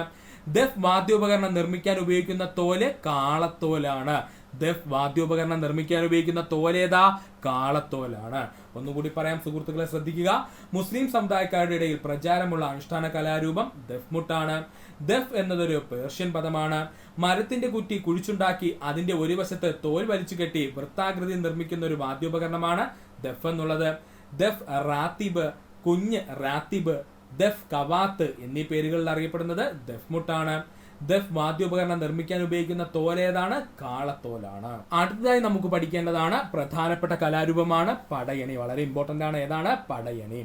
ദഫ് വാദ്യോപകരണം നിർമ്മിക്കാൻ ഉപയോഗിക്കുന്ന തോല് കാളത്തോലാണ്. ദഫ് വാദ്യോപകരണം നിർമ്മിക്കാൻ ഉപയോഗിക്കുന്ന തോലേതാ? കാളത്തോലാണ്. ഒന്നുകൂടി പറയാം സുഹൃത്തുക്കളെ, ശ്രദ്ധിക്കുക. മുസ്ലിം സമുദായക്കാരുടെ ഇടയിൽ പ്രചാരമുള്ള അനുഷ്ഠാന കലാരൂപം ദഫ്മുട്ടാണ്. ദഫ് എന്നതൊരു പേർഷ്യൻ പദമാണ്. മരത്തിന്റെ കുറ്റി കുഴിച്ചുണ്ടാക്കി അതിന്റെ ഒരു വശത്ത് തോൽ വലിച്ചു കെട്ടി വൃത്താകൃതി നിർമ്മിക്കുന്ന ഒരു വാദ്യോപകരണമാണ് ദഫ് എന്നുള്ളത്. ദഫ് റാത്തിബ്, കുഞ്ഞ് റാത്തിബ്, ദഫ് കവാത്ത് എന്നീ പേരുകളിൽ അറിയപ്പെടുന്നത് ദഫ്മുട്ടാണ്. ദഫ് വാദ്യോപകരണം നിർമ്മിക്കാൻ ഉപയോഗിക്കുന്ന തോലേതാണ്? കാളത്തോലാണ്. അടുത്തതായി നമുക്ക് പഠിക്കേണ്ടതാണ് പ്രധാനപ്പെട്ട കലാരൂപമാണ് പടയണി. വളരെ ഇമ്പോർട്ടന്റ് ആണ്. ഏതാണ്? പടയണി.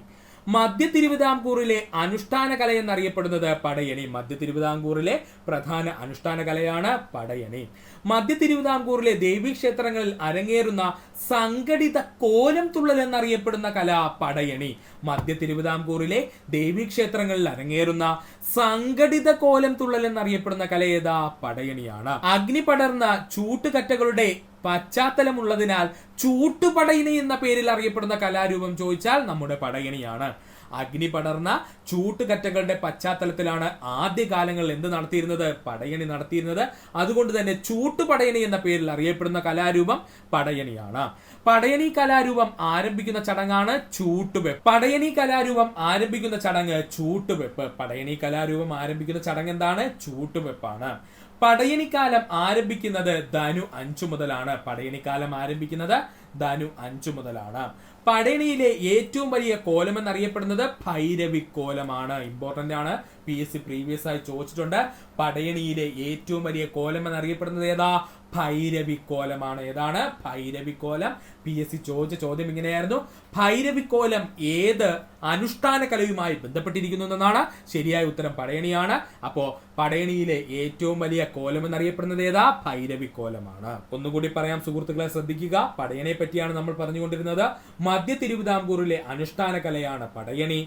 മധ്യ തിരുവിതാംകൂറിലെ അനുഷ്ഠാന കല എന്നറിയപ്പെടുന്നത് പടയണി. മധ്യ തിരുവിതാംകൂറിലെ പ്രധാന അനുഷ്ഠാന കലയാണ് പടയണി. മധ്യ തിരുവിതാംകൂറിലെ ദേവീക്ഷേത്രങ്ങളിൽ അരങ്ങേറുന്ന സംഘടിത കോലം തുള്ളൽ എന്നറിയപ്പെടുന്ന കല പടയണി. മധ്യ തിരുവിതാംകൂറിലെ ദേവീക്ഷേത്രങ്ങളിൽ അരങ്ങേറുന്ന സംഘടിത കോലം തുള്ളൽ എന്നറിയപ്പെടുന്ന കല ഏതാ? പടയണിയാണ്. അഗ്നി പടർന്ന ചൂട്ടുകറ്റകളുടെ പശ്ചാത്തലമുള്ളതിനാൽ ചൂട്ടുപടയണി എന്ന പേരിൽ അറിയപ്പെടുന്ന കലാരൂപം ചോദിച്ചാൽ നമ്മുടെ പടയണിയാണ്. അഗ്നി പടർന്ന ചൂട്ടുകറ്റകളുടെ പശ്ചാത്തലത്തിലാണ് ആദ്യകാലങ്ങളിൽ എന്ത് നടത്തിയിരുന്നത്? പടയണി നടത്തിയിരുന്നത്. അതുകൊണ്ട് തന്നെ ചൂട്ടുപടയണി എന്ന പേരിൽ അറിയപ്പെടുന്ന കലാരൂപം പടയണിയാണ്. പടയണി കലാരൂപം ആരംഭിക്കുന്ന ചടങ്ങാണ് ചൂട്ടുവെപ്പ്. പടയണി കലാരൂപം ആരംഭിക്കുന്ന ചടങ്ങ് ചൂട്ടുവെപ്പ്. പടയണി കലാരൂപം ആരംഭിക്കുന്ന ചടങ്ങ് എന്താണ്? ചൂട്ടുവെപ്പാണ്. പടയണിക്കാലം ആരംഭിക്കുന്നത് ധനു 5 മുതലാണ്. പടയണിക്കാലം ആരംഭിക്കുന്നത് ധനു 5 മുതലാണ്. പടയണിയിലെ ഏറ്റവും വലിയ കോലം എന്നറിയപ്പെടുന്നത് ഭൈരവിക്കോലമാണ്. ഇമ്പോർട്ടന്റ് ആണ്. PSC പ്രീവിയസ് ആയി ചോദിച്ചിട്ടുണ്ട്. പടയണിയിലെ ഏറ്റവും വലിയ കോലം എന്നറിയപ്പെടുന്നത് ഏതാ? ഭൈരവിക്കോലമാണ്. ഏതാണ്? ഭൈരവിക്കോലം. PSC ചോദിച്ച ചോദ്യം ഇങ്ങനെയായിരുന്നു: ഭൈരവിക്കോലം ഏത് അനുഷ്ഠാന കലയുമായി ബന്ധപ്പെട്ടിരിക്കുന്നു എന്നാണ്. ശരിയായ ഉത്തരം പടയണിയാണ്. അപ്പോ പടയണിയിലെ ഏറ്റവും വലിയ കോലം എന്നറിയപ്പെടുന്നത് ഏതാ? ഭൈരവിക്കോലമാണ്. ഒന്നുകൂടി പറയാം സുഹൃത്തുക്കളെ, ശ്രദ്ധിക്കുക. പടയണിയെ പറ്റിയാണ് നമ്മൾ പറഞ്ഞുകൊണ്ടിരുന്നത്. മധ്യ തിരുവിതാംകൂറിലെ അനുഷ്ഠാന കലയാണ് പടയണി.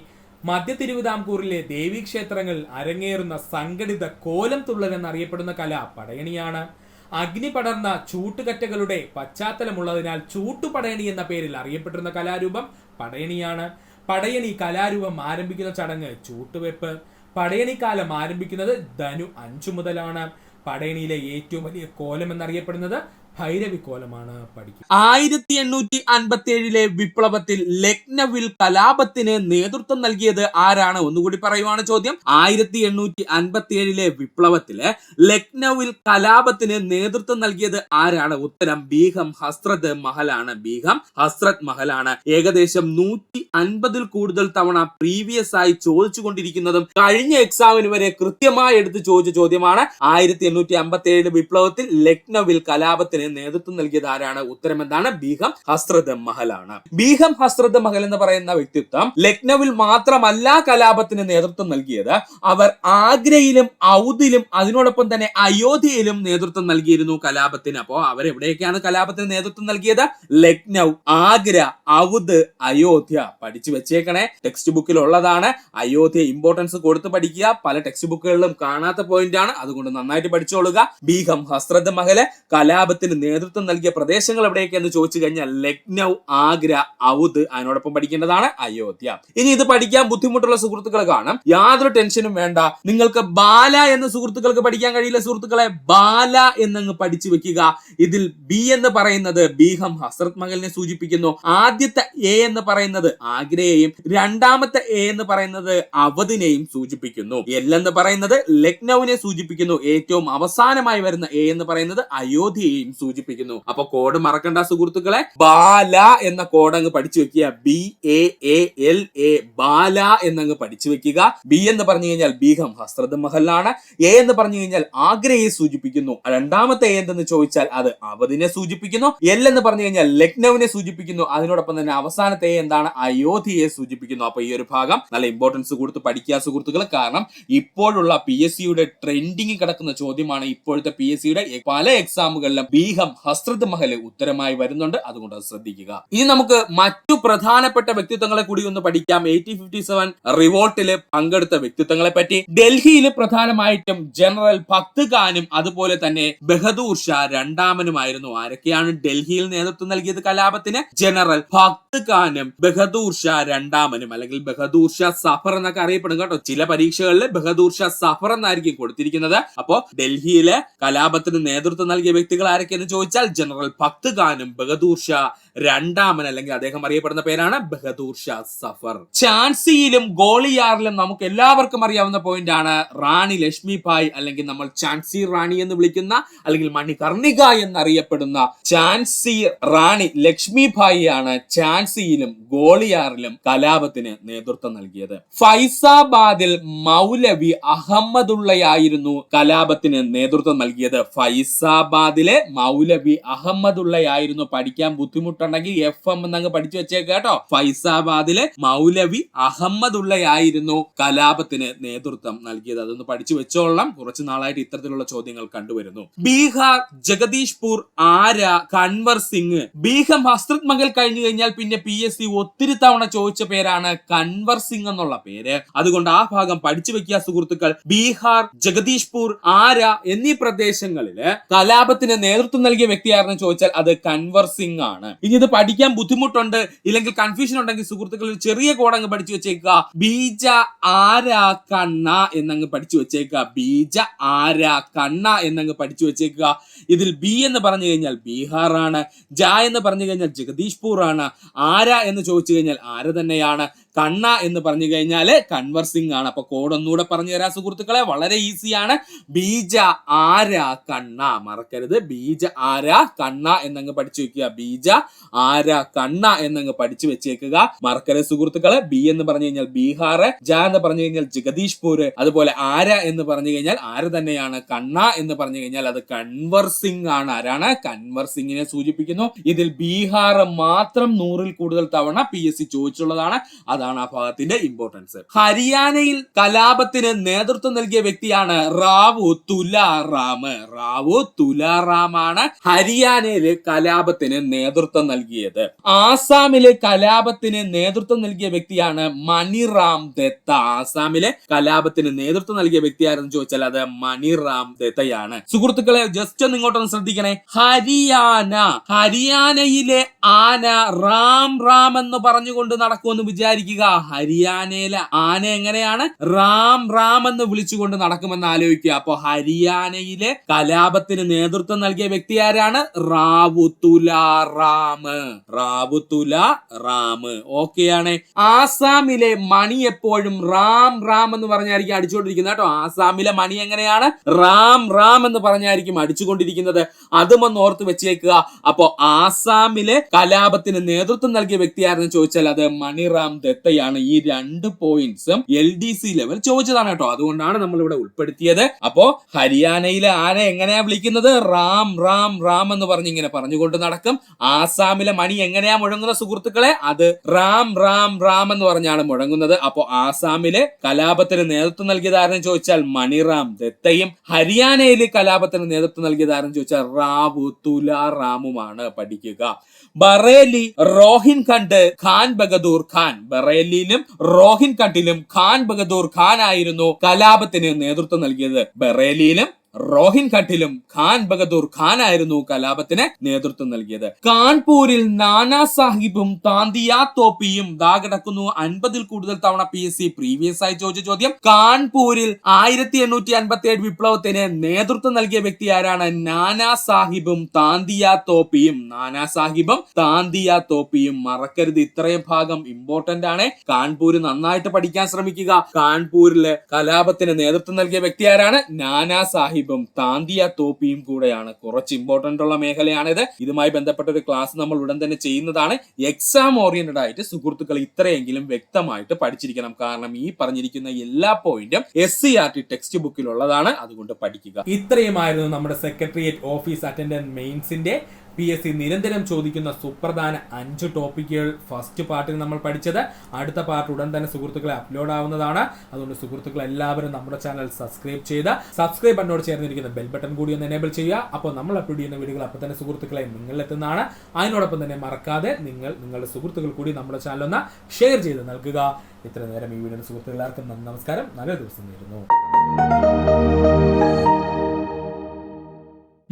മധ്യ തിരുവിതാംകൂറിലെ ദേവീക്ഷേത്രങ്ങളിൽ അരങ്ങേറുന്ന സംഘടിത കോലം തുള്ളൽ എന്നറിയപ്പെടുന്ന കല പടയണിയാണ്. അഗ്നി പടർന്ന ചൂട്ടുകറ്റകളുടെ പശ്ചാത്തലമുള്ളതിനാൽ ചൂട്ടുപടയണി എന്ന പേരിൽ അറിയപ്പെട്ടിരുന്ന കലാരൂപം പടയണിയാണ്. പടയണി കലാരൂപം ആരംഭിക്കുന്ന ചടങ്ങ് ചൂട്ടുവെപ്പ്. പടയണിക്കാലം ആരംഭിക്കുന്നത് ധനു 5 മുതലാണ്. പടയണിയിലെ ഏറ്റവും വലിയ കോലം എന്നറിയപ്പെടുന്നത് ഭൈരവിക്കോലമാണ്. പഠിക്കും. 1857 വിപ്ലവത്തിൽ ലക്നൌവിൽ കലാപത്തിന് നേതൃത്വം നൽകിയത് ആരാണ്? ഒന്നുകൂടി പറയുവാണ് ചോദ്യം. 1857 വിപ്ലവത്തില് ലക്നൌവിൽ കലാപത്തിന് നേതൃത്വം നൽകിയത് ആരാണ്? ഉത്തരം ബീഗം ഹസ്രത്ത് മഹലാണ്. ബീഗം ഹസ്രത്ത് മഹലാണ്. ഏകദേശം 150 കൂടുതൽ തവണ പ്രീവിയസ് ആയി ചോദിച്ചുകൊണ്ടിരിക്കുന്നതും കഴിഞ്ഞ എക്സാമിന് വരെ കൃത്യമായി എടുത്ത് ചോദിച്ച ചോദ്യമാണ്. 1857 വിപ്ലവത്തിൽ ലക്നൌവിൽ കലാപത്തിന് നേതൃത്വം നൽകിയത് ആരാണ്? ഉത്തരം എന്താണ്? ബീഗം ഹസ്രത്ത് മഹലാണ്. ബീഗം ഹസ്രത്ത് മഹൽ എന്ന് പറയുന്ന വ്യക്തിത്വം ലക്നൌവിൽ മാത്രമല്ല കലാപത്തിന് നേതൃത്വം നൽകിയത്. അവർ ആഗ്രയിലും ഔദിലും അതിനോടൊപ്പം തന്നെ അയോധ്യയിലും നേതൃത്വം നൽകിയിരുന്നു കലാപത്തിന്. അപ്പോ അവരെവിടെയൊക്കെയാണ് കലാപത്തിന് നേതൃത്വം നൽകിയത്? ലക്നൌ, ആഗ്ര, ഔദ്, അയോധ്യ. പഠിച്ചു വെച്ചേക്കണേ. ടെക്സ്റ്റ് ബുക്കിൽ ഉള്ളതാണ്. അയോധ്യ ഇമ്പോർട്ടൻസ് കൊടുത്ത് പഠിക്കുക. പല ടെക്സ്റ്റ് ബുക്കുകളിലും കാണാത്ത പോയിന്റ് ആണ്. അതുകൊണ്ട് നന്നായിട്ട് പഠിച്ചോളുക. ബീഗം ഹസ്രത്ത് മഹല് കലാപത്തിന് കലാപത്തിന് നേതൃത്വം നൽകിയ പ്രദേശങ്ങൾ എവിടെയൊക്കെ എന്ന് ചോദിച്ചു കഴിഞ്ഞാൽ ലക്നൗ, ആഗ്ര, ഔദ്, അതിനോടൊപ്പം പഠിക്കേണ്ടതാണ് അയോധ്യ. ഇനി ഇത് പഠിക്കാൻ ബുദ്ധിമുട്ടുള്ള സുഹൃത്തുക്കൾ കാണാം, യാതൊരു ടെൻഷനും വേണ്ട. നിങ്ങൾക്ക് ബാല എന്ന സുഹൃത്തുക്കൾക്ക് പഠിക്കാൻ കഴിയില്ല സുഹൃത്തുക്കളെ, ബാല എന്നങ്ങ് പഠിച്ചു വെക്കുക. ഇതിൽ ബി എന്ന് പറയുന്നത് ബീഗം ഹസ്രത് മഹലിനെ സൂചിപ്പിക്കുന്നു. ആദ്യത്തെ എ എന്ന് പറയുന്നത് ആഗ്രയെയും രണ്ടാമത്തെ എ എന്ന് പറയുന്നത് അവധിനെയും സൂചിപ്പിക്കുന്നു. എൽ എന്ന് പറയുന്നത് ലക്നൌവിനെ സൂചിപ്പിക്കുന്നു. ഏറ്റവും അവസാനമായി വരുന്ന എ എന്ന് പറയുന്നത് അയോധ്യയെയും സൂചിപ്പിക്കുന്നു. അപ്പൊ കോഡ് മറക്കണ്ട സുഹൃത്തുക്കളെ, ബാല എന്ന കോഡ് അങ്ങ് പഠിച്ചു വെക്കുക. BAALA ബാല എന്നങ്ങ് പഠിച്ചു വെക്കുക. ബി എന്ന് പറഞ്ഞു കഴിഞ്ഞാൽ ബീഗം ഹസ്രത് മഹലാണ്. എ എന്ന് പറഞ്ഞു കഴിഞ്ഞാൽ ആഗ്രയെ സൂചിപ്പിക്കുന്നു. രണ്ടാമത്തെ എ എന്തെന്ന് ചോദിച്ചാൽ അത് അവധിനെ സൂചിപ്പിക്കുന്നു. എൽ എന്ന് പറഞ്ഞു കഴിഞ്ഞാൽ ലക്നൌവിനെ സൂചിപ്പിക്കുന്നു. അതിനോടൊപ്പം തന്നെ അവസാനത്തെ എ എന്താണ്, അയോധ്യയെ സൂചിപ്പിക്കുന്നു. അപ്പൊ ഈ ഒരു ഭാഗം നല്ല ഇമ്പോർട്ടൻസ് കൊടുത്ത് പഠിക്കുക സുഹൃത്തുക്കൾ. കാരണം ഇപ്പോഴുള്ള PSCയുടെ ട്രെൻഡിങ് കിടക്കുന്ന ചോദ്യമാണ്. ഇപ്പോഴത്തെ PSCയുടെ പല എക്സാമുകളിലും ബീഗം ഹസ്രത് മഹൽ ഉത്തരമായി വരുന്നുണ്ട്. അതുകൊണ്ട് അത് ശ്രദ്ധിക്കുക. ഇനി നമുക്ക് മറ്റു പ്രധാനപ്പെട്ട വ്യക്തിത്വങ്ങളെ കൂടി ഒന്ന് പഠിക്കാം. 1857 റിവോൾട്ടില് പങ്കെടുത്ത വ്യക്തിത്വങ്ങളെ പറ്റി. ഡൽഹിയിൽ പ്രധാനമായിട്ടും ജനറൽ ഭക്ത് ഖാനും അതുപോലെ തന്നെ ബഹദൂർ ഷാ രണ്ടാമനുമായിരുന്നു. ആരൊക്കെയാണ് ഡൽഹിയിൽ നേതൃത്വം നൽകിയത് കലാപത്തിന്? ജനറൽ ഭക്ത് ഖാനും ബഹദൂർ ഷാ രണ്ടാമനും, അല്ലെങ്കിൽ ബഹദൂർ ഷാ സഫർ എന്നൊക്കെ അറിയപ്പെടും കേട്ടോ. ചില പരീക്ഷകളിൽ ബഹദൂർ ഷാ സഫർ എന്നായിരിക്കും കൊടുത്തിരിക്കുന്നത്. അപ്പോ ഡൽഹിയിലെ കലാപത്തിന് നേതൃത്വം നൽകിയ വ്യക്തികൾ ആരൊക്കെയെന്ന് ചോദിച്ചാൽ ജനറൽ ഭക്ത് ഖാനും ബഹദൂർ ഷാ രണ്ടാമൻ, അല്ലെങ്കിൽ അദ്ദേഹം അറിയപ്പെടുന്ന പേരാണ് ബഹദൂർ ഷാ സഫർ. ഝാൻസിയിലും ഗോളിയാറിലും നമുക്ക് എല്ലാവർക്കും അറിയാവുന്ന പോയിന്റ് ആണ് റാണി ലക്ഷ്മിഭായ്, അല്ലെങ്കിൽ നമ്മൾ ഝാൻസി റാണി എന്ന് വിളിക്കുന്ന, അല്ലെങ്കിൽ മണികർണിക എന്നറിയപ്പെടുന്ന ഝാൻസി റാണി ലക്ഷ്മിഭായി ആണ് ഝാൻസിയിലും ഗോളിയാറിലും കലാപത്തിന് നേതൃത്വം നൽകിയത്. ഫൈസാബാദിൽ മൗലവി അഹമ്മദുള്ളയായിരുന്നു കലാപത്തിന് നേതൃത്വം നൽകിയത്. ഫൈസാബാദിലെ മൗലവി അഹമ്മദുള്ളയായിരുന്നു. പഠിക്കാൻ ബുദ്ധിമുട്ടുണ്ടെങ്കിൽ FM എന്നങ്ങ് പഠിച്ചു വെച്ചേക്ക് കേട്ടോ. ഫൈസാബാദിലെ മൗലവി അഹമ്മദുള്ളയായിരുന്നു കലാപത്തിന് നേതൃത്വം നൽകിയത്. അതൊന്ന് പഠിച്ചു വെച്ചോളാം. കുറച്ചു നാളായിട്ട് ഇത്തരത്തിലുള്ള ചോദ്യങ്ങൾ കണ്ടുവരുന്നു. ബീഹാർ, ജഗദീഷ്പൂർ, ആര, കൻവർ സിംഗ്. ബീഗം ഹസ്രത് മഹൽ കഴിഞ്ഞു കഴിഞ്ഞാൽ പിന്നെ PSC ഒത്തിരി തവണ ചോദിച്ച പേരാണ് കൻവർ സിംഗ് എന്നുള്ള പേര്. അതുകൊണ്ട് ആ ഭാഗം പഠിച്ചു വെക്കുക സുഹൃത്തുക്കൾ. ബീഹാർ, ജഗദീഷ്പൂർ, ആര എന്നീ പ്രദേശങ്ങളില് കലാപത്തിന് നേതൃത്വം നൽകിയ വ്യക്തിയാണെന്ന് ചോദിച്ചാൽ അത് കൻവർ സിംഗ് ആണ്. ഇനി ഇത് പഠിക്കാൻ ബുദ്ധിമുട്ടുണ്ട്, ഇല്ലെങ്കിൽ കൺഫ്യൂഷൻ ഉണ്ടെങ്കിൽ സുഹൃത്തുക്കൾ ഒരു ചെറിയ കോഡങ്ങ് പഠിച്ചു വെച്ചേക്കുക. ബീജ ആര കണ്ണ എന്നങ്ങ് പഠിച്ചു വെച്ചേക്കുക. ബീജ ആര കണ്ണ എന്നങ്ങ് പഠിച്ചു വെച്ചേക്കുക. ഇതിൽ ബി എന്ന് പറഞ്ഞു കഴിഞ്ഞാൽ ബീഹാർ ആണ്. ജ എന്ന് പറഞ്ഞു കഴിഞ്ഞാൽ ജഗദീഷ്പൂർ ആണ്. ആര എന്ന് ചോദിച്ചു കഴിഞ്ഞാൽ ആര തന്നെയാണ്. കണ്ണ എന്ന് പറഞ്ഞു കഴിഞ്ഞാല് കൻവർ സിംഗ് ആണ്. അപ്പൊ കോഡ് ഒന്നുകൂടെ പറഞ്ഞു തരാം സുഹൃത്തുക്കളെ, വളരെ ഈസിയാണ്. ബീജ ആര കണ്ണ, മറക്കരുത്. ബീജ ആര കണ്ണ എന്നങ്ങ് പഠിച്ചു വെക്കുക. ബീജ ആര കണ്ണ എന്നങ്ങ് പഠിച്ചു വെച്ചേക്കുക, മറക്കരുത് സുഹൃത്തുക്കളെ. ബി എന്ന് പറഞ്ഞു കഴിഞ്ഞാൽ ബീഹാർ, ജ എന്ന് പറഞ്ഞു കഴിഞ്ഞാൽ ജഗദീഷ്പൂർ, അതുപോലെ ആര എന്ന് പറഞ്ഞു കഴിഞ്ഞാൽ ആര തന്നെയാണ്. കണ്ണ എന്ന് പറഞ്ഞു കഴിഞ്ഞാൽ അത് കൻവർ സിംഗ് ആണ്. ആരാണ്? കൻവർ സിംഗിനെ സൂചിപ്പിക്കുന്നു. ഇതിൽ ബീഹാർ മാത്രം 100-ൽ കൂടുതൽ തവണ PSC ചോദിച്ചുള്ളതാണ്. അതാണ് ആ ഭാഗത്തിന്റെ ഇമ്പോർട്ടൻസ്. ഹരിയാനയിൽ കലാപത്തിന് നേതൃത്വം നൽകിയ വ്യക്തിയാണ് റാവു തുലാറാം. റാവു തുലാറാം ആണ് ഹരിയാനയിലെ കലാപത്തിന് നേതൃത്വം നൽകിയത്. ആസാമിലെ കലാപത്തിന് നേതൃത്വം നൽകിയ വ്യക്തിയാണ് മണിറാം ദത്ത. ആസാമിലെ കലാപത്തിന് നേതൃത്വം നൽകിയ വ്യക്തിയാരെന്ന് ചോദിച്ചാൽ അത് മണിറാം ദത്തയാണ്. സുഹൃത്തുക്കളെ ജസ്റ്റ് ഒന്ന് ഇങ്ങോട്ടൊന്ന് ശ്രദ്ധിക്കണേ. ഹരിയാനയിലെ ആന റാം റാം എന്ന് പറഞ്ഞുകൊണ്ട് നടക്കുമെന്ന് വിചാരിക്കുക. ഹരിയാനയിലെ ആന എങ്ങനെയാണ്? റാം റാം എന്ന് വിളിച്ചുകൊണ്ട് നടക്കുമെന്ന് ആലോചിക്കുക. അപ്പൊ ഹരിയാനയിലെ കലാപത്തിന് നേതൃത്വം നൽകിയ വ്യക്തി ആരാണ്? റാവു തുലാറാം. റാവു തുലാറാം. ഓക്കെയാണ്. ആസാമിലെ മണി എപ്പോഴും റാം റാം എന്ന് പറഞ്ഞായിരിക്കും അടിച്ചുകൊണ്ടിരിക്കുന്നത് കേട്ടോ. ആസാമിലെ മണി എങ്ങനെയാണ്? റാം റാം എന്ന് പറഞ്ഞായിരിക്കും അടിച്ചുകൊണ്ടിരിക്കുന്നത്. അതും ഒന്ന് ഓർത്ത് വെച്ചേക്കുക. അപ്പൊ ആസാമിലെ കലാപത്തിന് നേതൃത്വം നൽകിയ വ്യക്തിയാരെന്ന് ചോദിച്ചാൽ അത് മണിറാം ദത്തയാണ്. ഈ 2 പോയിന്റ്സും LDC ലെവൽ ചോദിച്ചതാണ് കേട്ടോ. അതുകൊണ്ടാണ് നമ്മൾ ഇവിടെ ഉൾപ്പെടുത്തിയത്. അപ്പോ ഹരിയാനയിലെ ആന എങ്ങനെയാ വിളിക്കുന്നത്? റാം റാം റാം എന്ന് പറഞ്ഞ് ഇങ്ങനെ പറഞ്ഞുകൊണ്ട് നടക്കും. ആസാമിലെ മണി എങ്ങനെയാ മുഴങ്ങുന്ന സുഹൃത്തുക്കളെ? അത് റാം റാം റാം എന്ന് പറഞ്ഞാണ് മുഴങ്ങുന്നത്. അപ്പോ ആസാമിലെ കലാപത്തിന് നേതൃത്വം നൽകിയതാരെന്ന് ചോദിച്ചാൽ മണിറാം ദത്തയും, ഹരിയാനയിലെ കലാപത്തിന് നേതൃത്വം നൽകിയതാരെന്ന് ചോദിച്ചാൽ റാവു തുലാറാമുമാണ്. പഠിക്കുക. ബറേലി, റോഹിൻഖണ്ഡ്, ഖാൻ ബഹദൂർ ഖാൻ. ബറേലിയിലും റോഹിൻഖണ്ഡിലും ഖാൻ ബഹദൂർ ഖാൻ ആയിരുന്നു കലാപത്തിന് നേതൃത്വം നൽകിയത്. ബറേലിയിലും റോഹിൻഘട്ടിലും ഖാൻ ബഹദൂർ ഖാൻ ആയിരുന്നു കലാപത്തിന് നേതൃത്വം നൽകിയത്. കാൺപൂരിൽ നാനാ സാഹിബും താന്തിയ തോപ്പിയും ദാ കിടക്കുന്നു 50-ൽ കൂടുതൽ തവണ PSC പ്രീവിയസ് ആയി ചോദിച്ച ചോദ്യം. കാൺപൂരിൽ 1857 വിപ്ലവത്തിന് നേതൃത്വം നൽകിയ വ്യക്തി ആരാണ്? നാനാ സാഹിബും താന്തിയ തോപ്പിയും. നാനാ സാഹിബും താന്തിയ തോപ്പിയും മറക്കരുത്. ഇത്രയും ഭാഗം ഇമ്പോർട്ടന്റ് ആണ്. കാൺപൂര് നന്നായിട്ട് പഠിക്കാൻ ശ്രമിക്കുക. കാൺപൂരിലെ കലാപത്തിന് നേതൃത്വം നൽകിയ വ്യക്തി ആരാണ്? നാനാ സാഹിബും താന്തിയ തോപ്പിയും കൂടെയാണ്. കുറച്ച് ഇമ്പോർട്ടന്റ് ഉള്ള മേഖലയാണിത്. ഇതുമായി ബന്ധപ്പെട്ട ഒരു ക്ലാസ് നമ്മൾ ഉടൻ തന്നെ ചെയ്യുന്നതാണ്. എക്സാം ഓറിയന്റഡ് ആയിട്ട് സുഹൃത്തുക്കൾ ഇത്രയെങ്കിലും വ്യക്തമായിട്ട് പഠിച്ചിരിക്കണം. കാരണം ഈ പറഞ്ഞിരിക്കുന്ന എല്ലാ പോയിന്റും SCERT ടെക്സ്റ്റ് ബുക്കിലുള്ളതാണ്. അതുകൊണ്ട് പഠിക്കുക. ഇത്രയുമായിരുന്നു നമ്മുടെ സെക്രട്ടേറിയറ്റ് ഓഫീസ് അറ്റൻഡന്റ് മെയിൻസിന്റെ PSC നിരന്തരം ചോദിക്കുന്ന സുപ്രധാന 5 ടോപ്പിക്കുകൾ ഫസ്റ്റ് പാർട്ടിൽ നമ്മൾ പഠിച്ചത്. അടുത്ത പാർട്ട് ഉടൻ തന്നെ സുഹൃത്തുക്കളെ അപ്ലോഡ് ആവുന്നതാണ്. അതുകൊണ്ട് സുഹൃത്തുക്കൾ എല്ലാവരും നമ്മുടെ ചാനൽ സബ്സ്ക്രൈബ് ചെയ്ത് സബ്സ്ക്രൈബ് ബട്ടനോട് ചേർന്നിരിക്കുന്ന ബെൽ ബട്ടൺ കൂടി ഒന്ന് എനേബിൾ ചെയ്യുക. അപ്പോൾ നമ്മൾ അപ്ലോഡ് ചെയ്യുന്ന വീഡിയോകൾ അപ്പോൾ തന്നെ സുഹൃത്തുക്കളെ നിങ്ങളിലെത്തുന്നതാണ്. അതിനോടൊപ്പം തന്നെ മറക്കാതെ നിങ്ങളുടെ സുഹൃത്തുക്കൾ കൂടി നമ്മുടെ ചാനൽ ഒന്ന് ഷെയർ ചെയ്ത് നൽകുക. ഇത്ര നേരം ഈ വീഡിയോ സുഹൃത്തുക്കൾ എല്ലാവർക്കും നമസ്കാരം. നല്ല ദിവസം നേരുന്നു.